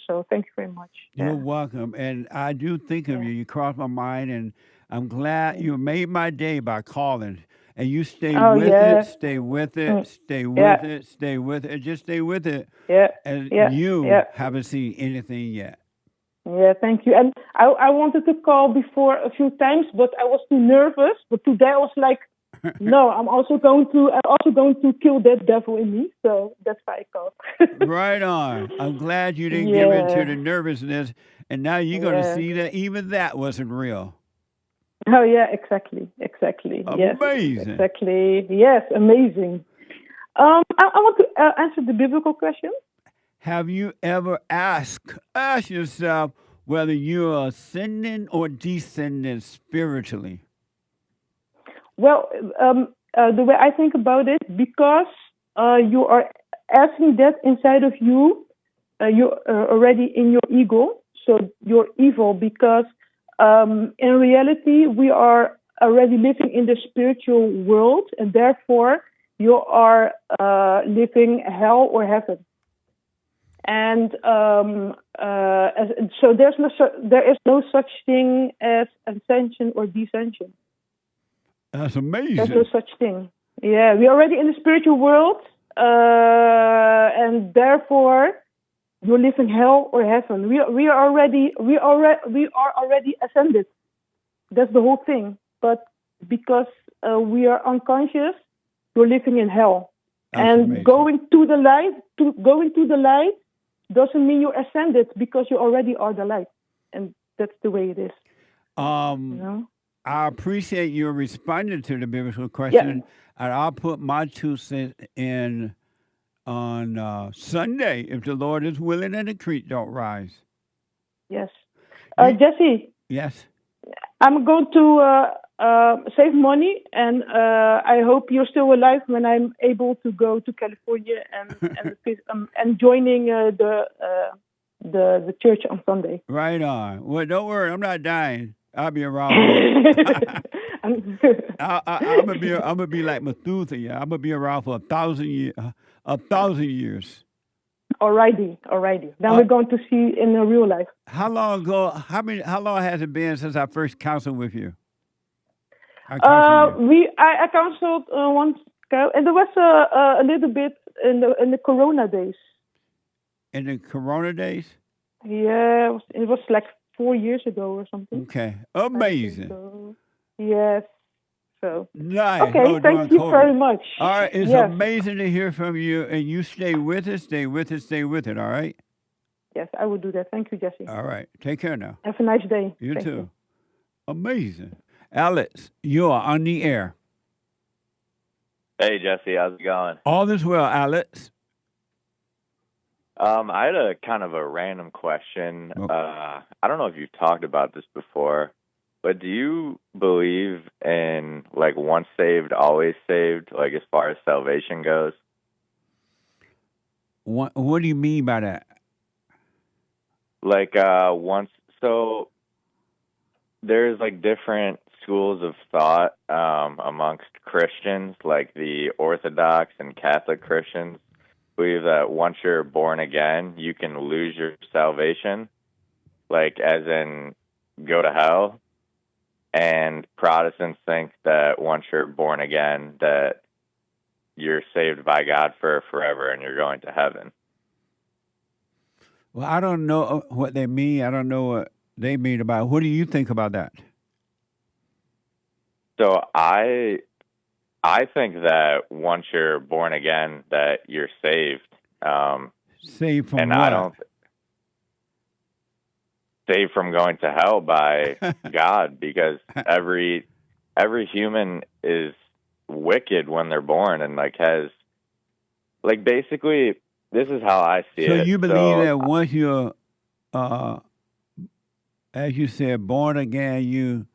So thank you very much. You're welcome, and I do think of you. You crossed my mind, and I'm glad you made my day by calling. And you stay with it, stay with it, stay with it, stay with it, just stay with it. Yeah. And you haven't seen anything yet. Yeah, thank you. And I wanted to call before a few times, but I was too nervous. But today I was like, no, I'm also going to kill that devil in me. So that's why I called. Right on. I'm glad you didn't give in to the nervousness, and now you're going to see that even that wasn't real. Oh yeah, exactly. Amazing. Yes, exactly. Yes, amazing. I want to answer the biblical question. Have you ever asked yourself whether you are ascending or descending spiritually? Well, the way I think about it, because you are asking that inside of you, you're already in your ego, so you're evil because in reality, we are already living in the spiritual world, and therefore you are living hell or heaven. And so there is no such thing as ascension or descension. That's amazing. There's no such thing. Yeah, we're already in the spiritual world, and therefore you live in hell or heaven. We are already ascended. That's the whole thing. But because we are unconscious, you're living in hell. That's and amazing. going to the light doesn't mean you're ascended because you already are the light, and that's the way it is. I appreciate you responding to the biblical question, and I'll put my 2 cents in on Sunday, if the Lord is willing and the creek don't rise. Yes. Jesse. Yes. I'm going to save money, and I hope you're still alive when I'm able to go to California and joining the church on Sunday. Right on. Well, don't worry, I'm not dying. I'll be around. I'm gonna be like Methuselah. I'm gonna be around for 1,000 years. 1,000 years. Alrighty. Then we're going to see in the real life. How long ago? How long has it been since I first counseled with you? I counseled once, and there was a little bit in the Corona days. In the Corona days? Yeah, it was like 4 years ago or something. Okay, amazing. So, yes. So nice. Okay, thank you very much. All right, it's amazing to hear from you, and you stay with it. All right. Yes, I will do that. Thank you, Jesse. All right, take care now. Have a nice day. You Thank too. you. Amazing, Alex. You are on the air. Hey, Jesse, how's it going? All is well, Alex. I had a kind of a random question. I don't know if you've talked about this before, but do you believe in like once saved, always saved, like as far as salvation goes? What do you mean by that? Like so there's like different schools of thought amongst Christians, like the Orthodox and Catholic Christians believe that once you're born again, you can lose your salvation, like as in go to hell. And Protestants think that once you're born again, that you're saved by God for forever and you're going to heaven. Well, I don't know what they mean. I don't know what they mean about it. What do you think about that? So I think that once you're born again, that you're saved. Saved from and what? I don't saved from going to hell by God, because every human is wicked when they're born and like has like basically this is how I see it. So you believe that once you're as you said, born again,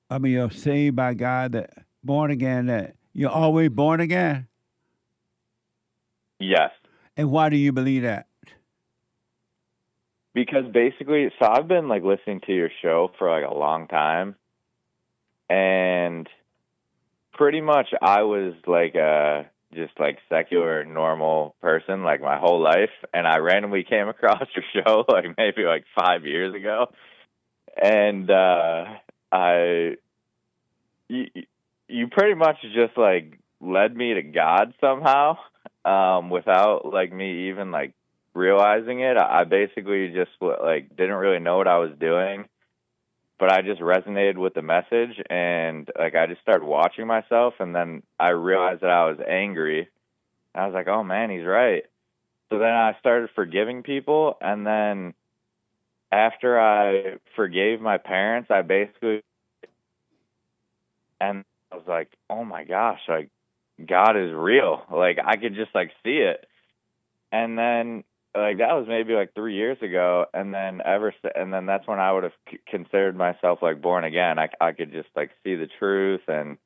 I mean, you're saved by God, that born again, that you're always born again? Yes. And why do you believe that? Because basically, so I've been like listening to your show for like a long time, and pretty much I was like a just like secular normal person like my whole life, and I randomly came across your show like maybe like 5 years ago, and you pretty much just like led me to God somehow, without like me even like realizing it. I basically just like didn't really know what I was doing, but I just resonated with the message, and like I just started watching myself, and then I realized that I was angry. I was like, oh man, he's right. So then I started forgiving people, and then after I forgave my parents, I basically, and I was like, oh my gosh, like God is real. Like I could just like see it. And then like that was maybe like 3 years ago, and then that's when I would have considered myself like born again. I could just like see the truth, and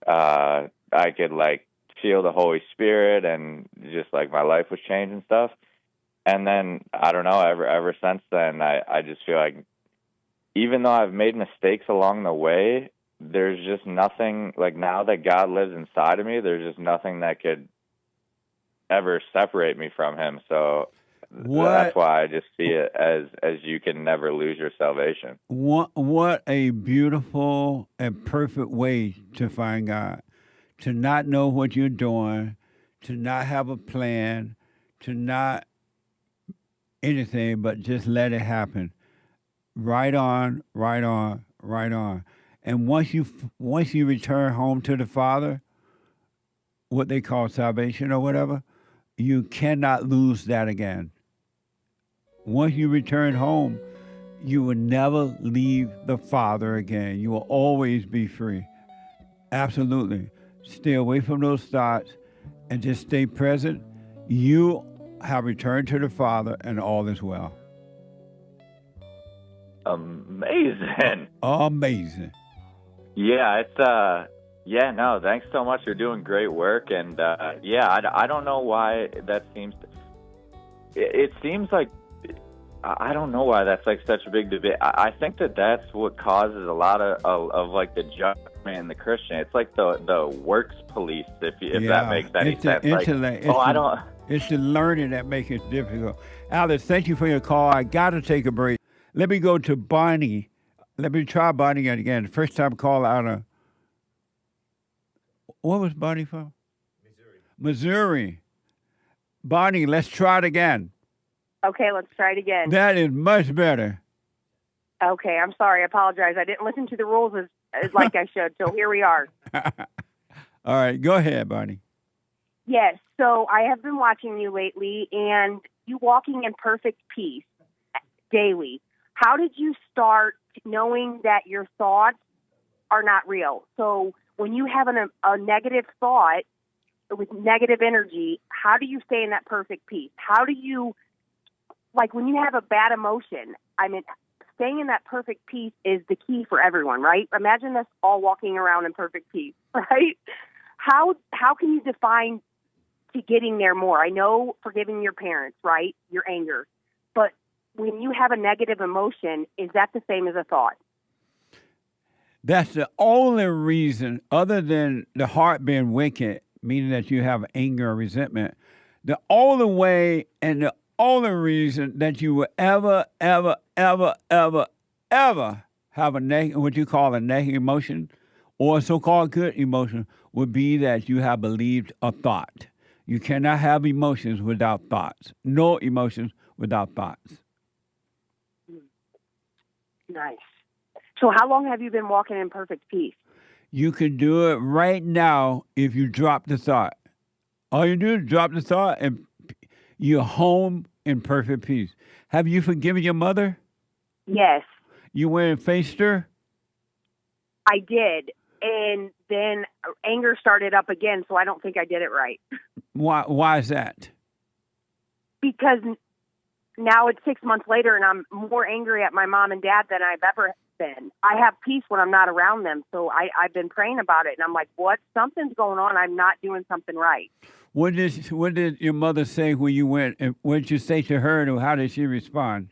I could like feel the Holy Spirit, and just like my life was changed and stuff. And then I don't know, ever since then, I just feel like even though I've made mistakes along the way, there's just nothing, like now that God lives inside of me, there's just nothing that could ever separate me from him. So that's why I just see it as you can never lose your salvation. What a beautiful and perfect way to find God. To not know what you're doing, to not have a plan, to not anything, but just let it happen. Right on, right on, right on. And once you return home to the Father, what they call salvation or whatever, you cannot lose that again. Once you return home, you will never leave the Father again. You will always be free. Absolutely. Stay away from those thoughts and just stay present. You have returned to the Father, and all is well. Amazing. Amazing. Yeah, it's yeah, no, thanks so much. You're doing great work, and yeah, I don't know why that seems it seems like I don't know why that's like such a big debate. I think that's what causes a lot of like the judgment in the Christian. It's like the works police, if that makes any sense. It's the learning that makes it difficult. Alice, thank you for your call. I got to take a break. Let me go to Bonnie. Let me try Bonnie again. First time call out of, what was Bonnie from? Missouri. Bonnie, let's try it again. Okay, let's try it again. That is much better. Okay, I'm sorry. I apologize. I didn't listen to the rules as like I should, so here we are. All right, go ahead, Bonnie. Yes, so I have been watching you lately, and you walking in perfect peace daily. How did you start knowing that your thoughts are not real? So when you have a negative thought with negative energy, how do you stay in that perfect peace? How do you, like when you have a bad emotion, I mean, staying in that perfect peace is the key for everyone, right? Imagine us all walking around in perfect peace, right? How can you define to getting there more? I know forgiving your parents, right? Your anger. But when you have a negative emotion, is that the same as a thought? That's the only reason, other than the heart being wicked, meaning that you have anger or resentment, the only way and the only reason that you will ever have what you call a negative emotion or a so-called good emotion would be that you have believed a thought. You cannot have emotions without thoughts. No emotions without thoughts. Nice. So how long have you been walking in perfect peace? You can do it right now if you drop the thought. All you do is drop the thought and you're home in perfect peace. Have you forgiven your mother? Yes. You went and faced her? I did. And then anger started up again, so I don't think I did it right. Why is that? Because now it's 6 months later, and I'm more angry at my mom and dad than I've ever been. I have peace when I'm not around them. So I've been praying about it, and I'm like, what? Something's going on. I'm not doing something right. What did your mother say when you went? And what did you say to her, and how did she respond?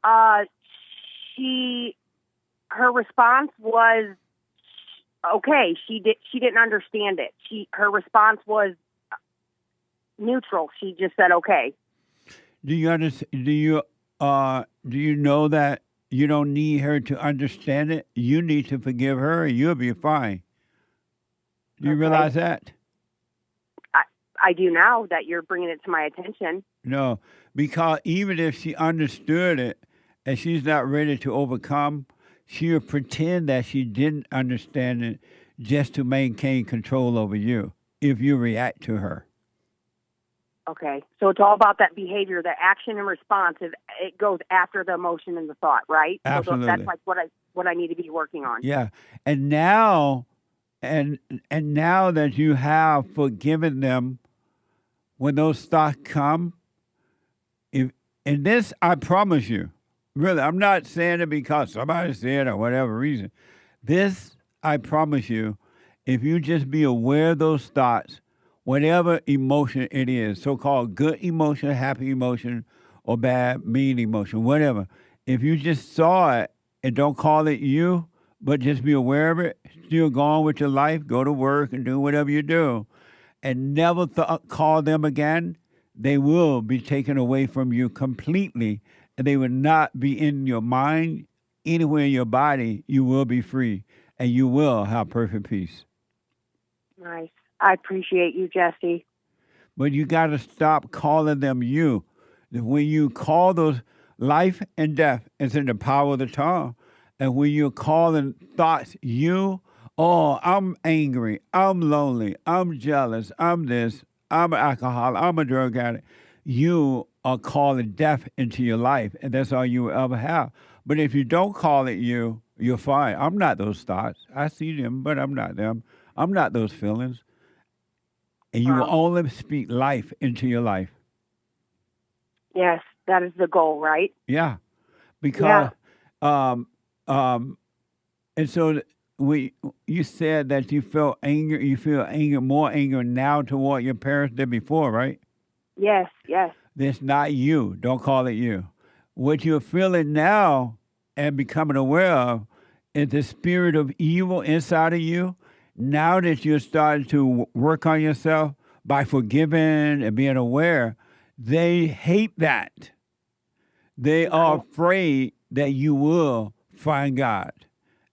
Her response was okay. She didn't understand it. Her response was neutral. She just said okay. Do you understand? Do you know that you don't need her to understand it? You need to forgive her, and you'll be fine. Do you realize that? I do now that you're bringing it to my attention. No, because even if she understood it and she's not ready to overcome, she'll pretend that she didn't understand it just to maintain control over you if you react to her. Okay, so it's all about that behavior, the action and response. It goes after the emotion and the thought, right? Absolutely. So that's like what I need to be working on. Yeah, and now that you have forgiven them, when those thoughts come, and this I promise you, really, I'm not saying it because somebody said it or whatever reason. This I promise you, if you just be aware of those thoughts, whatever emotion it is, so-called good emotion, happy emotion, or bad, mean emotion, whatever. If you just saw it and don't call it you, but just be aware of it, still go on with your life, go to work and do whatever you do, and never call them again, they will be taken away from you completely, and they will not be in your mind, anywhere in your body. You will be free, and you will have perfect peace. Nice. I appreciate you, Jesse. But you got to stop calling them you. When you call those life and death, it's in the power of the tongue. And when you're calling thoughts you, oh, I'm angry, I'm lonely, I'm jealous, I'm this, I'm an alcoholic, I'm a drug addict, you are calling death into your life, and that's all you will ever have. But if you don't call it you, you're fine. I'm not those thoughts. I see them, but I'm not them. I'm not those feelings. And you will only speak life into your life. Yes, that is the goal, right? Yeah. Because, and so you said that you felt anger, more anger now toward your parents than before, right? Yes, yes. That's not you. Don't call it you. What you're feeling now and becoming aware of is the spirit of evil inside of you. Now that you're starting to work on yourself by forgiving and being aware, they hate that. They are afraid that you will find God.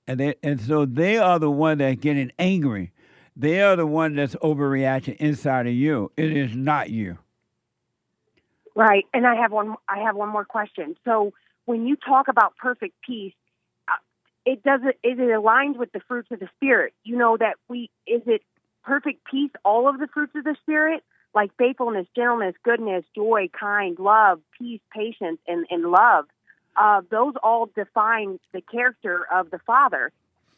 And so they are the one that's getting angry. They are the one that's overreacting inside of you. It is not you. Right. And I have one more question. So when you talk about perfect peace, is it aligned with the fruits of the Spirit? You know that is it perfect peace, all of the fruits of the Spirit, like faithfulness, gentleness, goodness, joy, kind, love, peace, patience, and love. Those all define the character of the Father.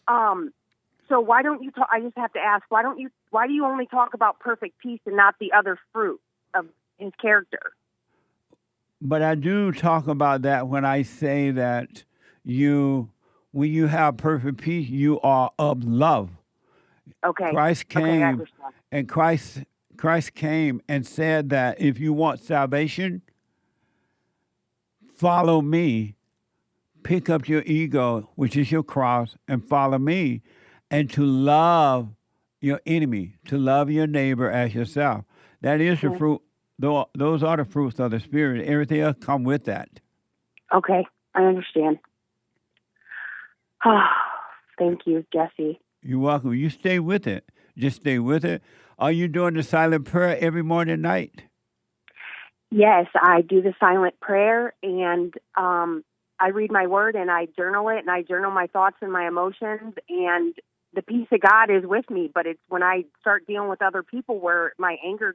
So why don't you talk? I just have to ask, why do you only talk about perfect peace and not the other fruit of His character? But I do talk about that when I say that when you have perfect peace, you are of love. Okay. Christ came, I understand. and Christ came and said that if you want salvation, follow me. Pick up your ego, which is your cross, and follow me. And to love your enemy, to love your neighbor as yourself. That is the fruit. Those are the fruits of the Spirit. Everything else come with that. Okay, I understand. Thank you, Jesse. You're welcome. You stay with it. Just stay with it. Are you doing the silent prayer every morning and night? Yes, I do the silent prayer, and I read my word, and I journal it, and I journal my thoughts and my emotions, and the peace of God is with me. But it's when I start dealing with other people where my anger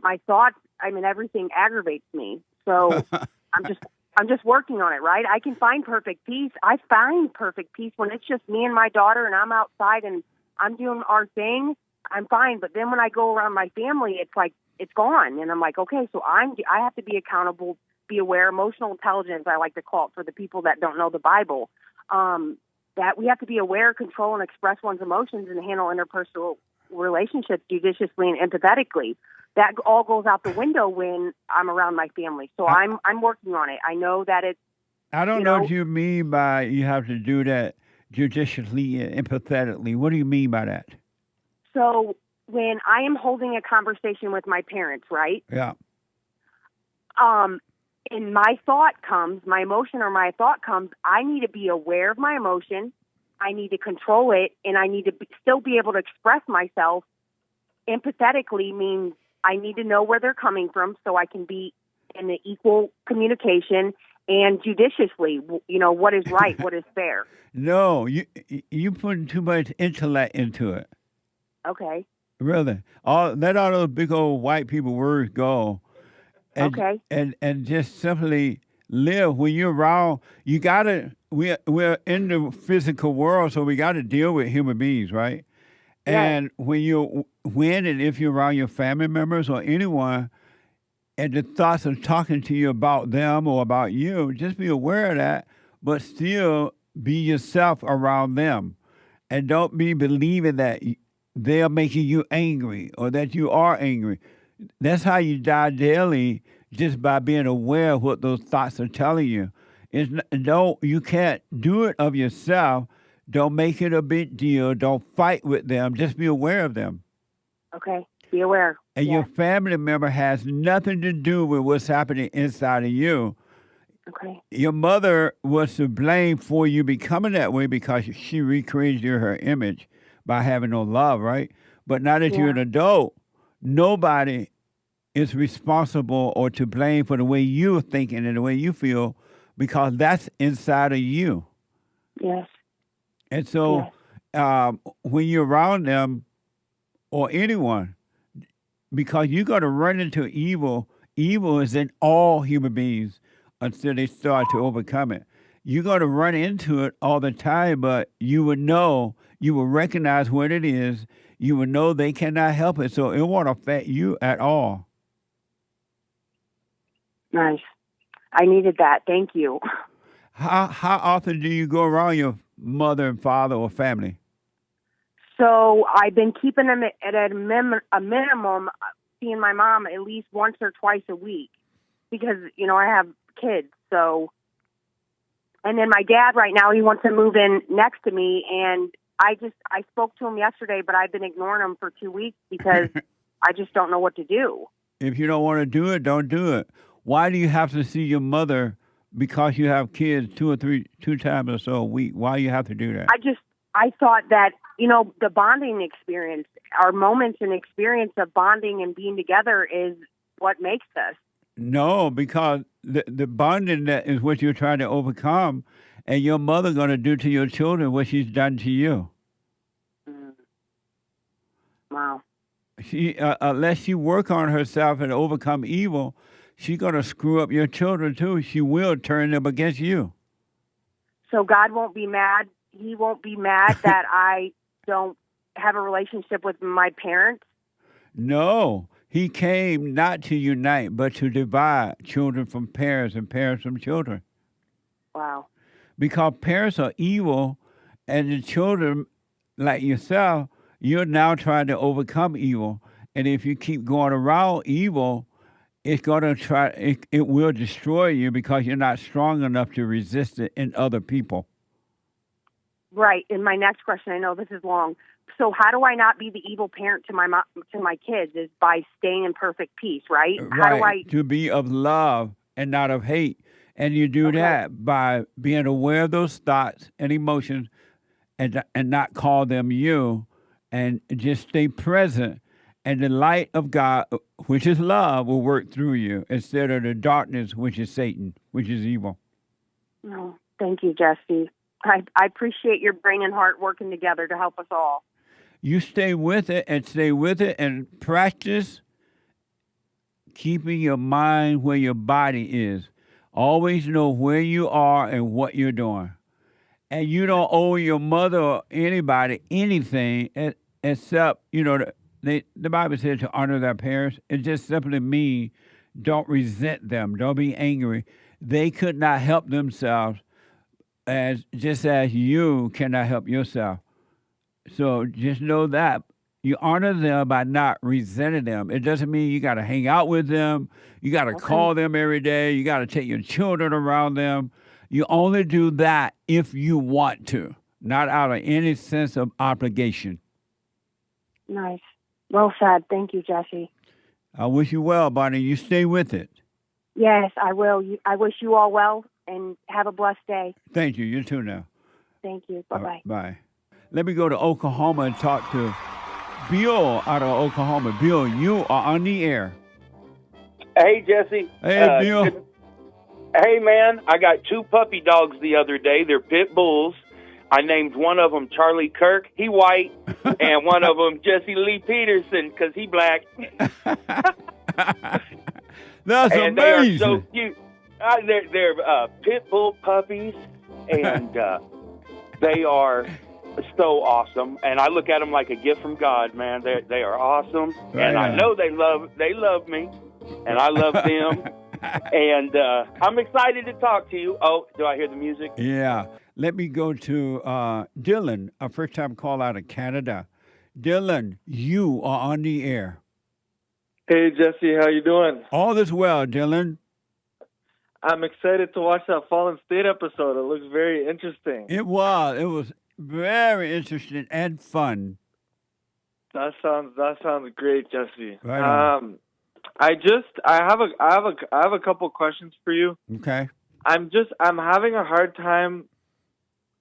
my thoughts, everything aggravates me. So I'm just working on it, right? I can find perfect peace. I find perfect peace when it's just me and my daughter and I'm outside and I'm doing our thing. I'm fine. But then when I go around my family, it's like, it's gone. And I'm like, okay, so I have to be accountable, be aware, emotional intelligence, I like to call it for the people that don't know the Bible. that we have to be aware, control, and express one's emotions and handle interpersonal relationships judiciously and empathetically. That all goes out the window when I'm around my family. So I'm working on it. I know that it's. I don't know what you mean by you have to do that judiciously and empathetically. What do you mean by that? So when I am holding a conversation with my parents, right? Yeah. And my emotion or my thought comes, I need to be aware of my emotion. I need to control it, and I need to still be able to express myself. Empathetically means I need to know where they're coming from so I can be in the equal communication, and judiciously, what is right, what is fair. No, you putting too much intellect into it. Okay. Really. Let all those big old white people words go. And, okay. And just simply live. When you're around, we're in the physical world, so we got to deal with human beings, right? Yeah. And when and if you're around your family members or anyone, and the thoughts of talking to you about them or about you, just be aware of that, but still be yourself around them. And don't be believing that they're making you angry or that you are angry. That's how you die daily, just by being aware of what those thoughts are telling you. You can't do it of yourself. Don't make it a big deal. Don't fight with them. Just be aware of them. Okay. Be aware. And your family member has nothing to do with what's happening inside of you. Okay. Your mother was to blame for you becoming that way because she recreated her image by having no love, right? But now that you're an adult, nobody is responsible or to blame for the way you're thinking and the way you feel, because that's inside of you. Yes. And so when you're around them or anyone, because you're going to run into evil is in all human beings until they start to overcome it. You're going to run into it all the time, but you will recognize what it is. You will know they cannot help it, so it won't affect you at all. Nice. I needed that. Thank you. How often do you go around your mother and father or family? So I've been keeping them at a minimum, seeing my mom at least once or twice a week because, I have kids. So, and then my dad right now, he wants to move in next to me, and I spoke to him yesterday, but I've been ignoring him for 2 weeks because I just don't know what to do. If you don't want to do it, don't do it. Why do you have to see your mother because you have kids two times or so a week? Why do you have to do that? I thought that, the bonding experience, our moments and experience of bonding and being together is what makes us. No, because the bonding that is what you're trying to overcome, and your mother going to do to your children what she's done to you. Wow. She, unless she work on herself and overcome evil, she's going to screw up your children too. She will turn them against you. So God won't be mad. He won't be mad that I don't have a relationship with my parents? No. He came not to unite, but to divide children from parents and parents from children. Wow. Because parents are evil, and the children, like yourself, you're now trying to overcome evil. And if you keep going around evil, it's going to it will destroy you because you're not strong enough to resist it in other people. Right. And my next question, I know this is long. So how do I not be the evil parent to my kids? Is by staying in perfect peace, right? How do I to be of love and not of hate? And you do that by being aware of those thoughts and emotions, and not call them you, and just stay present. And the light of God, which is love, will work through you instead of the darkness, which is Satan, which is evil. Oh, thank you, Jesse. I appreciate your brain and heart working together to help us all. You stay with it and practice keeping your mind where your body is. Always know where you are and what you're doing. And you don't owe your mother or anybody anything except, the Bible says to honor their parents. It just simply means don't resent them. Don't be angry. They could not help themselves. just as you cannot help yourself. So just know that you honor them by not resenting them. It doesn't mean you got to hang out with them. You got to call them every day. You got to take your children around them. You only do that if you want to, not out of any sense of obligation. Nice. Well said. Thank you, Jesse. I wish you well, Bonnie. You stay with it. Yes, I will. I wish you all well and have a blessed day. Thank you. You too now. Thank you. Bye-bye. Bye. Let me go to Oklahoma and talk to Bill out of Oklahoma. Bill, you are on the air. Hey, Jesse. Hey, Bill. Hey, man. I got 2 puppy dogs the other day. They're pit bulls. I named one of them Charlie Kirk. He white. And one of them Jesse Lee Peterson because he black. That's and amazing. They are so cute. They're pit bull puppies. And they are so awesome. And I look at them like a gift from God, man. They are awesome. Right and I on. know they love me. And I love them. And I'm excited to talk to you. Oh, do I hear the music? Yeah. Let me go to Dylan, a first-time call out of Canada. Dylan, you are on the air. Hey, Jesse, how you doing? All is well, Dylan. I'm excited to watch that Fallen State episode. It looks very interesting. It was very interesting and fun. That sounds great, Jesse. Right on. I have a couple questions for you. Okay. I'm having a hard time.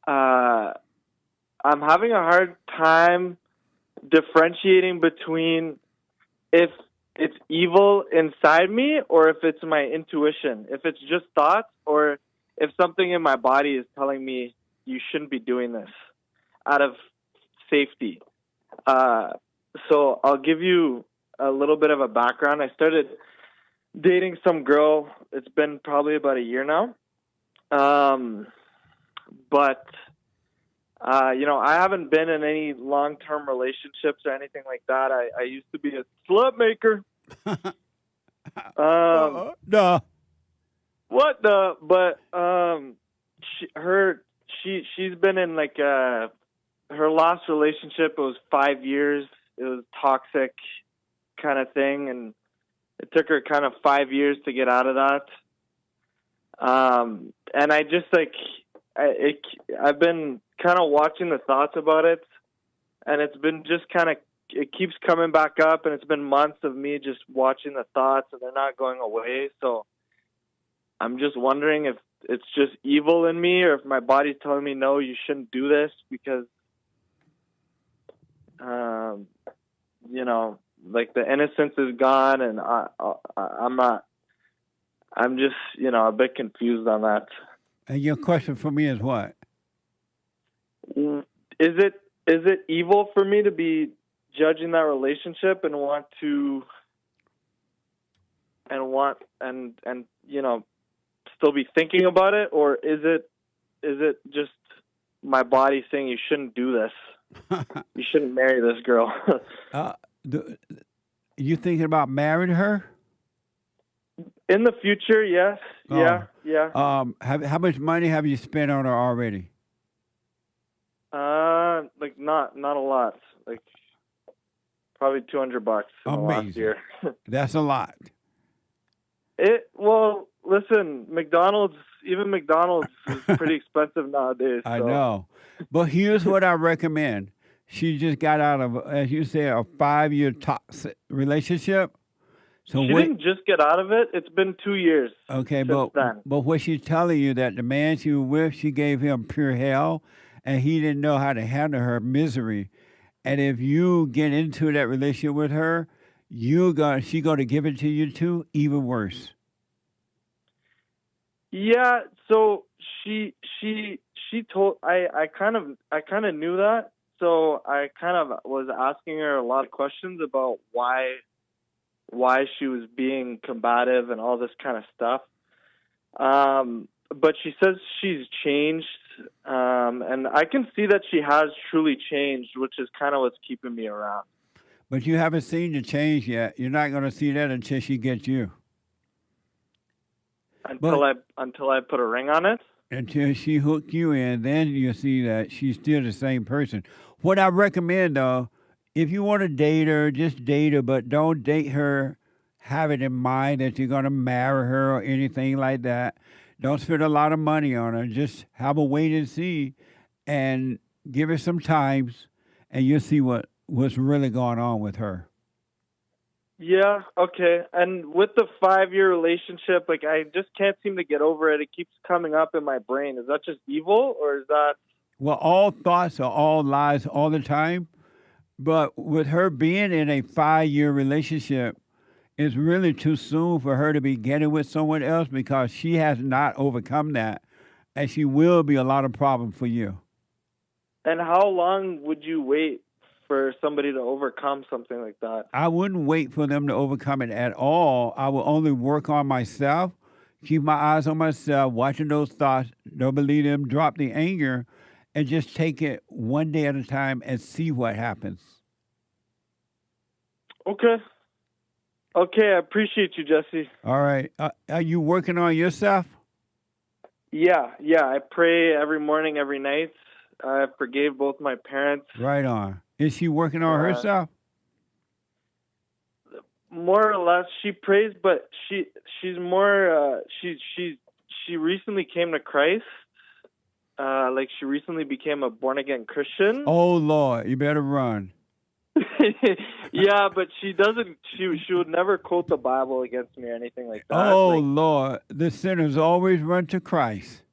I'm having a hard time differentiating between if it's evil inside me or if it's my intuition, if it's just thoughts or if something in my body is telling me you shouldn't be doing this out of safety. So I'll give you a little bit of a background. I started dating some girl. It's been probably about a year now. But I haven't been in any long-term relationships or anything like that. I used to be a slut maker. No. What the? But she's been in like her last relationship. It was 5 years. It was toxic kind of thing, and it took her kind of 5 years to get out of that. And I just I've been kind of watching the thoughts about it, and it's been just it keeps coming back up, and it's been months of me just watching the thoughts, and they're not going away. So I'm just wondering if it's just evil in me, or if my body's telling me, no, you shouldn't do this, because, like the innocence is gone, and I'm just, a bit confused on that. And your question for me is what? Is it evil for me to be judging that relationship and still be thinking about it, or is it just my body saying you shouldn't do this? You shouldn't marry this girl. You thinking about marrying her? In the future, yes. Yeah. How much money have you spent on her already? Not a lot. Like probably $200 in the last year. That's a lot. Well, listen, even McDonald's is pretty expensive nowadays. I know. But here's what I recommend. She just got out of, as you say, a 5-year toxic relationship. So she didn't just get out of it. It's been 2 years. Okay, but what she's telling you that the man she was with, she gave him pure hell, and he didn't know how to handle her misery. And if you get into that relationship with her, she's going to give it to you too, even worse. Yeah. So she told I kind of knew that. So I kind of was asking her a lot of questions about why she was being combative and all this kind of stuff. But she says she's changed, and I can see that she has truly changed, which is kind of what's keeping me around. But you haven't seen the change yet. You're not going to see that until she gets you. Until I put a ring on it? until she hook you in. Then you'll see that she's still the same person. What I recommend, though, if you want to date her, just date her, but don't date her. Have it in mind that you're going to marry her or anything like that. Don't spend a lot of money on her. Just have a wait and see and give her some times, and you'll see what's really going on with her. Yeah, okay. And with the 5-year relationship, like I just can't seem to get over it. It keeps coming up in my brain. Is that just evil, or is that... Well, all thoughts are all lies all the time. But with her being in a 5-year relationship, it's really too soon for her to be getting with someone else because she has not overcome that. And she will be a lot of problem for you. And how long would you wait for somebody to overcome something like that? I wouldn't wait for them to overcome it at all. I will only work on myself, keep my eyes on myself, watching those thoughts, don't believe them, drop the anger, and just take it one day at a time and see what happens. Okay. Okay, I appreciate you, Jesse. All right. Are you working on yourself? Yeah. I pray every morning, every night. I forgave both my parents. Right on. Is she working on herself? More or less, she prays, but she's more. She recently came to Christ. Like she recently became a born again Christian. Oh Lord, you better run. Yeah, but she doesn't. She would never quote the Bible against me or anything like that. Oh Lord, the sinners always run to Christ.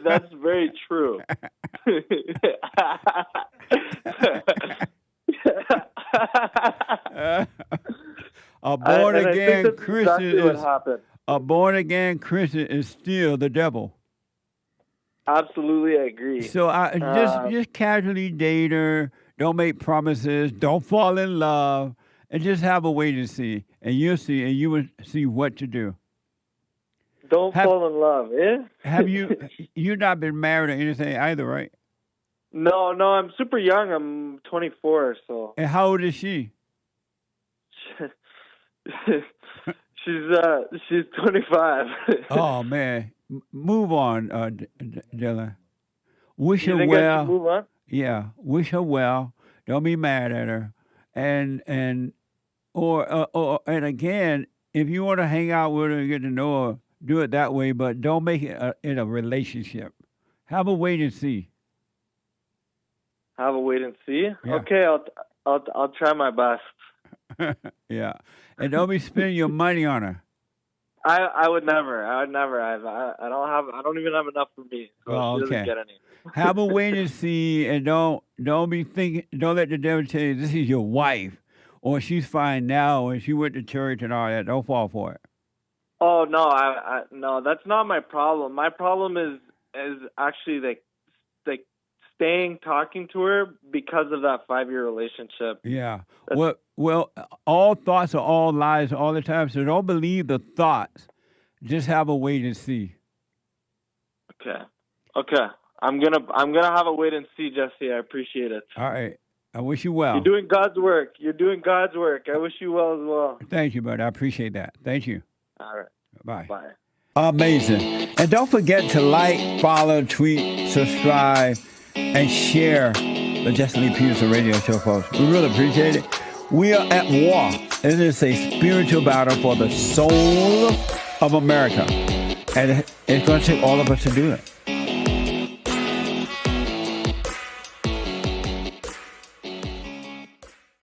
That's very true. A born again Christian exactly what happened. A born again Christian is still the devil. Absolutely, I agree. So just casually date her. Don't make promises. Don't fall in love, and just have a wait and see, and you'll see, and you will see what to do. Don't fall in love, eh? Have you not been married or anything either, right? No, I'm super young. I'm 24, so. And how old is she? She's 25. Oh man, move on, Dylan. Wish her I well. should move on? Yeah, wish her well. Don't be mad at her, and again, if you want to hang out with her and get to know her, do it that way. But don't make it in a relationship. Have a wait and see. Have a wait and see. Yeah. Okay, I'll try my best. Yeah, and don't be spending your money on her. I would never. I don't even have enough for me. So Oh, she doesn't okay. get any. Have a wait and see, and don't be thinking. Don't let the devil tell you this is your wife, or she's fine now, and she went to church and all that. Don't fall for it. Oh no, no, that's not my problem. My problem is actually like talking to her because of that 5-year relationship. Yeah. Well, all thoughts are all lies all the time. So don't believe the thoughts. Just have a wait and see. Okay. I'm gonna have a wait and see, Jesse. I appreciate it. All right. I wish you well. You're doing God's work. I wish you well as well. Thank you, buddy. I appreciate that. Thank you. All right. Bye. Bye. Amazing. And don't forget to like, follow, tweet, subscribe, and share the Jesse Lee Peterson radio show, folks. We really appreciate it. We are at war. It is a spiritual battle for the soul of America. And it's going to take all of us to do it.